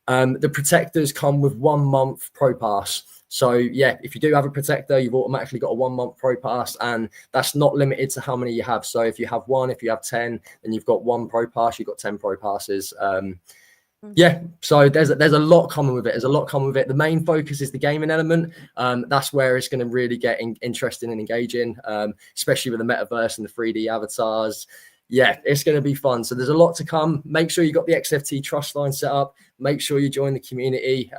The protectors come with 1 month Pro Pass. So yeah, if you do have a protector, you've automatically got a 1 month Pro Pass, and that's not limited to how many you have. So if you have 1, if you have 10, then you've got 1 Pro Pass, you've got 10 Pro Passes. Yeah, so there's a lot coming with it. The main focus is the gaming element. That's where it's going to really get interesting and engaging, especially with the metaverse and the 3D avatars. Yeah, it's going to be fun. So there's a lot to come. Make sure you got the XFT trust line set up. Make sure you join the community.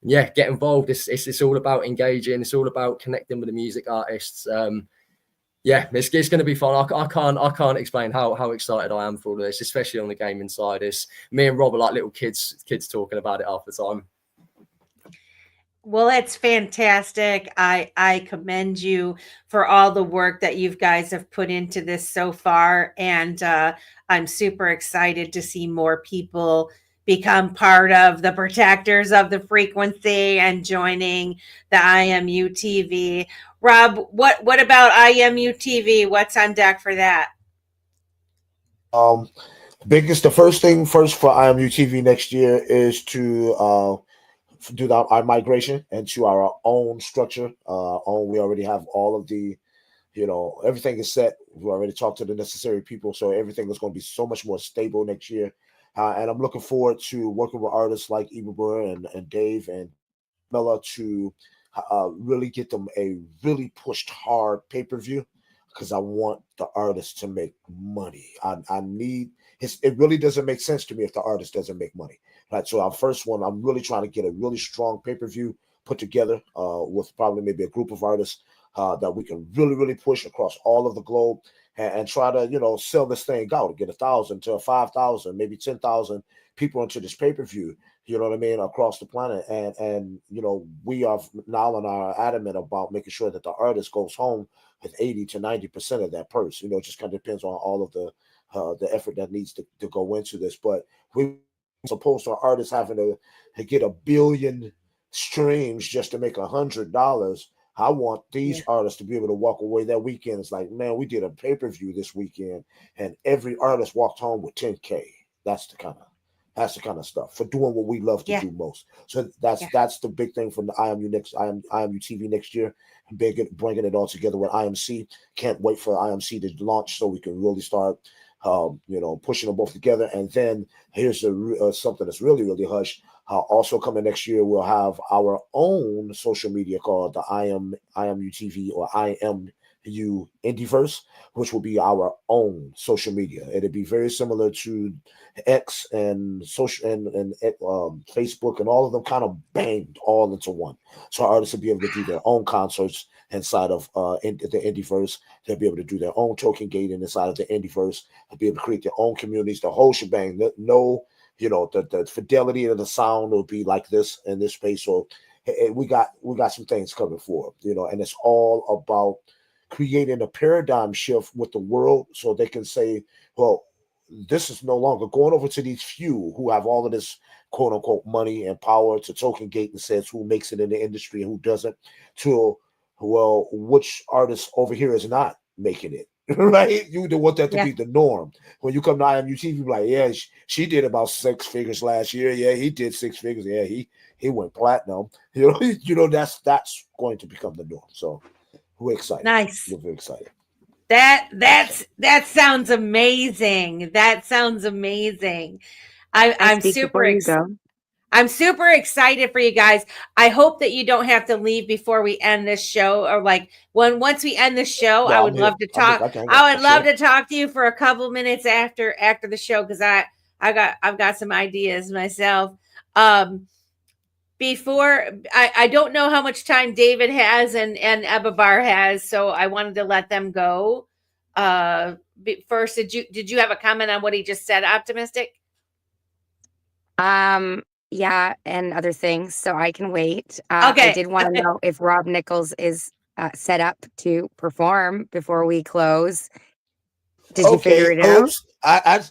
Yeah, get involved. It's all about engaging. It's all about connecting with the music artists. Yeah, it's going to be fun. I can't explain how excited I am for all of this, especially on the gaming side. It's me and Rob are like little kids talking about it half the time. Well, it's fantastic. I commend you for all the work that you guys have put into this so far, and I'm super excited to see more people become part of the protectors of the frequency and joining the IMUTV. Rob, what about IMUTV? What's on deck for that? The first thing for IMUTV next year is to do our migration into our own structure. We already have all of the, everything is set. We already talked to the necessary people, so everything is going to be so much more stable next year. And I'm looking forward to working with artists like Ebabur and Dave and Mella to really get them a really pushed hard pay-per-view, because I want the artist to make money. I need it really doesn't make sense to me if the artist doesn't make money. Right. So our first one, I'm really trying to get a really strong pay-per-view put together with probably maybe a group of artists that we can really push across all of the globe and try to, sell this thing out, get 1,000 to 5,000, maybe 10,000 people into this pay-per-view, you know what I mean, across the planet. And we are, Niall and I are adamant about making sure that the artist goes home with 80 to 90% of that purse. It just kind of depends on all of the effort that needs to go into this. But we opposed to artists having to get 1 billion streams just to make $100. I want these artists to be able to walk away that weekend. It's like, man, we did a pay-per-view this weekend and every artist walked home with 10K. That's the kind of stuff for doing what we love to do most. So that's the big thing from the IMUTV next year, and bringing it all together with IMC. Can't wait for IMC to launch so we can really start pushing them both together. And then here's something that's really hush. Also coming next year, we'll have our own social media called the IMUTV or IMU Indieverse, which will be our own social media. It'll be very similar to X and social and Facebook, and all of them kind of banged all into one. So artists will be able to do their own concerts inside of the Indieverse. They'll be able to do their own token gating inside of the Indieverse. They'll be able to create their own communities, the whole shebang. The fidelity of the sound will be like this in this space. So we got some things coming forward, and it's all about creating a paradigm shift with the world, so they can say, well, this is no longer going over to these few who have all of this quote unquote money and power to token gate and says who makes it in the industry and who doesn't, to well, which artist over here is not making it? Right? You don't want that to be the norm. When you come to IMUTV, you're like, yeah, she did about 6 figures last year. Yeah, he did 6 figures. Yeah, he went platinum. That's going to become the norm. So we're excited. Nice. We're very excited. That sounds amazing. That sounds amazing. I'm super excited. I'm super excited for you guys. I hope that you don't have to leave before we end this show, or like once we end the show, I would love to talk. I would love to talk to you for a couple minutes after the show, because I've got some ideas myself. Before I don't know how much time David has and Ebabur has, so I wanted to let them go. First, did you have a comment on what he just said, Optimistic? Yeah, and other things, so I can wait. Okay. I did want to know if Robb Nichols is set up to perform before we close. Did you figure it out? I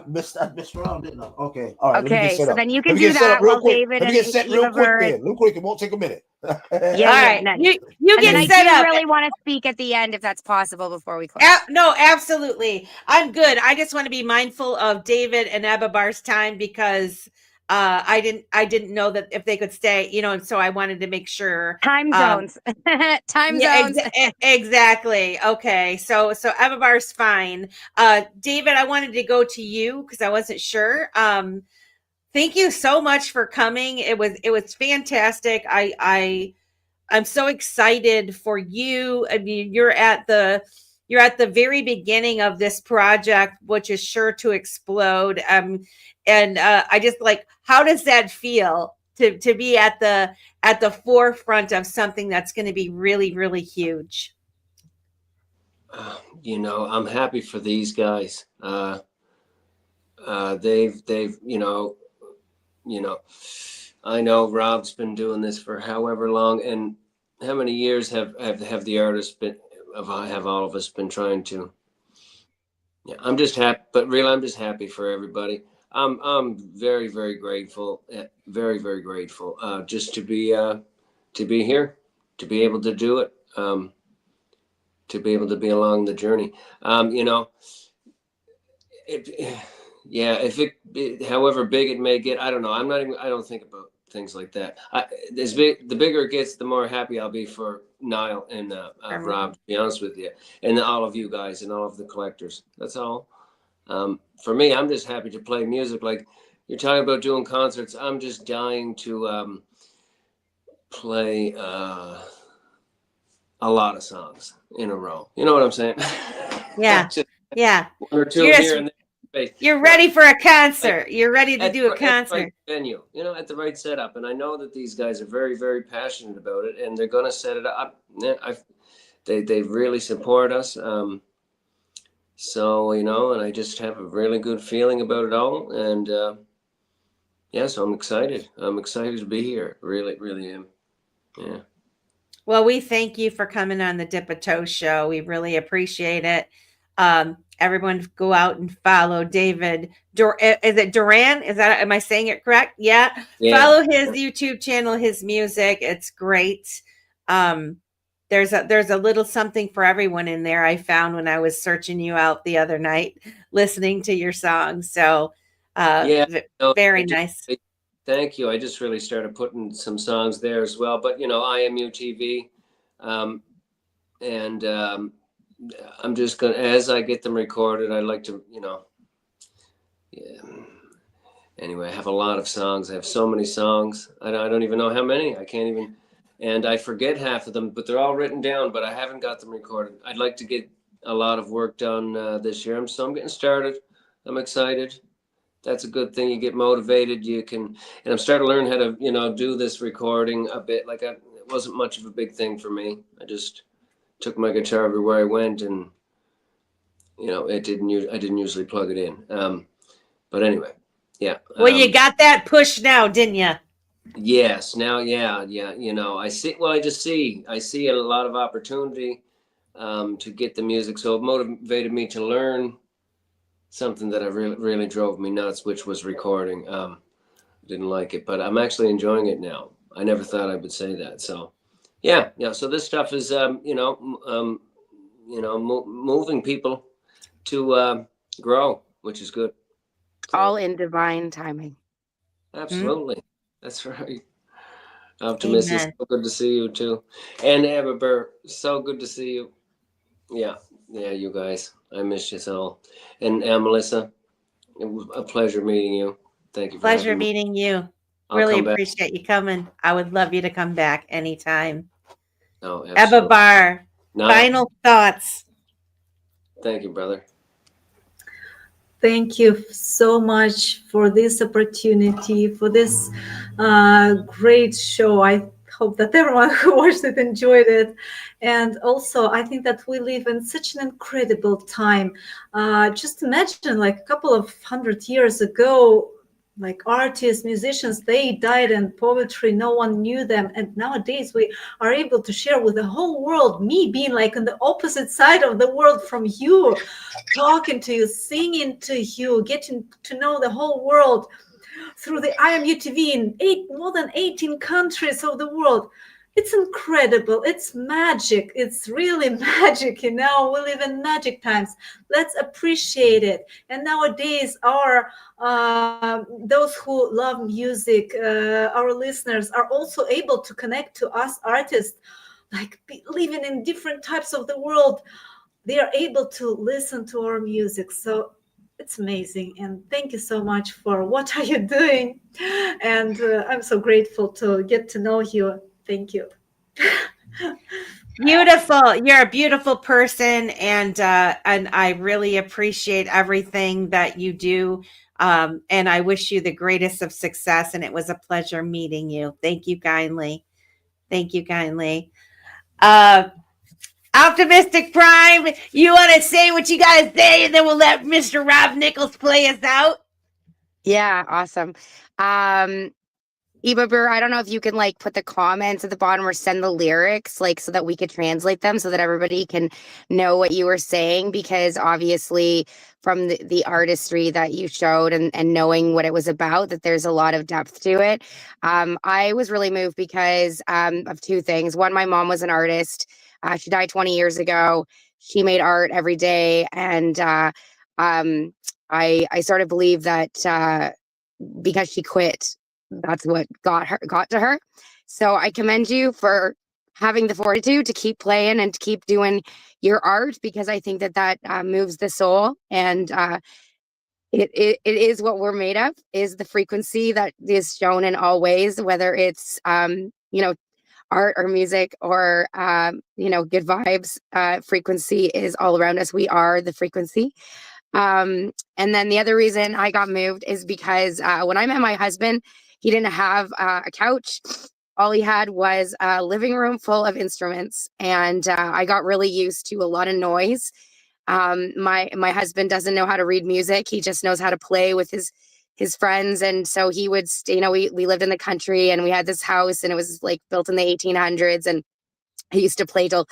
missed around, didn't I? Okay, all right. Okay, so then you can do that while David and Ebabur. Real quick. It won't take a minute. All right. You get set up. I really want to speak at the end, if that's possible, before we close. No, absolutely. I'm good. I just want to be mindful of David and Ebabur's time, because I didn't know that if they could stay, and so I wanted to make sure. Time zones. Zones. Exactly. Okay. So Ebabur's fine. David, I wanted to go to you because I wasn't sure. Thank you so much for coming. It was fantastic. I'm so excited for you. I mean, you're at the very beginning of this project, which is sure to explode. And I just how does that feel to be at the forefront of something that's going to be really, really huge? I'm happy for these guys. They've I know Robb's been doing this for however long, and how many years have the artists been, have all of us been trying to? Yeah, I'm just happy, but really, I'm just happy for everybody. I'm very, very grateful, very, very grateful, just to be here, to be able to do it, to be able to be along the journey. However big it may get, I don't know. I don't think about things like that. The bigger it gets, the more happy I'll be for Niall and Robb, to be honest with you, and all of you guys and all of the collectors. That's all. For me, I'm just happy to play music. Like you're talking about doing concerts, I'm just dying to play a lot of songs in a row. You know what I'm saying? Yeah. Yeah. One or two here and there. You're ready for a concert. You're ready to do a concert. At the right venue, at the right setup. And I know that these guys are very, very passionate about it, and they're going to set it up. They really support us. So, and I just have a really good feeling about it all. And so I'm excited. I'm excited to be here. Really, really am. Yeah. Well, we thank you for coming on the Dip a Toe show. We really appreciate it. Everyone go out and follow David. Is it Doran? Am I saying it correct? Yeah. Follow his YouTube channel, his music. It's great. There's a little something for everyone in there. I found when I was searching you out the other night, listening to your songs. So very nice. Thank you. I just really started putting some songs there as well. But IMUTV, and I'm just gonna, as I get them recorded, I'd like to, Anyway, I have a lot of songs. I have so many songs. I don't even know how many. I can't even, and I forget half of them. But they're all written down. But I haven't got them recorded. I'd like to get a lot of work done this year. So I'm getting started. I'm excited. That's a good thing. You get motivated. You can, and I'm starting to learn how to, do this recording a bit. It wasn't much of a big thing for me. I just took my guitar everywhere I went, and I didn't usually plug it in. But anyway, yeah. Well, you got that push now, didn't you? Yes. Now, yeah. I see. Well, I see a lot of opportunity to get the music. So it motivated me to learn something that I really drove me nuts, which was recording. Didn't like it, but I'm actually enjoying it now. I never thought I would say that. So Yeah. So this stuff is, moving people to grow, which is good. So, All in divine timing. absolutely. That's right. Optimistic. Amen. So good to see you too. And Ebabur, so good to see you. Yeah, you guys. I miss you all. And Melissa, it was a pleasure meeting you. Thank you for Pleasure having me. meeting you. I'll Really come back. appreciate you coming. I would love you to come back anytime. Oh, absolutely. Ebabur, final thoughts. Thank you, brother. Thank you so much for this opportunity, for this great show. I hope that everyone who watched it enjoyed it. And also, I think that we live in such an incredible time. Just imagine, like a couple of 100 years ago, like artists, musicians, they died in poetry. No one knew them. And nowadays we are able to share with the whole world, me being like on the opposite side of the world from you, talking to you, singing to you, getting to know the whole world through the IMUTV in more than 18 countries of the world. It's incredible. It's magic. It's really magic. You know, we live in magic times. Let's appreciate it. And nowadays, those who love music, our listeners, are also able to connect to us artists, like living in different types of the world. They are able to listen to our music. So it's amazing. And thank you so much for what are you doing. And I'm so grateful to get to know you. Thank you. Beautiful. You're a beautiful person, and I really appreciate everything that you do. And I wish you the greatest of success. And it was a pleasure meeting you. Thank you kindly. Thank you kindly. Optimistic Prime, you want to say what you got to say, and then we'll let Mr. Robb Nichols play us out? Yeah, awesome. Ebabur, I don't know if you can like put the comments at the bottom or send the lyrics like so that we could translate them so that everybody can know what you were saying, because obviously from the artistry that you showed and knowing what it was about, that there's a lot of depth to it. I was really moved because of two things. One, my mom was an artist. She died 20 years ago. She made art every day. And I sort of believe that because she quit, that's what got to her. So I commend you for having the fortitude to keep playing and to keep doing your art, because I think that moves the soul, and it is what we're made of, is the frequency that is shown in all ways, whether it's art or music or good vibes. Frequency is all around us. We are the frequency. And then the other reason I got moved is because when I met my husband, he didn't have a couch. All he had was a living room full of instruments. And I got really used to a lot of noise. My husband doesn't know how to read music. He just knows how to play with his friends. And so he would, we lived in the country, and we had this house, and it was like built in the 1800s. And he used to play till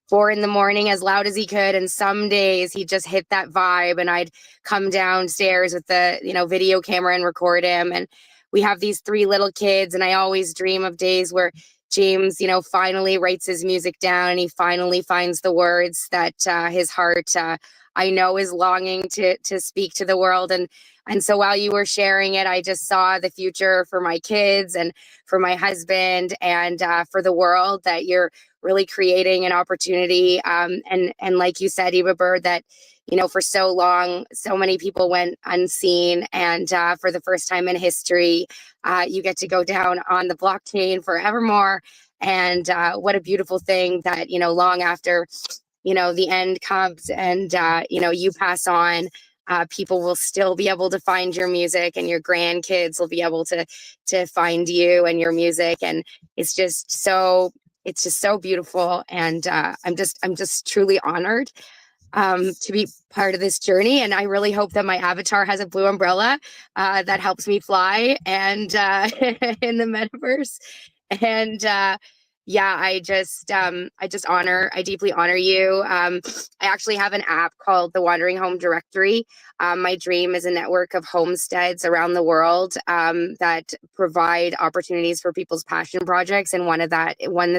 4 a.m. as loud as he could. And some days he just hit that vibe, and I'd come downstairs with the, video camera and record him. And we have these 3 little kids, and I always dream of days where James, finally writes his music down, and he finally finds the words that his heart, I know, is longing to speak to the world. And so while you were sharing it, I just saw the future for my kids and for my husband and for the world, that you're really creating an opportunity. And like you said, Ebabur, that, for so long, so many people went unseen. And for the first time in history, you get to go down on the blockchain forevermore. And what a beautiful thing that, long after, the end comes and, you pass on, people will still be able to find your music, and your grandkids will be able to find you and your music. And it's just so beautiful. And I'm just truly honored to be part of this journey. And I really hope that my avatar has a blue umbrella that helps me fly and in the metaverse. And yeah, I deeply honor you. I actually have an app called the Wandering Home Directory. My dream is a network of homesteads around the world that provide opportunities for people's passion projects. And one of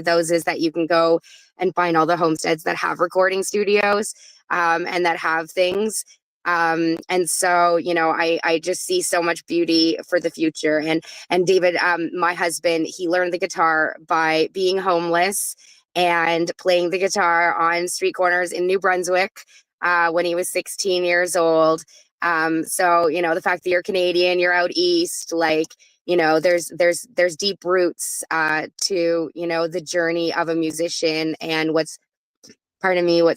those is that you can go and find all the homesteads that have recording studios and that have things. And so, you know, I just see so much beauty for the future. And David, my husband, he learned the guitar by being homeless and playing the guitar on street corners in New Brunswick when he was 16 years old. So, you know, the fact that you're Canadian, you're out east, like, you know, there's deep roots to, you know, the journey of a musician and what's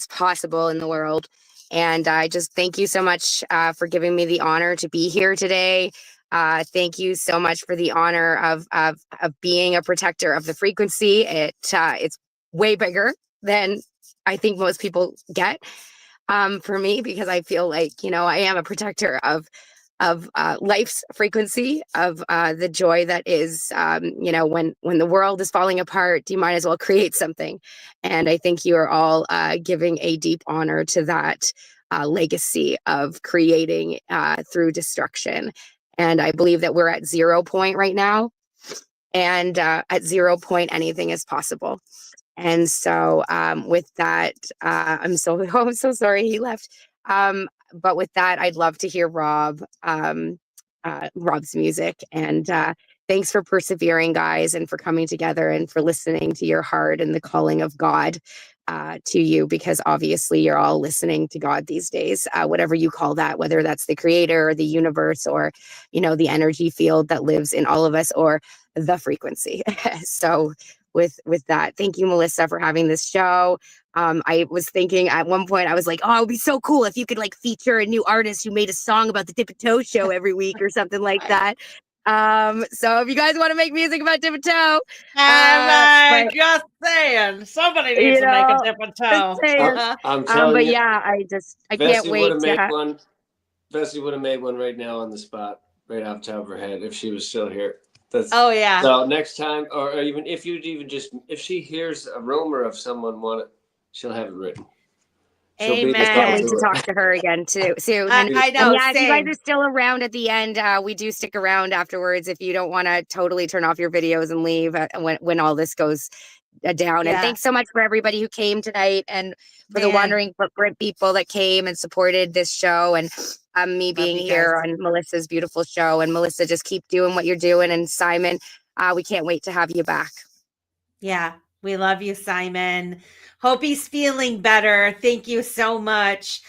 possible in the world. And I just thank you so much for giving me the honor to be here today. Thank you so much for the honor of being a protector of the frequency. It's way bigger than I think most people get for me, because I feel like, you know, I am a protector of life's frequency, of the joy that is, you know, when the world is falling apart, you might as well create something. And I think you are all giving a deep honor to that legacy of creating through destruction. And I believe that we're at 0 point right now. And at 0 point, anything is possible. And so with that, I'm so sorry he left. But with that, I'd love to hear Robb's music. And thanks for persevering, guys, and for coming together and for listening to your heart and the calling of God to you, because obviously you're all listening to God these days, whatever you call that, whether that's the creator or the universe or, you know, the energy field that lives in all of us or the frequency. So with that, thank you, Melissa, for having this show. I was thinking at one point, I was like, oh, it would be so cool if you could like feature a new artist who made a song about the Dip and Toe show every week or something like that. So if you guys want to make music about Dip and Toe, just saying, somebody needs to make a Dip and Toe. I'm telling but you, yeah, I can't wait to Vessy would have made one right now on the spot, right off the top of her head, if she was still here. Yeah. So next time, or even if she hears a rumor of someone want it, she'll have it written. Amen. I can't wait to talk to her again too soon. I know. And yeah, if you guys same. are still around at the end, we do stick around afterwards if you don't want to totally turn off your videos and leave when all this goes down. Yeah. And thanks so much for everybody who came tonight, and for the Wandering Footprint people that came and supported this show, and me being here on Melissa's beautiful show. And Melissa, just keep doing what you're doing. And Simon, we can't wait to have you back. Yeah. We love you, Simon. Hope he's feeling better. Thank you so much.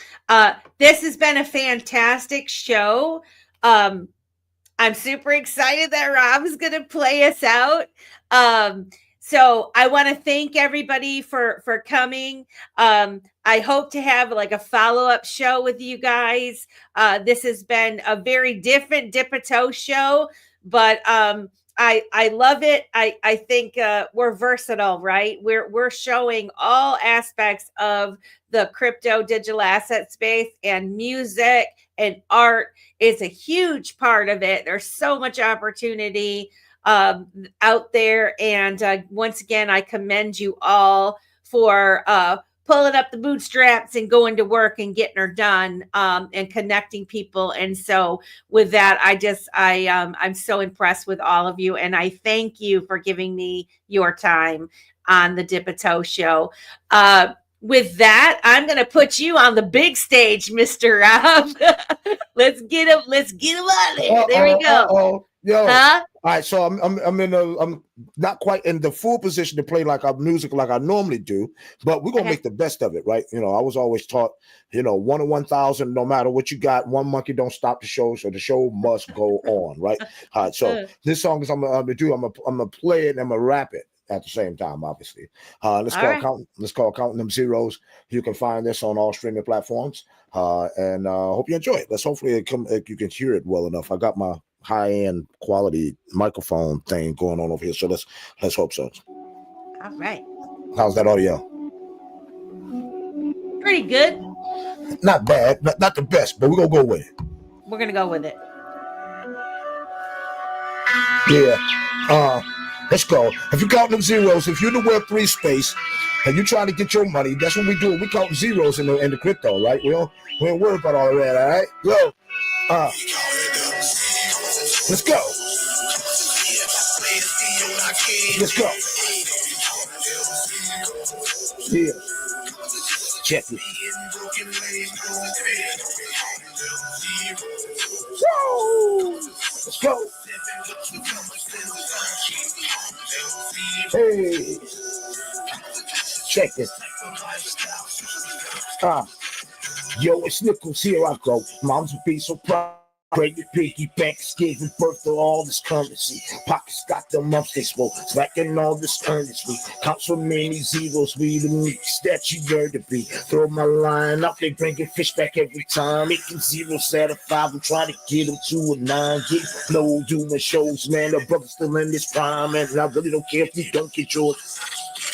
This has been a fantastic show. I'm super excited that Rob's going to play us out. So I want to thank everybody for coming. I hope to have like a follow-up show with you guys. This has been a very different Dip a Toe show, but I love it. I think we're versatile, right? We're showing all aspects of the crypto digital asset space, and music and art is a huge part of it. There's so much opportunity out there. And once again, I commend you all for pulling up the bootstraps and going to work and getting her done, and connecting people. And so with that, I'm so impressed with all of you. And I thank you for giving me your time on the Dip a Toe show. With that, I'm going to put you on the big stage, Mr. Robb. Let's get him out there. There we go. Yo. Huh? All right, so I'm not quite in the full position to play like our music like I normally do, but we're gonna make the best of it, right? You know, I was always taught, you know, 1 in 1,000, no matter what you got, one monkey don't stop the show, so the show must go on, right? All right, so this song is I'm gonna play it and I'm gonna rap it at the same time, obviously. Let's call Counting Them Zeros. You can find this on all streaming platforms, and hope you enjoy it. Hopefully you can hear it well enough. I got my high-end quality microphone thing going on over here, so let's hope so. All right. How's that audio? Pretty good. Not bad, not the best, but we're gonna go with it. We're gonna go with it. Yeah. Let's go. If you count them zeros, if you're in the Web3 space and you're trying to get your money, that's what we do. We count zeros in the crypto, right? We ain't worried about all of that, all right? Yo, let's go. Let's go. Yeah. Check it. Woo! Let's go. Hey. Check this. Yo, it's Nichols, here I go. Moms would be so proud. Credit piggy banks giving birth to all this currency. Pockets got the mumps they swole, slacking all this earnestly. Count so many zeros, we the mix that you yearn to be. Throw my line up, they bringing fish back every time. Making zeros out of 5, I'm trying to get them to a 9. Get no doing shows, man. The brother's still in this prime, and I really don't care if you don't get yours.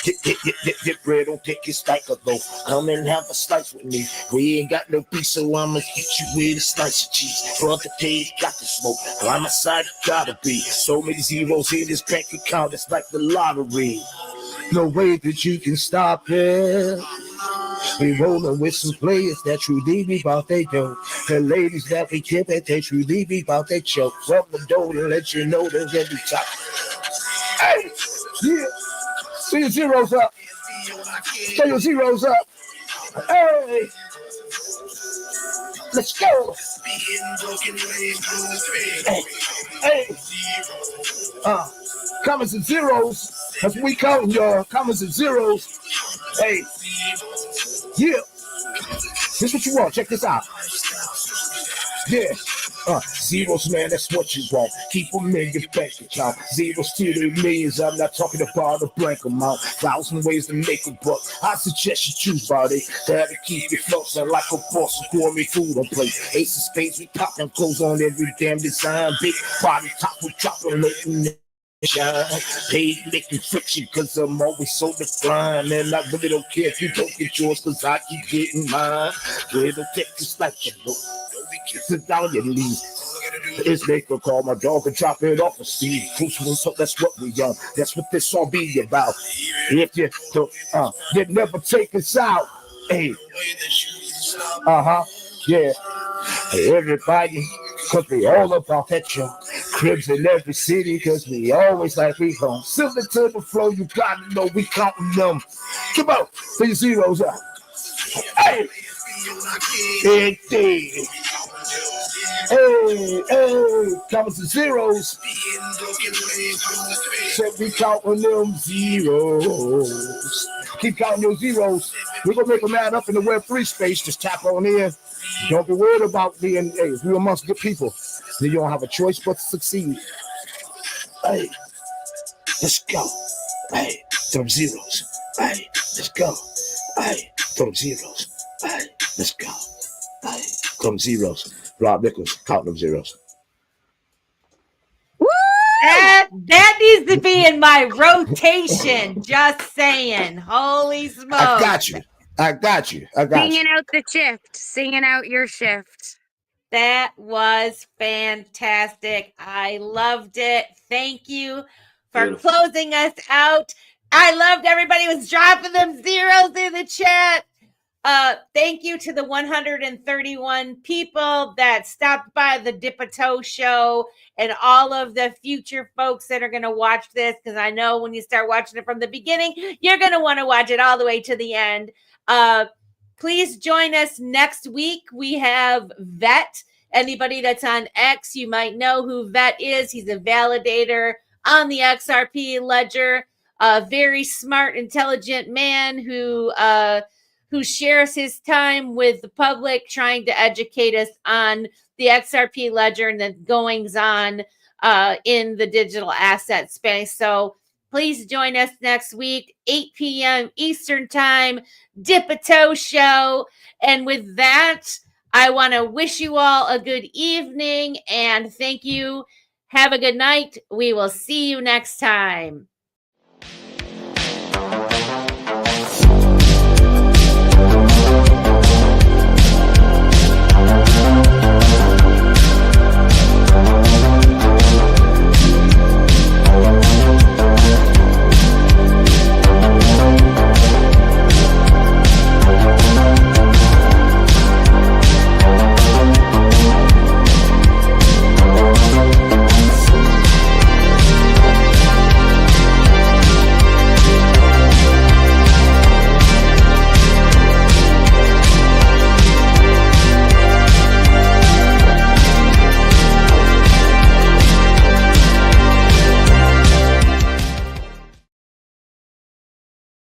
Get bread, don't take your sticker though. Come and have a slice with me. We ain't got no beef, so I'ma hit you with a slice of cheese. Brother Dave got the smoke. On my side, gotta be. So many zeros in this bank account, it's like the lottery. No way that you can stop it. We rolling with some players that truly be about they dough. The ladies that we keep it, they truly be about they choke. From the door to let you know they're gonna be top. Hey, yeah. See your zeros up. Show your zeros up. Hey. Let's go. Hey. Hey. Commas and zeros. That's what we counting, y'all. Commas and zeros. Hey. Yeah. This is what you want. Check this out. Yeah. Zeros, man, that's what you want. Keep them in your bank account. Zeros to the millions. I'm not talking about a blank amount. 1,000 ways to make a buck. I suggest you choose, buddy. That'll keep you floating like a boss of gourmet food on plate. Ace of spades, we popping clothes on every damn design. Big body top, we dropping looking shine. Paid making friction, cause I'm always so declined. And I really don't care if you don't get yours, cause I keep getting mine. Little Texas like you know. Sit down your leave. It's make a call my dog and drop it off a speed. So that's what we on. That's what this song be about. If you don't, you never take us out. Hey, yeah. Everybody, cause we all about that yo. Cribs in every city, cause we always like we home. Silver to the flow, you gotta know we counting them. Come on, put your zeros up. Hey, hey, hey, coming to zeros. Said we counting them zeros. Keep counting those zeros. We're gonna make them add up in the Web3 space. Just tap on in. Don't be worried about being, hey, if you're amongst good people, then you don't have a choice but to succeed. Hey, let's go. Hey, throw them zeros. Hey, let's go. Hey, throw them zeros. Hey, let's go. Hey, throw them zeros. Robb Nichols, count them zeros. That needs to be in my rotation. Just saying. Holy smokes. I got you. Singing out the shift. Singing out your shift. That was fantastic. I loved it. Thank you for closing us out. I loved everybody was dropping them zeros in the chat. Thank you to the 131 people that stopped by the Dip-a-Toe show and all of the future folks that are going to watch this, because I know when you start watching it from the beginning, you're going to want to watch it all the way to the end. Please join us next week. We have Vet. Anybody that's on X, you might know who Vet is. He's a validator on the XRP ledger. A very smart, intelligent man who shares his time with the public, trying to educate us on the XRP ledger and the goings on in the digital asset space. So please join us next week, 8 p.m. Eastern Time, Dip-a-Toe show. And with that, I want to wish you all a good evening and thank you. Have a good night. We will see you next time.